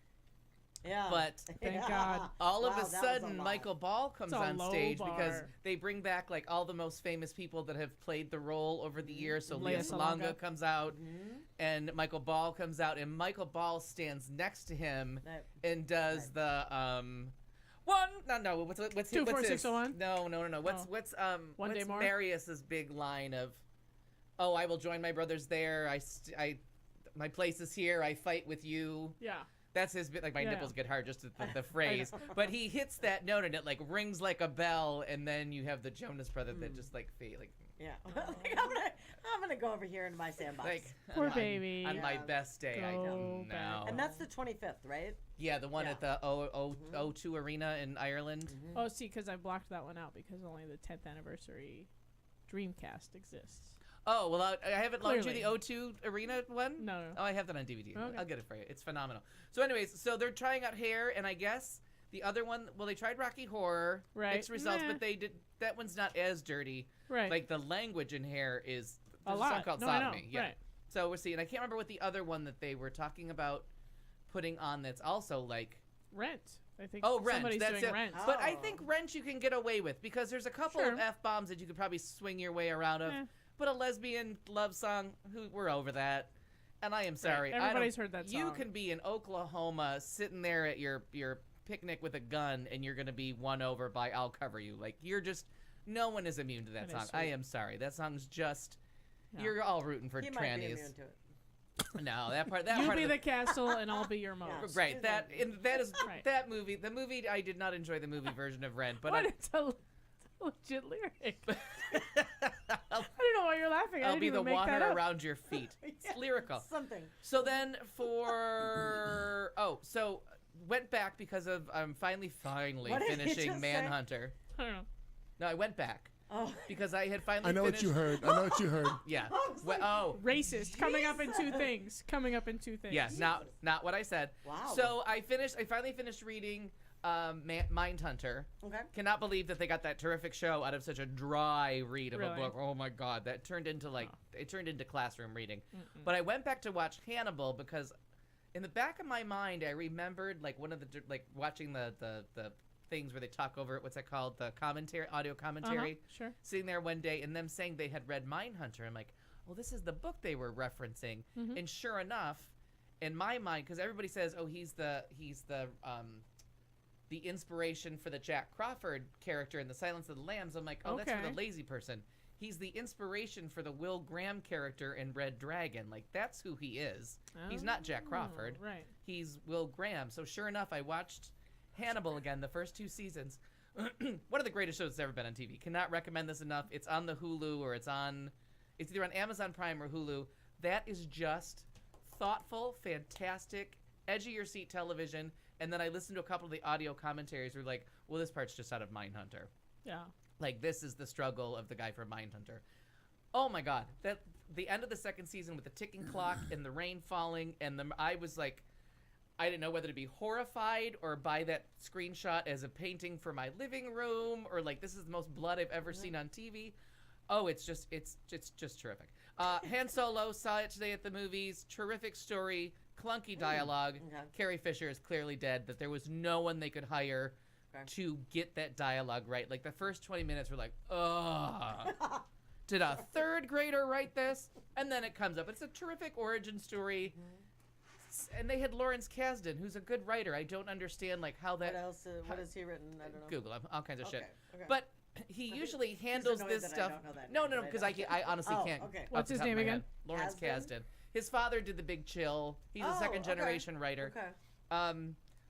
Yeah. But Thank God. all of Wow, a that was sudden, lot. Michael Ball comes It's a on low stage because bar. they bring back, like, all the most famous people that have played the role over the years. So Lea Lea Salonga Salonga. comes out, and Michael Ball comes out, and Michael Ball stands next to him That- and does the what's 24601? No. What's Oh. what's One Day what's More? Marius's big line of, "Oh, I will join my brothers there. My place is here. I fight with you." Yeah. That's his bit. Like, my Yeah. nipples get hard just at the phrase. But he hits that note and it like rings like a bell, and then you have the Jonas brother that just like Yeah. Like, I'm gonna go over here in my sandbox. like Poor on, baby. on my best day. I Go don't know. and that's the 25th, right? Yeah, the one Yeah. at the O2 Arena in Ireland. Oh, see, because I blocked that one out because only the 10th anniversary Dreamcast exists. Oh, well, I haven't loaned you the Clearly. O2 Arena one? No. Oh, I have that on DVD. Okay. I'll get it for you. It's phenomenal. So anyways, so they're trying out Hair, and I guess the other one, well, they tried Rocky Horror. Right. Mixed results, Meh. but that one's not as dirty. Right. Like, the language in Hair is A there's lot. song called No, I know. Sodomy. Yeah. Right. So we're seeing. I can't remember what the other one that they were talking about putting on that's also like. Rent. I think Oh, Rent. somebody's That's doing it. Rent. But I think Rent you can get away with because there's a couple Sure. of F-bombs that you could probably swing your way around of. Eh. But a lesbian love song, we're over that. And I am sorry. Everybody's heard that You song. can be in Oklahoma sitting there at your picnic with a gun and you're going to be won over by I'll Cover You. Like, you're just, no one is immune to that That song. is I sweet. am sorry. That song's just, Yeah. you're all rooting for He might be trannies. immune to it. No, that part You of be the- the castle and I'll be your mouse. Right, that is Right. that movie. The movie, I did not enjoy the movie version of Rent, but What? It's a legit lyric. I don't know why you're laughing. I I'll didn't be the even make water that up. around your feet. It's lyrical. Something. So then so went back because of I'm finally What did you finishing just say? Manhunter. I don't know. No, I went back Oh. because I had finally. I know what finished, you heard. I know what you heard. Yeah. Racist. Coming up in two things. Coming up in two things. Yeah. Not what I said. Wow. So I finally finished reading Mindhunter. Okay. Cannot believe that they got that terrific show out of such a dry read of a Really? book. Oh my god, that turned into it turned into classroom reading. But I went back to watch Hannibal because in the back of my mind I remembered like one of the watching the things where they talk over it. What's that called? The audio commentary. Sure. Sitting there one day and them saying they had read Mindhunter. I'm like, well, this is the book they were referencing. And sure enough, in my mind, because everybody says, oh, he's the inspiration for the Jack Crawford character in The Silence of the Lambs. I'm like, oh, that's for Okay. the lazy person. He's the inspiration for the Will Graham character in Red Dragon. Like, that's who he is. He's not Jack Crawford. Right. He's Will Graham. So sure enough, I watched Hannibal again, the first 2 seasons. One of the greatest shows that's ever been on TV. Cannot recommend this enough. It's on the Hulu or it's either on Amazon Prime or Hulu. That is just thoughtful, fantastic, edge of your seat television. And then I listened to a couple of the audio commentaries where like, well, this part's just out of Mindhunter. Yeah. Like, this is the struggle of the guy from Mindhunter. Oh my god, that the end of the second season with the ticking clock and the rain falling and I was like, I didn't know whether to be horrified or buy that screenshot as a painting for my living room or like this is the most blood I've ever seen on TV. Oh, it's just terrific. Han Solo, saw it today at the movies. Terrific story, clunky dialogue. Carrie Fisher is clearly dead. That there was no one they could hire to get that dialogue right. Like the first 20 minutes were like, ugh. Did a third grader write this? And then it comes up. It's a terrific origin story. And they had Lawrence Kasdan, who's a good writer. I don't understand like how that. What else? What has he written? I don't know. Google him, all kinds of shit. Okay. But he usually handles annoyed this that I stuff. don't know that No, name, because but I honestly Oh, can't. okay. off What's the his top of name my again? head. Lawrence Kasdan? Kasdan. His father did The Big Chill. He's a Oh, second okay. generation writer. Okay.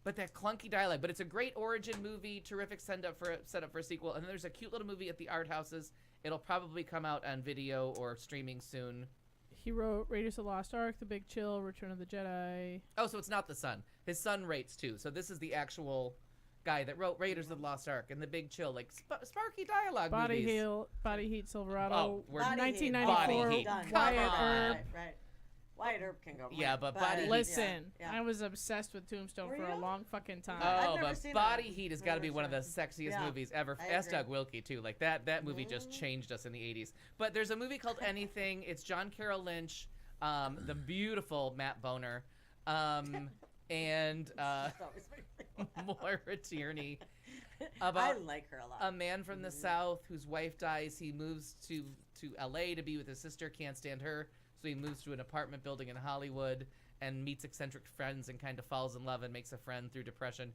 But that clunky dialogue. But it's a great origin movie. Terrific setup for a sequel. And then there's a cute little movie at the art houses. It'll probably come out on video or streaming soon. He wrote Raiders of the Lost Ark, The Big Chill, Return of the Jedi. Oh, so it's not the son. His son rates too. So this is the actual guy that wrote Raiders of the Lost Ark and The Big Chill, like sparky dialogue movies. Body Heat, Silverado. Oh, we're 1994. Body Heat. Wyatt Come Earp. on. Right. Wyatt Earp can go. Yeah, but Body Heat. Listen, Yeah. I was obsessed with Tombstone Were for a you? long fucking time. Oh, never but seen Body it. Heat has got to be one of the sexiest Yeah, movies ever. I That's agree. Doug Wilkie too. Like that movie just changed us in the 80s. But there's a movie called Anything. It's John Carroll Lynch, the beautiful Matt Boner, and Moira Tierney. I About like her a lot. a man from the South whose wife dies. He moves to LA to be with his sister, can't stand her, so he moves to an apartment building in Hollywood and meets eccentric friends and kind of falls in love and makes a friend through depression.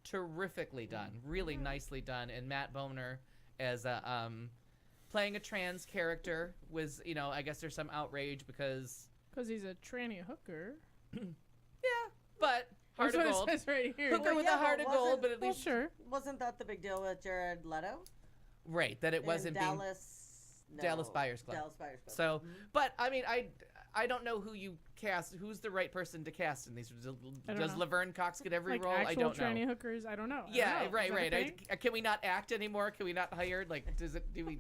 Terrifically done, really nicely done. And Matt Boner as a playing a trans character was, I guess there's some outrage because he's a tranny hooker. but heart That's of what gold. it says right here. Hooker with a heart of gold, but at least sure. Wasn't that the big deal with Jared Leto? right that it wasn't being Dallas Buyers Club. Dallas Buyers Club. So, but I mean, I don't know who you cast. Who's the right person to cast in these? I don't Does know. Laverne Cox get every Like role? actual I don't tranny know. hookers, I don't know. I Yeah, don't know. right, Is that a right. thing? Can we not act anymore? Can we not hire? Like, do we?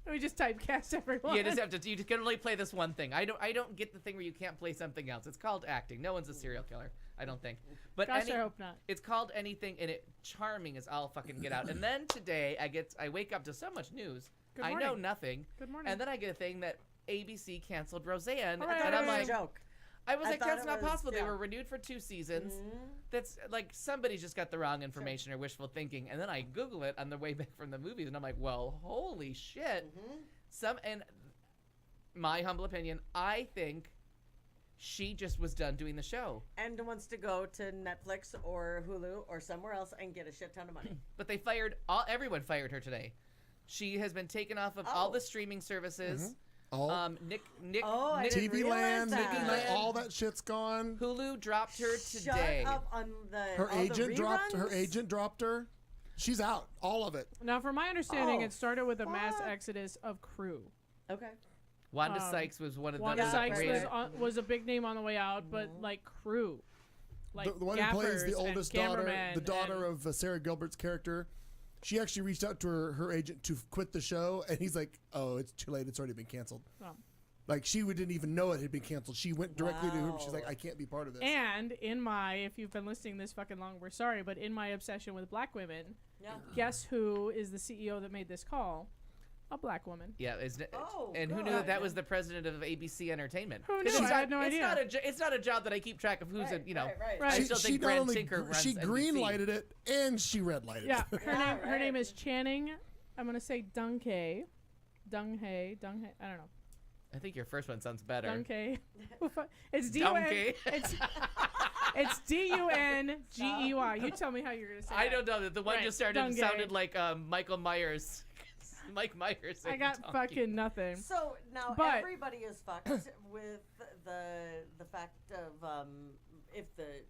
We just typecast everyone. You just have to. You just can only play this one thing. I don't get the thing where you can't play something else. It's called acting. No one's a serial killer. I don't think. But Gosh, I hope not. It's called Anything, and it charming as all fucking get out. And then today I wake up to so much news. Good I know morning. nothing. Good morning. And then I get a thing that ABC canceled Roseanne, Hooray. and I'm It was like, a joke. I was I like, thought that's it not was- possible. They yeah. were renewed for 2 seasons. That's like somebody's just got the wrong information or wishful thinking. And then I Google it on the way back from the movies, and I'm like, well, holy shit. And my humble opinion, I think she just was done doing the show. And wants to go to Netflix or Hulu or somewhere else and get a shit ton of money. But they everyone fired her today. She has been taken off of all the streaming services. Nick, Oh, I didn't TV realize Land, that. all that shit's gone. Hulu dropped her today. Shut up on the Her all the agent dropped. Her reruns? agent dropped her. She's out. All of it. Now, from my understanding, Oh, it started with a mass exodus of crew. Okay. Wanda Sykes was one of Wanda the Sykes great- was a big name on the way out, but like crew, like The one who plays gaffers the and oldest daughter, cameramen the daughter and- of Sarah Gilbert's character, she actually reached out to her agent to quit the show, and he's like, "Oh, it's too late. It's already been canceled." Oh. Like she didn't even know it had been canceled. She went directly to him. She's like, "I can't be part of this." And if you've been listening this fucking long, we're sorry, but in my obsession with black women, Yeah. guess who is the CEO that made this call? A black woman. Yeah, Oh, and who knew God. that was the president of ABC Entertainment? Who 'Cause knew? It's I had no it's idea. Not it's not a job that I keep track of who's Right, in. right. I She, still she think not Grant only Tinker runs she NBC. green lighted it and she red lighted Yeah, it. her name is Channing. I'm gonna say Dunghae. Dunghae. I don't know. I think your first one sounds better. Dunghae. It's D-U-N. Dunghae. It's D-U-N-G-E-Y. You tell me how you're gonna say I that. don't know. The one Right, just started Dunghae. sounded like Michael Myers. Mike Myers. I saying got donkey. fucking nothing. So now But- everybody is fucked with the fact of if the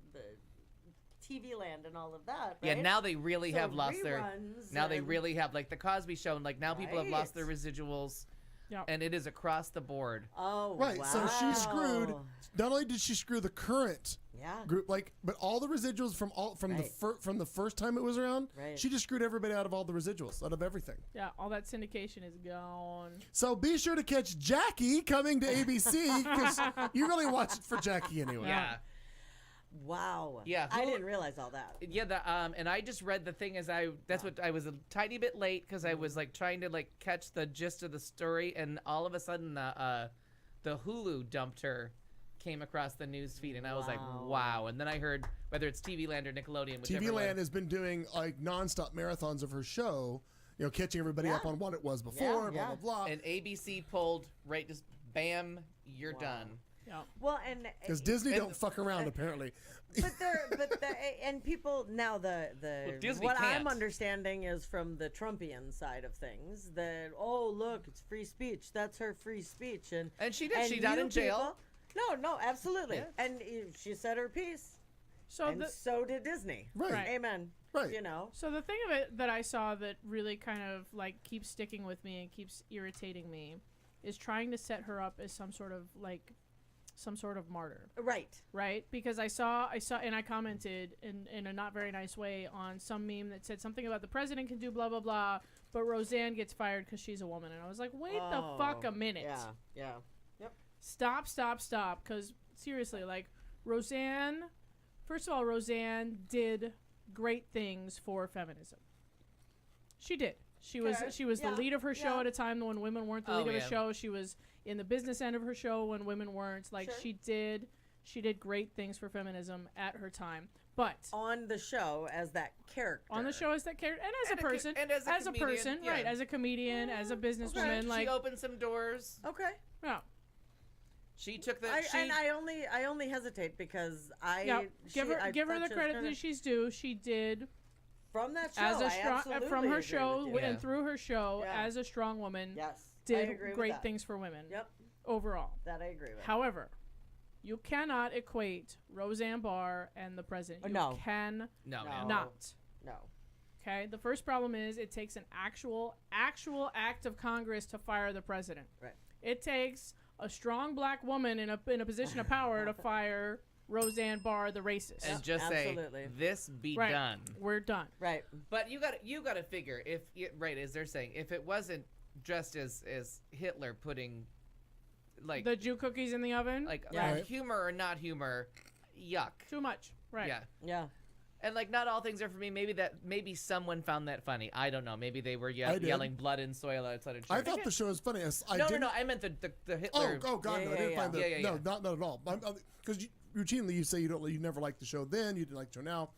TV Land and all of that. Yeah, right? now they really So have lost their. reruns Now they and- really have, like the Cosby Show, and like now people have lost their Right. residuals, Yep. and it is across the board. Oh, Right. wow. So she screwed. Not only did she screw the current Yeah. group, but all the residuals from Right. from the first time it was around. Right. She just screwed everybody out of all the residuals, out of everything. Yeah, all that syndication is gone. So be sure to catch Jackie coming to ABC because you really watch it for Jackie anyway. Yeah. Wow. Yeah, I who- didn't realize all that. Yeah, and I just read the thing that's what I was a tiny bit late because I was like trying to like catch the gist of the story, and all of a sudden the Hulu dumped her came across the news feed, and I was like, wow. And then I heard, whether it's TV Land or Nickelodeon, whichever TV Land one. has been doing like nonstop marathons of her show, you know, catching everybody up on what it was before, blah, blah, blah. And ABC pulled, right, just bam, you're done. Well, and Because Disney don't fuck around, apparently. And people now Disney what can't. I'm understanding is from the Trumpian side of things that look, it's free speech. That's her free speech, and she did. She got you in jail. No, absolutely. Yeah. And she said her piece. So did Disney. Right. Amen. Right. You know. So the thing of it that I saw that really kind of like keeps sticking with me and keeps irritating me is trying to set her up as some sort of martyr. Right? Because I saw and I commented in a not very nice way on some meme that said something about the president can do blah blah blah, but Roseanne gets fired because she's a woman. And I was like, wait the fuck a minute. Yeah. Yep. Stop. Because seriously, like Roseanne, first of all, Roseanne did great things for feminism. She did. She was the lead of her show at a time when women weren't the lead of the show. She was in the business end of her show when women weren't. Like she did great things for feminism at her time. But on the show as that character. And as a person, as a comedian, right? As a comedian, as a businesswoman, like she opened some doors. Okay. Yeah. She took the. I only hesitate because give her the credit that she's due. She did. From that show, as a strong, from her agree show with you. and through her show, as a strong woman, Yes, I did agree with great that. things for women. Yep. Overall. That I agree with. However, you cannot equate Roseanne Barr and the president. You No. can No. not. No. Okay. The first problem is it takes an actual act of Congress to fire the president. Right. It takes a strong black woman in a position of power to fire Roseanne Barr, the racist. And just say, this be done. We're done. Right. But you got to figure, as they're saying, if it wasn't just as Hitler putting, like... the Jew cookies in the oven? Like humor or not humor, yuck. Too much. Right. Yeah. Yeah. And, like, not all things are for me. Maybe someone found that funny. I don't know. Maybe they were yelling blood and soil outside of church. I thought the show was funny. No. I meant the Hitler. Oh, God, no. I didn't find that. Yeah. No, not at all. Because routinely you say you never liked the show then, you didn't like the show now.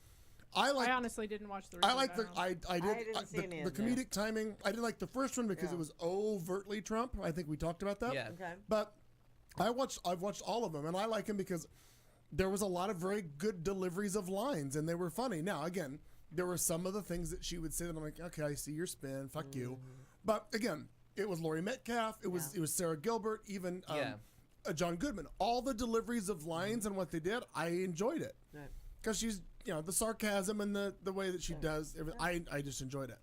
I honestly didn't watch the. I like the the comedic timing. I didn't like the first one because it was overtly Trump. I think we talked about that. Yeah. Okay. But I've watched all of them, and I like him because there was a lot of very good deliveries of lines, and they were funny. Now, again, there were some of the things that she would say that I'm like, okay, I see your spin. Fuck you. But again, it was Laurie Metcalf. It was Sarah Gilbert. Even John Goodman. All the deliveries of lines and what they did, I enjoyed it. Because she's, the sarcasm and the way that she does, I just enjoyed it.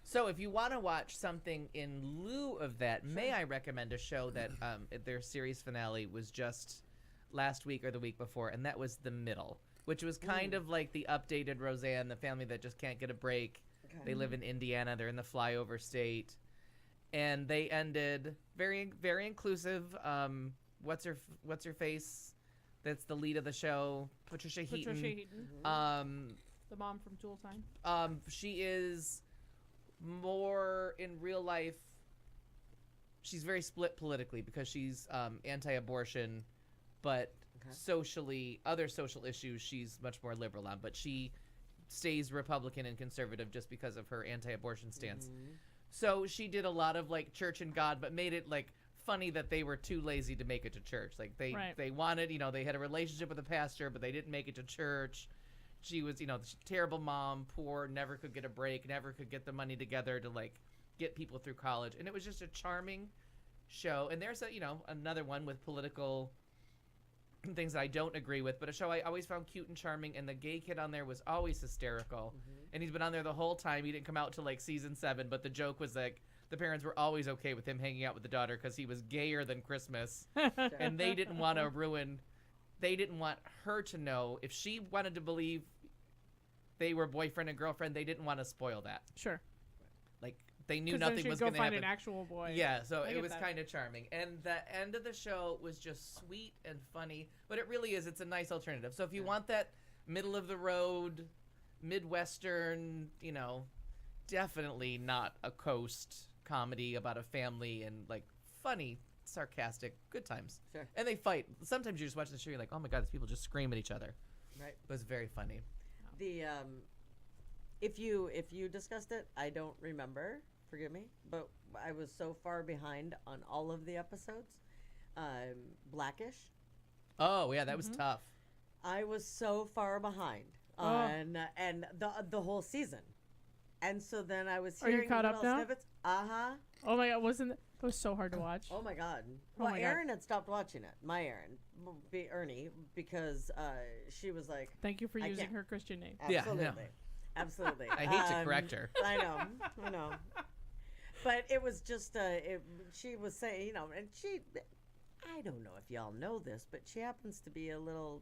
So if you want to watch something in lieu of that, may I recommend a show that their series finale was just last week or the week before, and that was The Middle, which was kind of like the updated Roseanne, the family that just can't get a break. Okay. They live in Indiana. They're in the flyover state. And they ended very, very inclusive. What's her face? That's the lead of the show, Patricia Heaton. The mom from Tool Time. She is more in real life. She's very split politically because she's anti-abortion, but socially, other social issues, she's much more liberal on. But she stays Republican and conservative just because of her anti-abortion stance. So she did a lot of like church and God, but made it like funny that they were too lazy to make it to church. Like they wanted, they had a relationship with a pastor, but they didn't make it to church. She was, terrible mom, poor, never could get a break, never could get the money together to like get people through college. And it was just a charming show. And there's another one with political things that I don't agree with, but a show I always found cute and charming, and the gay kid on there was always hysterical. And he's been on there the whole time. He didn't come out till like season 7, but the joke was like the parents were always okay with him hanging out with the daughter because he was gayer than Christmas. And they didn't want her to know. If she wanted to believe they were boyfriend and girlfriend, they didn't want to spoil that. Sure. Like they knew nothing was going to happen. Find an actual boy. Yeah, so it was kind of charming. And the end of the show was just sweet and funny, but it really is. It's a nice alternative. So if you want that middle of the road, Midwestern, definitely not a coast comedy about a family and like funny sarcastic, good times. Sure. And they fight. Sometimes you're just watching the show, you're like, oh my god, these people just scream at each other. Right. But it's very funny. The if you discussed it, I don't remember. Forgive me, but I was so far behind on all of the episodes. Blackish. Oh yeah, that was tough. I was so far behind on and the whole season, and so then I was Are you hearing caught up little now? snippets. Oh my god, it was so hard to watch. Oh my god. Oh Well, my God. Erin had stopped watching it. My Erin, Ernie, because she was like, Thank you for I using can't- her Christian name. Yeah, I know. Absolutely. I hate to correct her. I know. But it was just, she was saying, and she, I don't know if y'all know this, but she happens to be a little,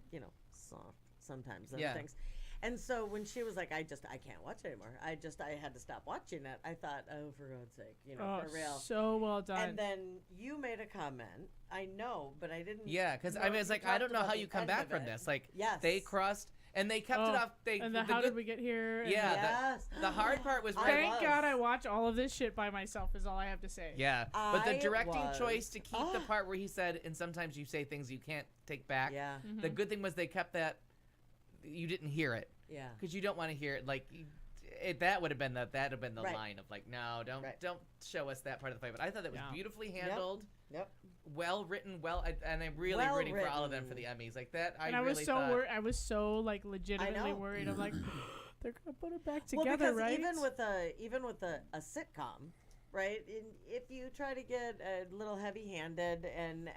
soft sometimes on things. And so when she was like, I can't watch it anymore. I had to stop watching it. I thought, oh, for God's sake, for real. So well done. And then you made a comment. I know, but I didn't. Yeah, because know I mean, if it's you like I talked don't know about how the you come end back of from it. this. Like, Yes. they crossed and they kept it off. And how did we get here? And Yeah, Yes. the hard part was Thank God I watch all of this shit by myself. Is all I have to say. Yeah, but the I directing was- choice to keep the part where he said, and sometimes you say things you can't take back. Yeah. The good thing was they kept that. You didn't hear it. Yeah. Because you don't want to hear it. Like, that would have been the Right. line of like, no, don't Right. don't show us that part of the fight. But I thought that was beautifully handled. Yep. Well written, and I'm really Well rooting for all of them for written. the Emmys. Like that, And I was really so thought. worried. I was so like legitimately know. worried. I'm like, they're gonna put it back Well, together, because right? even with a sitcom, right? If you try to get a little heavy-handed and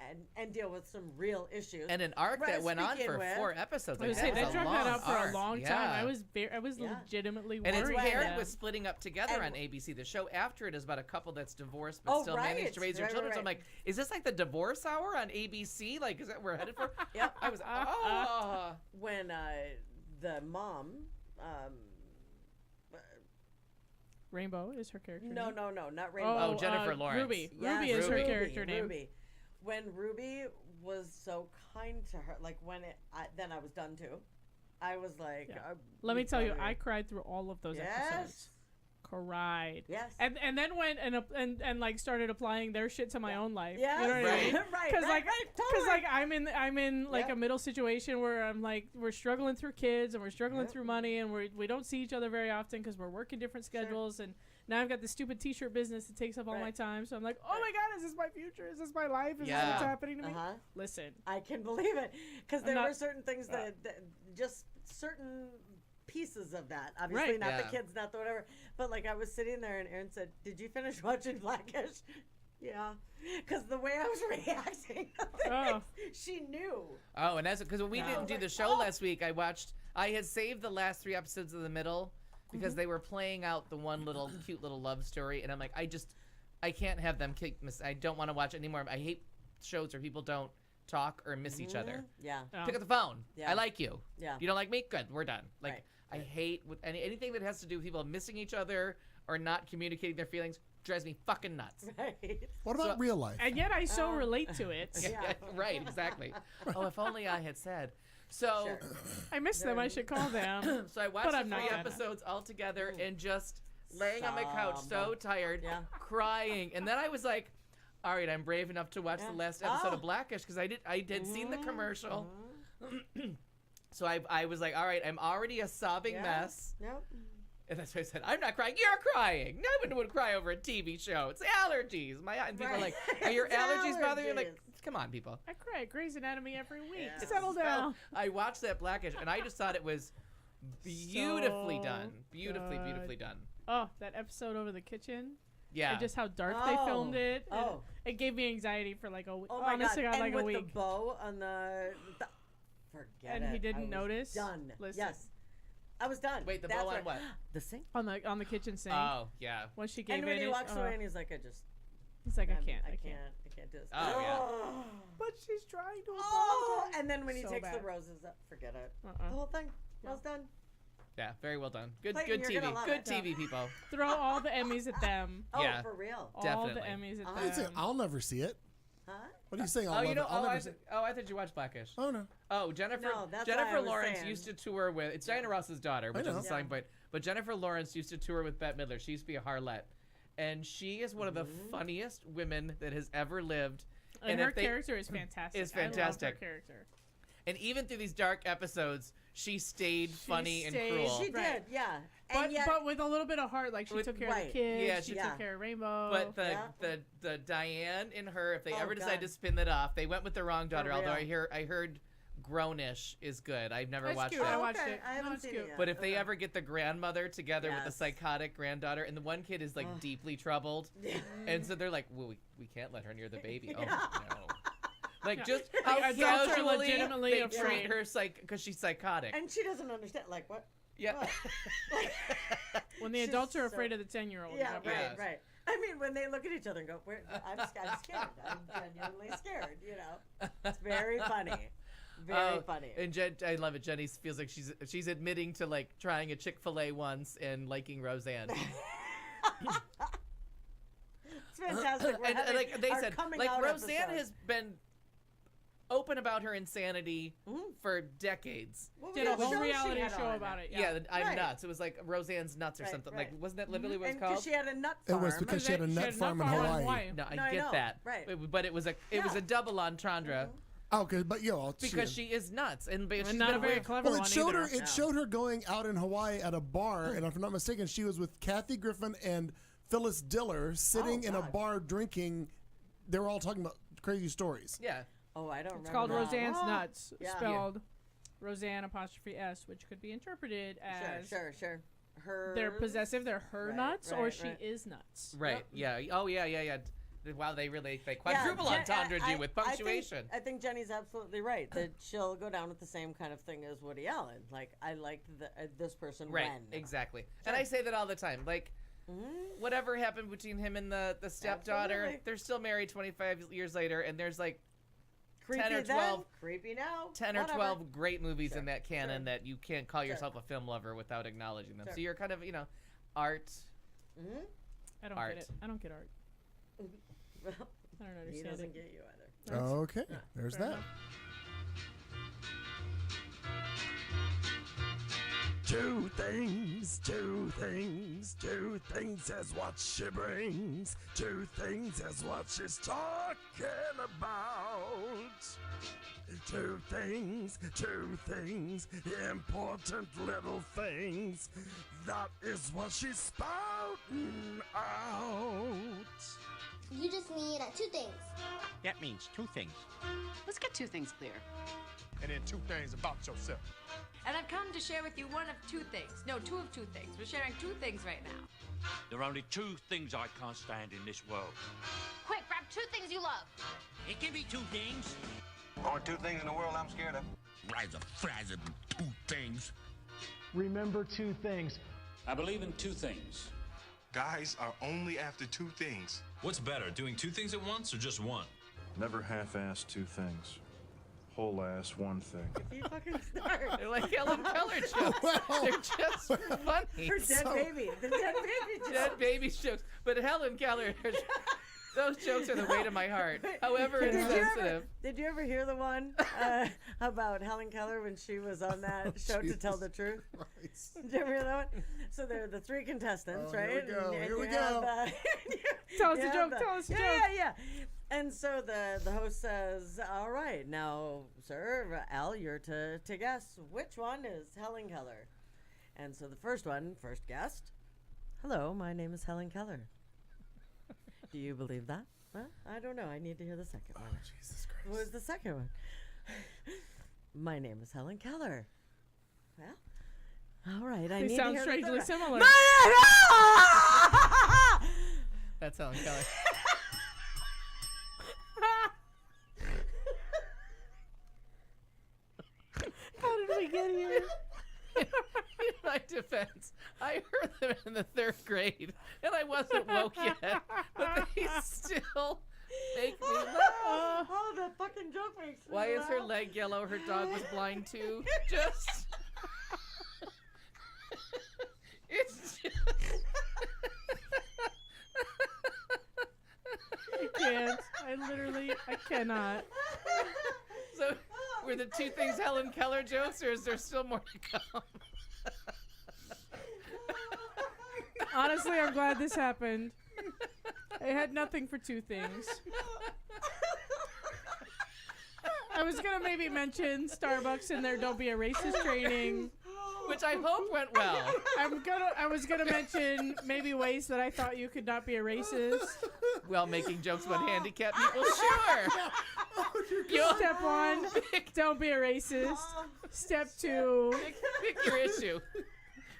deal with some real issues, And an arc that went on for 4 episodes. I was Like, saying, that they was a dragged long that out for arc. a long time. Yeah. I was legitimately And it's worried. paired that- with splitting up together And- on ABC. The show after it is about a couple that's divorced but Oh, still managed to right. raise their Right, children. So I'm right. like, is this like the divorce hour on ABC? Like, is that what we're headed for? Yep. I was, when the mom, Rainbow is her character. no, name. not Rainbow. Oh, Jennifer Lawrence. Ruby. Yes, Ruby is her Ruby. character name. Ruby. When Ruby was so kind to her, like then I was done too. I was like, Yeah. Let me tell you, better- I cried through all of those episodes. Cried. Yes. And then went and like started applying their shit to my own life. Yeah. You know what I mean? Right. Because like, totally. like I'm in like Yep. a middle situation where I'm like we're struggling through kids and we're struggling through money and we don't see each other very often because we're working different schedules and now I've got this stupid T-shirt business that takes up all my time. So I'm like, oh my God, is this my future? Is this my life? Is this what's happening to me? Listen, I can believe it because I'm there not- were certain things that just certain pieces of that. Obviously, Right. not Yeah. the kids, not the whatever. But like I was sitting there and Erin said, "Did you finish watching Blackish?" Yeah, because the way I was reacting, to things, she knew. Oh, and that's because when we didn't do the show last week, I had saved the last 3 episodes of the middle because they were playing out the one little cute little love story, and I'm like, I can't have them I don't want to watch it anymore. I hate shows where people don't talk or miss each other. Yeah. Pick up the phone. Yeah. I like you. Yeah. You don't like me? Good. We're done. Like, Right. I hate with anything that has to do with people missing each other or not communicating their feelings drives me fucking nuts. Right. What about real life? and yet I so relate to it. Yeah, right, exactly. Oh, if only I had said. So I miss them. I should call them. so I watched But the I'm not 3 gonna. episodes all together and just laying on my couch so Somber. tired, Yeah. crying. And then I was like, all right, I'm brave enough to watch the last episode Oh. of Blackish because I did seen the commercial. So I was like, all right, I'm already a sobbing mess. Yep. And that's why I said, I'm not crying. You're crying. No one would cry over a TV show. It's allergies. And people are like, are your It's allergies bothering you? I'm like, allergies. come on, people. I cry at Grey's Anatomy every week. Yeah. Settle So, down. I watched that Blackish, and I just thought it was beautifully So done. Beautifully, good. beautifully done. Oh, that episode over the kitchen. Yeah. And just how dark they filmed it. and Oh. It gave me anxiety for like a week. Oh my Honestly, God. got And like a with the week. bow on the forget And it. he didn't I was notice? Done. Listen. Yes. I was done. Wait, the That's bow on right. what? The sink. on the kitchen sink. Oh, yeah. When she gave And when in he it, walks away and he's like, he's like, I I can't can't do this. Oh, yeah. But she's trying to Oh, apologize. and then when he So takes bad. the roses up, forget it. Uh-uh. The whole thing. I was done. Yeah, very well done. Good Clayton, good you're TV. gonna love Good it. TV, people. Throw all the Emmys at them. Oh, Yeah. for real. All Definitely. the Emmys at Uh-huh. I didn't say them. I'll never see it. Huh? What are you saying? I'll Oh, love you know, it. I'll I never see it. thought you watched Blackish. Oh no. Oh, Jennifer No, that's what I Jennifer was Lawrence saying. used to tour with, it's Diana Ross's daughter, which I is a know. selling point, but Jennifer Lawrence used to tour with Bette Midler. She used to be a harlot. And she is one of the funniest women that has ever lived. And her if they- character is fantastic. Is I love her fantastic. character. And even through these dark episodes, she stayed funny and cruel. She did, yeah. But, And yet, but with a little bit of heart, like she took care of the kids, Yeah, she she- took care of Rainbow. But Yeah. the Diane in her, if they Oh, ever decide God. to spin that off, they went with the wrong daughter. Although real. I heard Grownish is good. I've never That's watched cute. it. I watched okay. it. I haven't No, it's seen cute. it yet. But if they Okay. ever get the grandmother together with the Yes. psychotic granddaughter, and the one kid is like deeply troubled, and so they're like, well, we can't let her near the baby. Oh no. Like Yeah. just The how adults are casually legitimately they afraid. treat her because she's psychotic. And she doesn't understand. Like, what? Yeah. What? When the She's adults are so- afraid of the 10-year-old. Yeah, right, Yes. right. I mean, when they look at each other and go, I'm scared. I'm genuinely scared, you know. It's very funny. Very funny. And I love it. Jenny feels like she's admitting to like trying a Chick-fil-A once and liking Roseanne. It's fantastic. We're and having like they our said, coming like out Roseanne episode. has been open about her insanity for decades. What was Did a that whole show she reality had show on? about it. Yeah, I'm Right. nuts. It was like Roseanne's nuts or Right, something. right. Like wasn't that literally what it was And 'cause called? she had a nut It farm. was because she had a She nut had a farm in nut farm in Hawaii. Hawaii. No, I No, I get know. that. Right. But it was a double entendre Okay, but because she is nuts and but she's not been a very aware- clever Well, one it showed her. either. It showed her going out in Hawaii at a bar, and if I'm not mistaken, she was with Kathy Griffin and Phyllis Diller sitting in a God. bar drinking. They were all talking about crazy stories. Yeah. Oh, I don't remember. It's called that. Roseanne's Oh, Nuts, yeah. spelled Roseanne apostrophe S, which could be interpreted as Sure. Her. they're possessive, they're her Right, nuts, or right, she right. is nuts. Right. Yeah. Oh yeah. Wow, they quadruple entendre you with punctuation. I think Jenny's absolutely right that she'll go down with the same kind of thing as Woody Allen. Like, I liked this person Right, when. exactly. And I say that all the time. Like, whatever happened between him and the stepdaughter, Absolutely. they're still married 25 years later, and there's like Creepy 10 or then, 12 creepy now. 10 or whatever. 12 great movies in that canon sure. that you can't call yourself a film lover without acknowledging them. Sure. So you're kind of, art. I don't Art. get it. I don't get art. Well, I don't he understand doesn't it. get you either. Okay, there's fair that. enough. Two things is what she brings. Two things is what she's talking about. Two things, important little things. That is what she's spouting out. You just need two things. That means two things. Let's get two things clear. And then two things about yourself. And I've come to share with you one of two things. No, two of two things. We're sharing two things right now. There are only two things I can't stand in this world. Quick, grab two things you love. It can be two things. Only two things in the world I'm scared of. Rise of frazzled two things. Remember two things. I believe in two things. Guys are only after two things. What's better, doing two things at once or just one? Never half-ass two things. Whole ass one thing. You fucking start. They're like Helen Keller jokes. They're just funny. Her dead baby. The dead baby jokes. Dead baby jokes. But Helen Keller, those jokes are the weight of my heart. However insensitive. Did you ever hear the one about Helen Keller when she was on that show To Tell the Truth? Did you ever hear that one? So there are the three contestants, Oh, right? here we go, And here we you have, go. Tell us you a have joke. the- Tell us a joke. Yeah. And so the host says, all right, now, sir, Al, you're to guess which one is Helen Keller. And so the first guest, hello, my name is Helen Keller. Do you believe that? Well, I don't know. I need to hear the second one. Jesus Christ. What was the second one? My name is Helen Keller. Well, all right. I They need sound to hear strangely the similar. That's Helen Keller. How did we get here? In my defense, I heard them in the 3rd grade, and I wasn't woke yet, but they still make me laugh. Oh, that fucking joke makes me Why is her laugh. leg yellow? Her dog was blind too. Just. It's just. I can't. I cannot. So, were the two things Helen Keller jokes, or is there still more to come? Honestly, I'm glad this happened. I had nothing for two things. I was gonna maybe mention Starbucks in their "Don't be a racist" training, which I hope went well. I was gonna mention maybe ways that I thought you could not be a racist. Well, making jokes about handicapped people, sure. Step 1, don't be a racist. Step 2, pick your issue.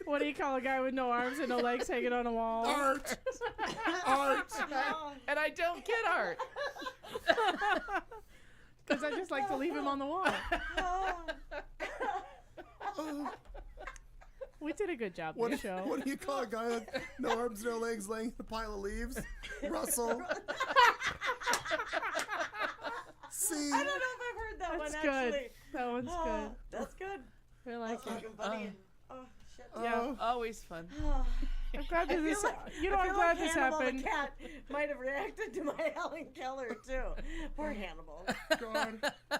What do you call a guy with no arms and no legs hanging on a wall? Art. And I don't get art. Because I just like to leave him on the wall. We did a good job on the show. What do you call a guy with no arms, no legs, laying in a pile of leaves? Russell. See? I don't know if I've heard that That's one, good. actually. That one's good. That's good. I like it. Fucking funny. Oh, shit. Yeah. Always fun. I'm glad that this. You know, I I'm feel glad like this Hannibal happened. The cat might have reacted to my Helen Keller too. Poor Hannibal. God.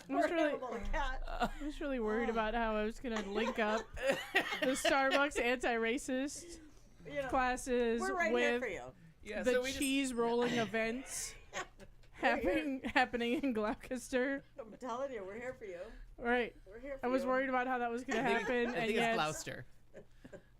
Poor Hannibal the cat. I was really worried about how I was gonna link up the Starbucks anti-racist classes We're right here with for you. Yeah, the so we cheese rolling events happening in Gloucester. I'm telling you, we're here for you. Right. We're here for I was you. worried about how that was gonna happen, I and think yet it's Gloucester.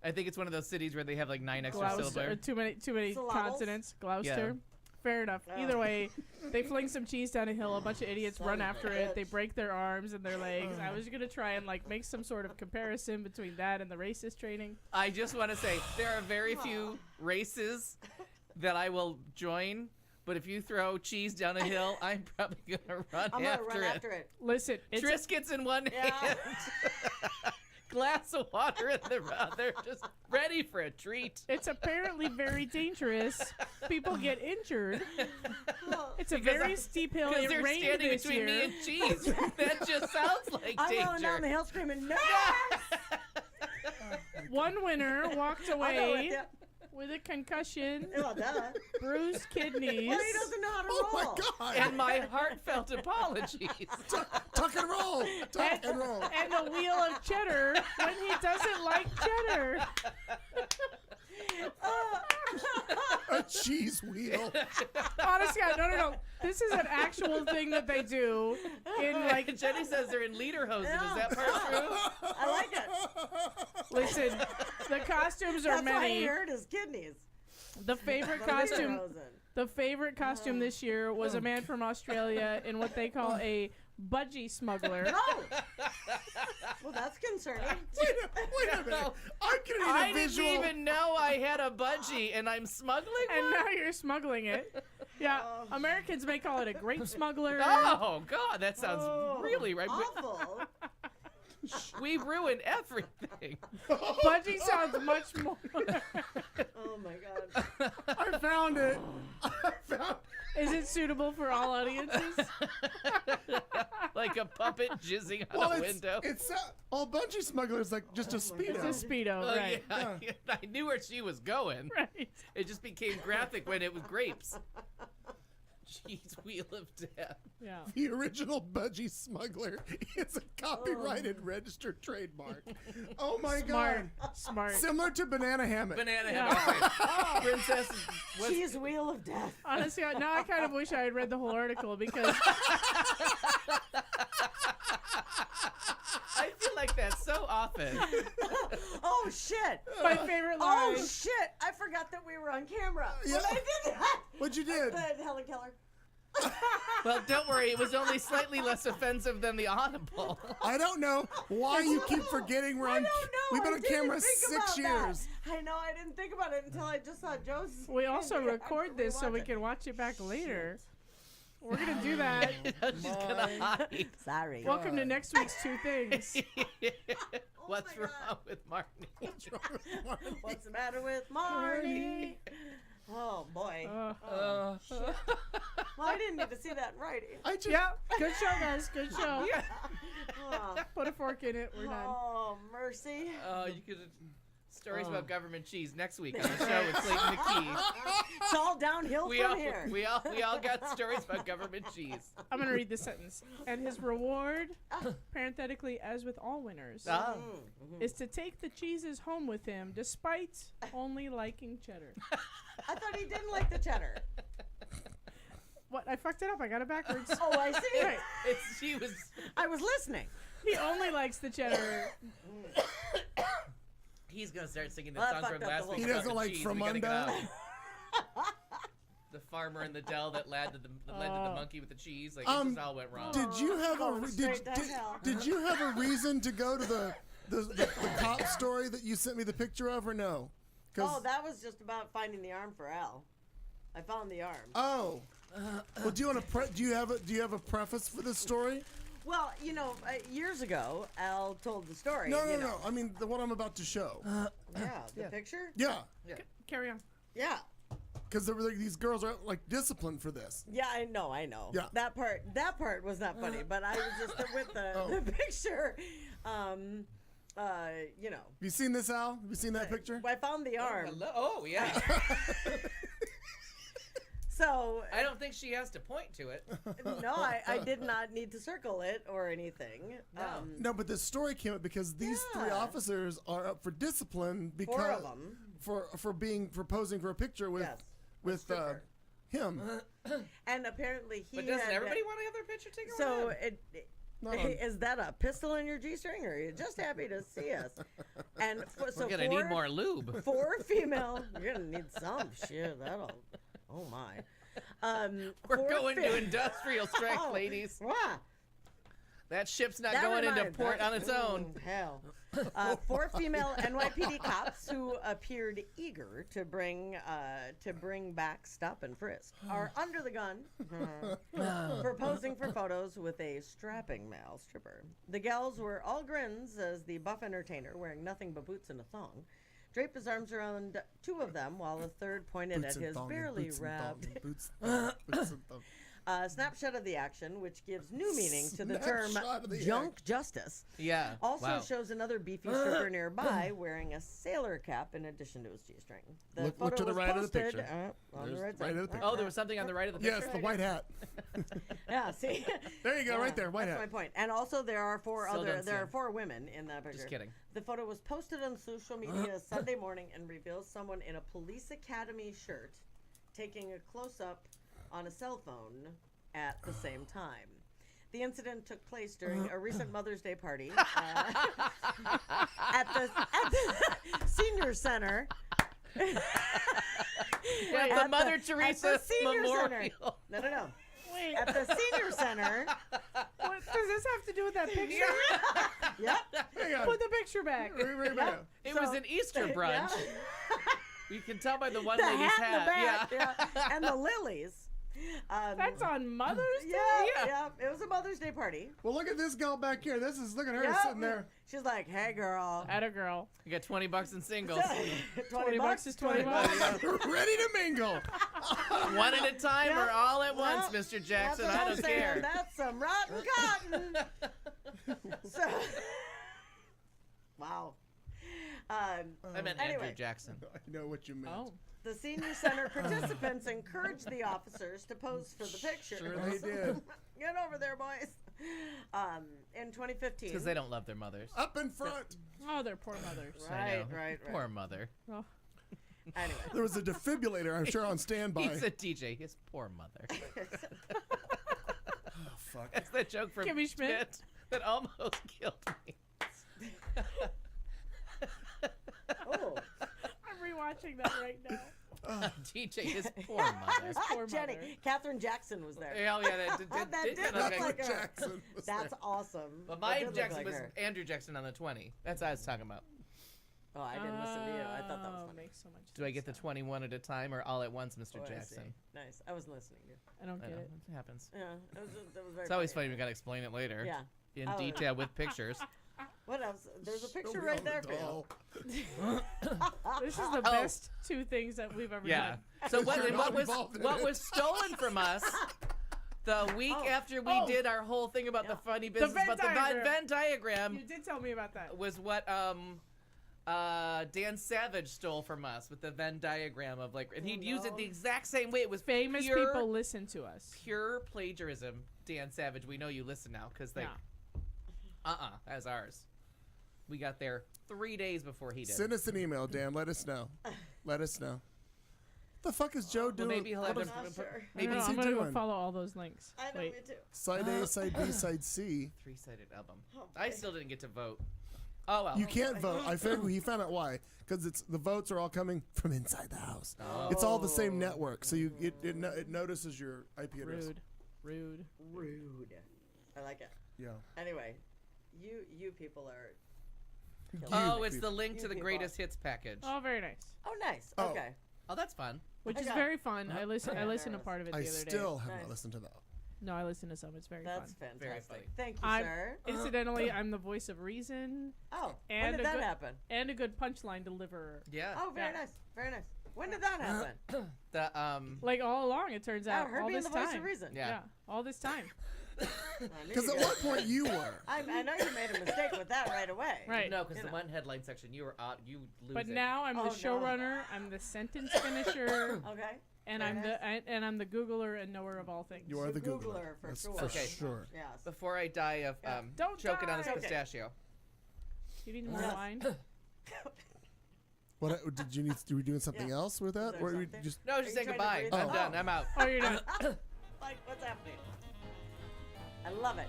I think it's one of those cities where they have like 9 extra Gloucester, syllables. too many Syllables? consonants. Gloucester. Fair enough. Either way, they fling some cheese down a hill. A bunch of idiots run after it. They break their arms and their legs. I was gonna try and like make some sort of comparison between that and the racist training. I just want to say there are very few races that I will join, but if you throw cheese down a hill, I'm probably gonna run I'm gonna after run it. after it. Listen, it's Triscuits in one hand, glass of water in the other, just ready for a treat. it's apparently very dangerous. People get injured. It's a Because very steep hill. Because It they're rained standing this between year. me and cheese. That just sounds like I'm danger. rolling down the hill screaming, no! One winner walked I'll go with away you. with a concussion, Oh, duh. bruised kidneys, Well, he doesn't know how to roll. Oh my God. And my heartfelt apologies. Tuck and roll. Tuck and roll. and a wheel of cheddar when he doesn't like cheddar. A cheese wheel. Honest God, no. This is an actual thing that they do in like. Jenny says they're in lederhosen. Is that part true? I like it. Listen, the costumes are That's why he many. hurt his kidneys. The favorite The costume. Lederhosen. The favorite costume this year was a man from Australia in what they call a budgie smuggler. No! Well, that's concerning. Wait a minute. I'm getting a I visual. didn't even know I had a budgie, and I'm smuggling And one? now you're smuggling it. Yeah, Americans may call it a grape smuggler. Oh, God, that sounds really right. Awful. We ruined everything. Budgie sounds much more. Oh, my God. I found it. Is it suitable for all audiences? Like a puppet jizzing out a window. It's all bungee smugglers like just a speedo. It's a Speedo, Oh, right. yeah. I knew where she was going. Right. It just became graphic when it was grapes. Jeez, Wheel of Death. Yeah. The original budgie smuggler is a copyrighted registered trademark. Oh my Smart. God. Smart. Similar to banana hammock. Banana Yeah. hammock. Princess. What's, Cheese wheel of death. Honestly, now I kind of wish I had read the whole article because I feel like that so often. Oh, shit. my favorite line. Oh, shit. I forgot that we were on camera. Yeah. When I did that. What'd you did? The Helen Keller. Well, don't worry. It was only slightly less offensive than the Audible. I don't know why you keep forgetting we're I on. don't know. We've been I on didn't camera think 6 about years. that. I know. I didn't think about it until I just saw Joe's. We also and we record have to this so rewatch we it. can watch it back later. We're gonna do that. She's gonna hide. Sorry. Welcome to next week's Two Things. What's my wrong God. with Marnie? What's wrong with Marnie? What's the matter with Marnie? Oh boy. Shit. Well, I didn't need to see that in writing. I just. Yeah, good show, guys. Good show. Yeah. Oh, Put a fork in it. We're done. oh mercy. You could stories about government cheese next week on the show with Clayton McKee. It's all downhill from here. We all got stories about government cheese. I'm gonna read this sentence. And his reward, parenthetically, as with all winners, Ah. is to take the cheeses home with him, despite only liking cheddar. I thought he didn't like the cheddar. What? I fucked it up. I got it backwards. Oh, I see. Right. She was. I was listening. He only likes the cheddar. He's gonna start singing the Well, song that from fucked up last the whole week. He doesn't about the like cheese. We gotta get Fromunda? out. The farmer in the dell that led to the monkey with the cheese. Like it just all went wrong. Did you have Going straight to hell. did you have a reason to go to the cop story that you sent me the picture of, or no? Oh, that was just about finding the arm for Al. I found the arm. Oh. Well, do you have a preface for this story? Well, years ago, Al told the story. No. you know. I mean, the one I'm about to show. The picture? Yeah. Carry on. Yeah. Because these girls are like disciplined for this. Yeah, I know. Yeah. That part was not funny, but I was just with the picture. Have you seen this, Al? Have you seen that picture? I found the arm. Oh yeah. So I don't think she has to point to it. no, I did not need to circle it or anything. No, but this story came up because these 3 officers are up for discipline because 4 of them for posing for a picture with him. And apparently he. But doesn't had, everybody want to have their picture taken? So No. is that a pistol in your G-string, or are you just happy to see us? And so we're gonna need more lube. 4 female. You're gonna need some shit. That'll. Oh my. We're 4 going to industrial strength, ladies. Wow. That ship's not That going into reminded- port that- on its own. Hell. 4 female NYPD cops who appeared eager to bring back stop and frisk are under the gun for posing for photos with a strapping male stripper. The gals were all grins as the buff entertainer, wearing nothing but boots and a thong, draped his arms around 2 of them while the third pointed Boots at and his thong, barely boots and wrapped. thong, boots and thong. Snapshot of the action, which gives new meaning to the term Snapshot of the junk justice. Yeah. Also wow. shows another beefy stripper nearby wearing a sailor cap in addition to his G-string. The Look photo to the was right of the posted, picture. on the There's right right side. of the picture. Oh, there was something on the right of the picture. Yes, the white hat. Yeah, see. There you go, right there, white that's hat. my point. And also, there are Still don't see there are him. 4 women in that picture. Just kidding. The photo was posted on social media Sunday morning and reveals someone in a police academy shirt taking a close-up on a cell phone at the same time. The incident took place during a recent Mother's Day party at the senior center. At the Mother Teresa at the senior Memorial. Center. No. Wait. At the senior center. What does this have to do with that picture? Yep. Hang on. Put the picture back. It was an Easter brunch. Yeah. You can tell by the one The lady's hat in the hat. back, yeah. And the lilies. That's on Mother's Day? Yeah. It was a Mother's Day party. Well, look at this gal back here. Look at her Yeah. sitting there. She's like, hey, girl. At a girl. You got $20 in singles. 20 bucks is 20 bucks. Ready to mingle. One at a time Yep. or all at once, Yep. Mr. Jackson. That's what I I'm don't saying. care. That's some rotten cotton. So, wow. I meant anyway. Andrew Jackson. I know what you meant. Oh. The senior center participants encouraged the officers to pose for the picture. Sure they did. Get over there, boys. In 2015. Because they don't love their mothers. Up in front. Oh, they're poor mothers. I know. Right. Poor mother. Oh. Anyway. There was a defibrillator, I'm sure, on standby. He's a DJ. His poor mother. Oh, fuck. That's the joke from Kimmy Schmidt. Pitt that almost killed me. Oh. I'm rewatching that right now. DJ, his poor mother. His poor Jenny. mother. Catherine Jackson was there. Hell yeah, that did did look look like like her. Jackson was That's there. awesome. But That my did look Jackson like was her. Andrew Jackson on the 20. That's what I was talking about. Oh, I didn't listen to you. I thought that was funny. Makes so much Do I get the 21 at a time or all at once, Mr. Oh, I Jackson? see. Nice. I wasn't listening to you. I don't I get know, it. it happens. Yeah, it was very It's always funny. We got to explain it later. Yeah. In Oh. detail with pictures. What else? There's a picture Show me right all there the for you. doll. This is the best 2 things that we've ever Yeah. done. So what, You're and not what was involved in what it. was stolen from us the week after we did our whole thing about the funny business Venn about the diagram. Venn diagram You did tell me about that. was what Dan Savage stole from us with the Venn diagram of like, and he'd use it the exact same way. It was Famous pure, people listen to us. pure plagiarism. Dan Savage, we know you listen now because they, that's ours. We got there 3 days before he did. Send us an email, Dan. Let us know. Let us know. The fuck is Joe Well, doing? maybe he'll have What them. is- Maybe What's I'm he gonna go doing? follow all those links. I know, Wait. me too. Side A, side B, side C. Three-sided album. I still didn't get to vote. Oh well. You can't vote. I figured he found out why. Because it's the votes are all coming from inside the house. It's all the same network, so it notices your IP address. Rude. I like it. Yeah. Anyway, you people are. Oh, it's the link You to the people. greatest hits package. Oh, very nice. Oh, nice. Oh. Okay. Oh, that's fun. Which I is got- very fun. I Yeah, listened to there part of it the I other still day. have Nice. not listened to that. No, I listened to some. It's very That's fun. fantastic. funny. Thank you, I'm sir. incidentally, I'm the voice of reason. Oh, and when did a that good, happen? And a good punchline deliverer. Yeah. Oh, very Yeah. nice. Very nice. When did that happen? The Like all along, it turns out. her all being this the voice of time. reason. Yeah. All this time. Because at what point you were? I know you made a mistake with that right away. Right. No, because You the know. one headline section you were out. You lose But it. now I'm Oh, the no. showrunner. I'm the sentence finisher. Okay. And Very I'm nice. I'm the Googler and knower of all things. You are the Googler Googler. for That's sure. for Okay. sure. Yes. Before I die of Yeah. Don't choking on this die. Okay. pistachio. You need more Yes. wine? What did you need? Were you doing something Yeah. else with that, there or you something? just? No, Are just you say trying to goodbye. breathe? I'm Oh. done. I'm out. Oh, you're done. Like, what's happening? I love it.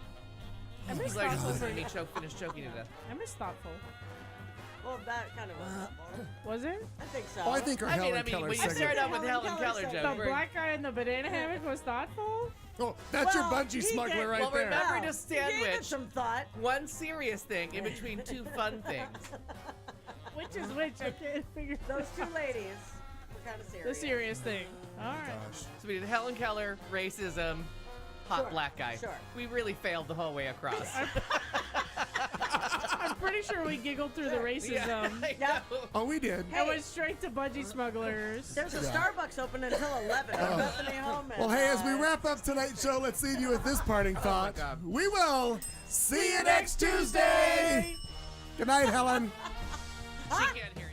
I miss People are just thoughtful. listening to me finish choking to death. I miss thoughtful. Well, that kind of was thoughtful. Was it? I think so. Oh, I think our Helen Keller when you segment. start out with Helen Helen Keller Keller, segment. Joe. The we're- black guy in the banana hammock was thoughtful? Oh, that's your Well, bungee he smuggler did- right well, there. remember to He gave it sandwich some thought. one serious thing in between two fun things. Which is which? I can't figure Those two ladies were kind of serious. The serious thing. All right. Gosh. So we did Helen Keller, racism, hot Sure, black guy. sure. We really failed the whole way across. I'm pretty sure we giggled through the racism. I Yeah. know. Oh, we did. I went straight to budgie smugglers. There's a Yeah. Starbucks open until 11. Bethany Holman. Well, hey, as we wrap up tonight's show, let's leave you with this parting thought. God. We will see you next Tuesday. Good night, Helen. She can't hear you.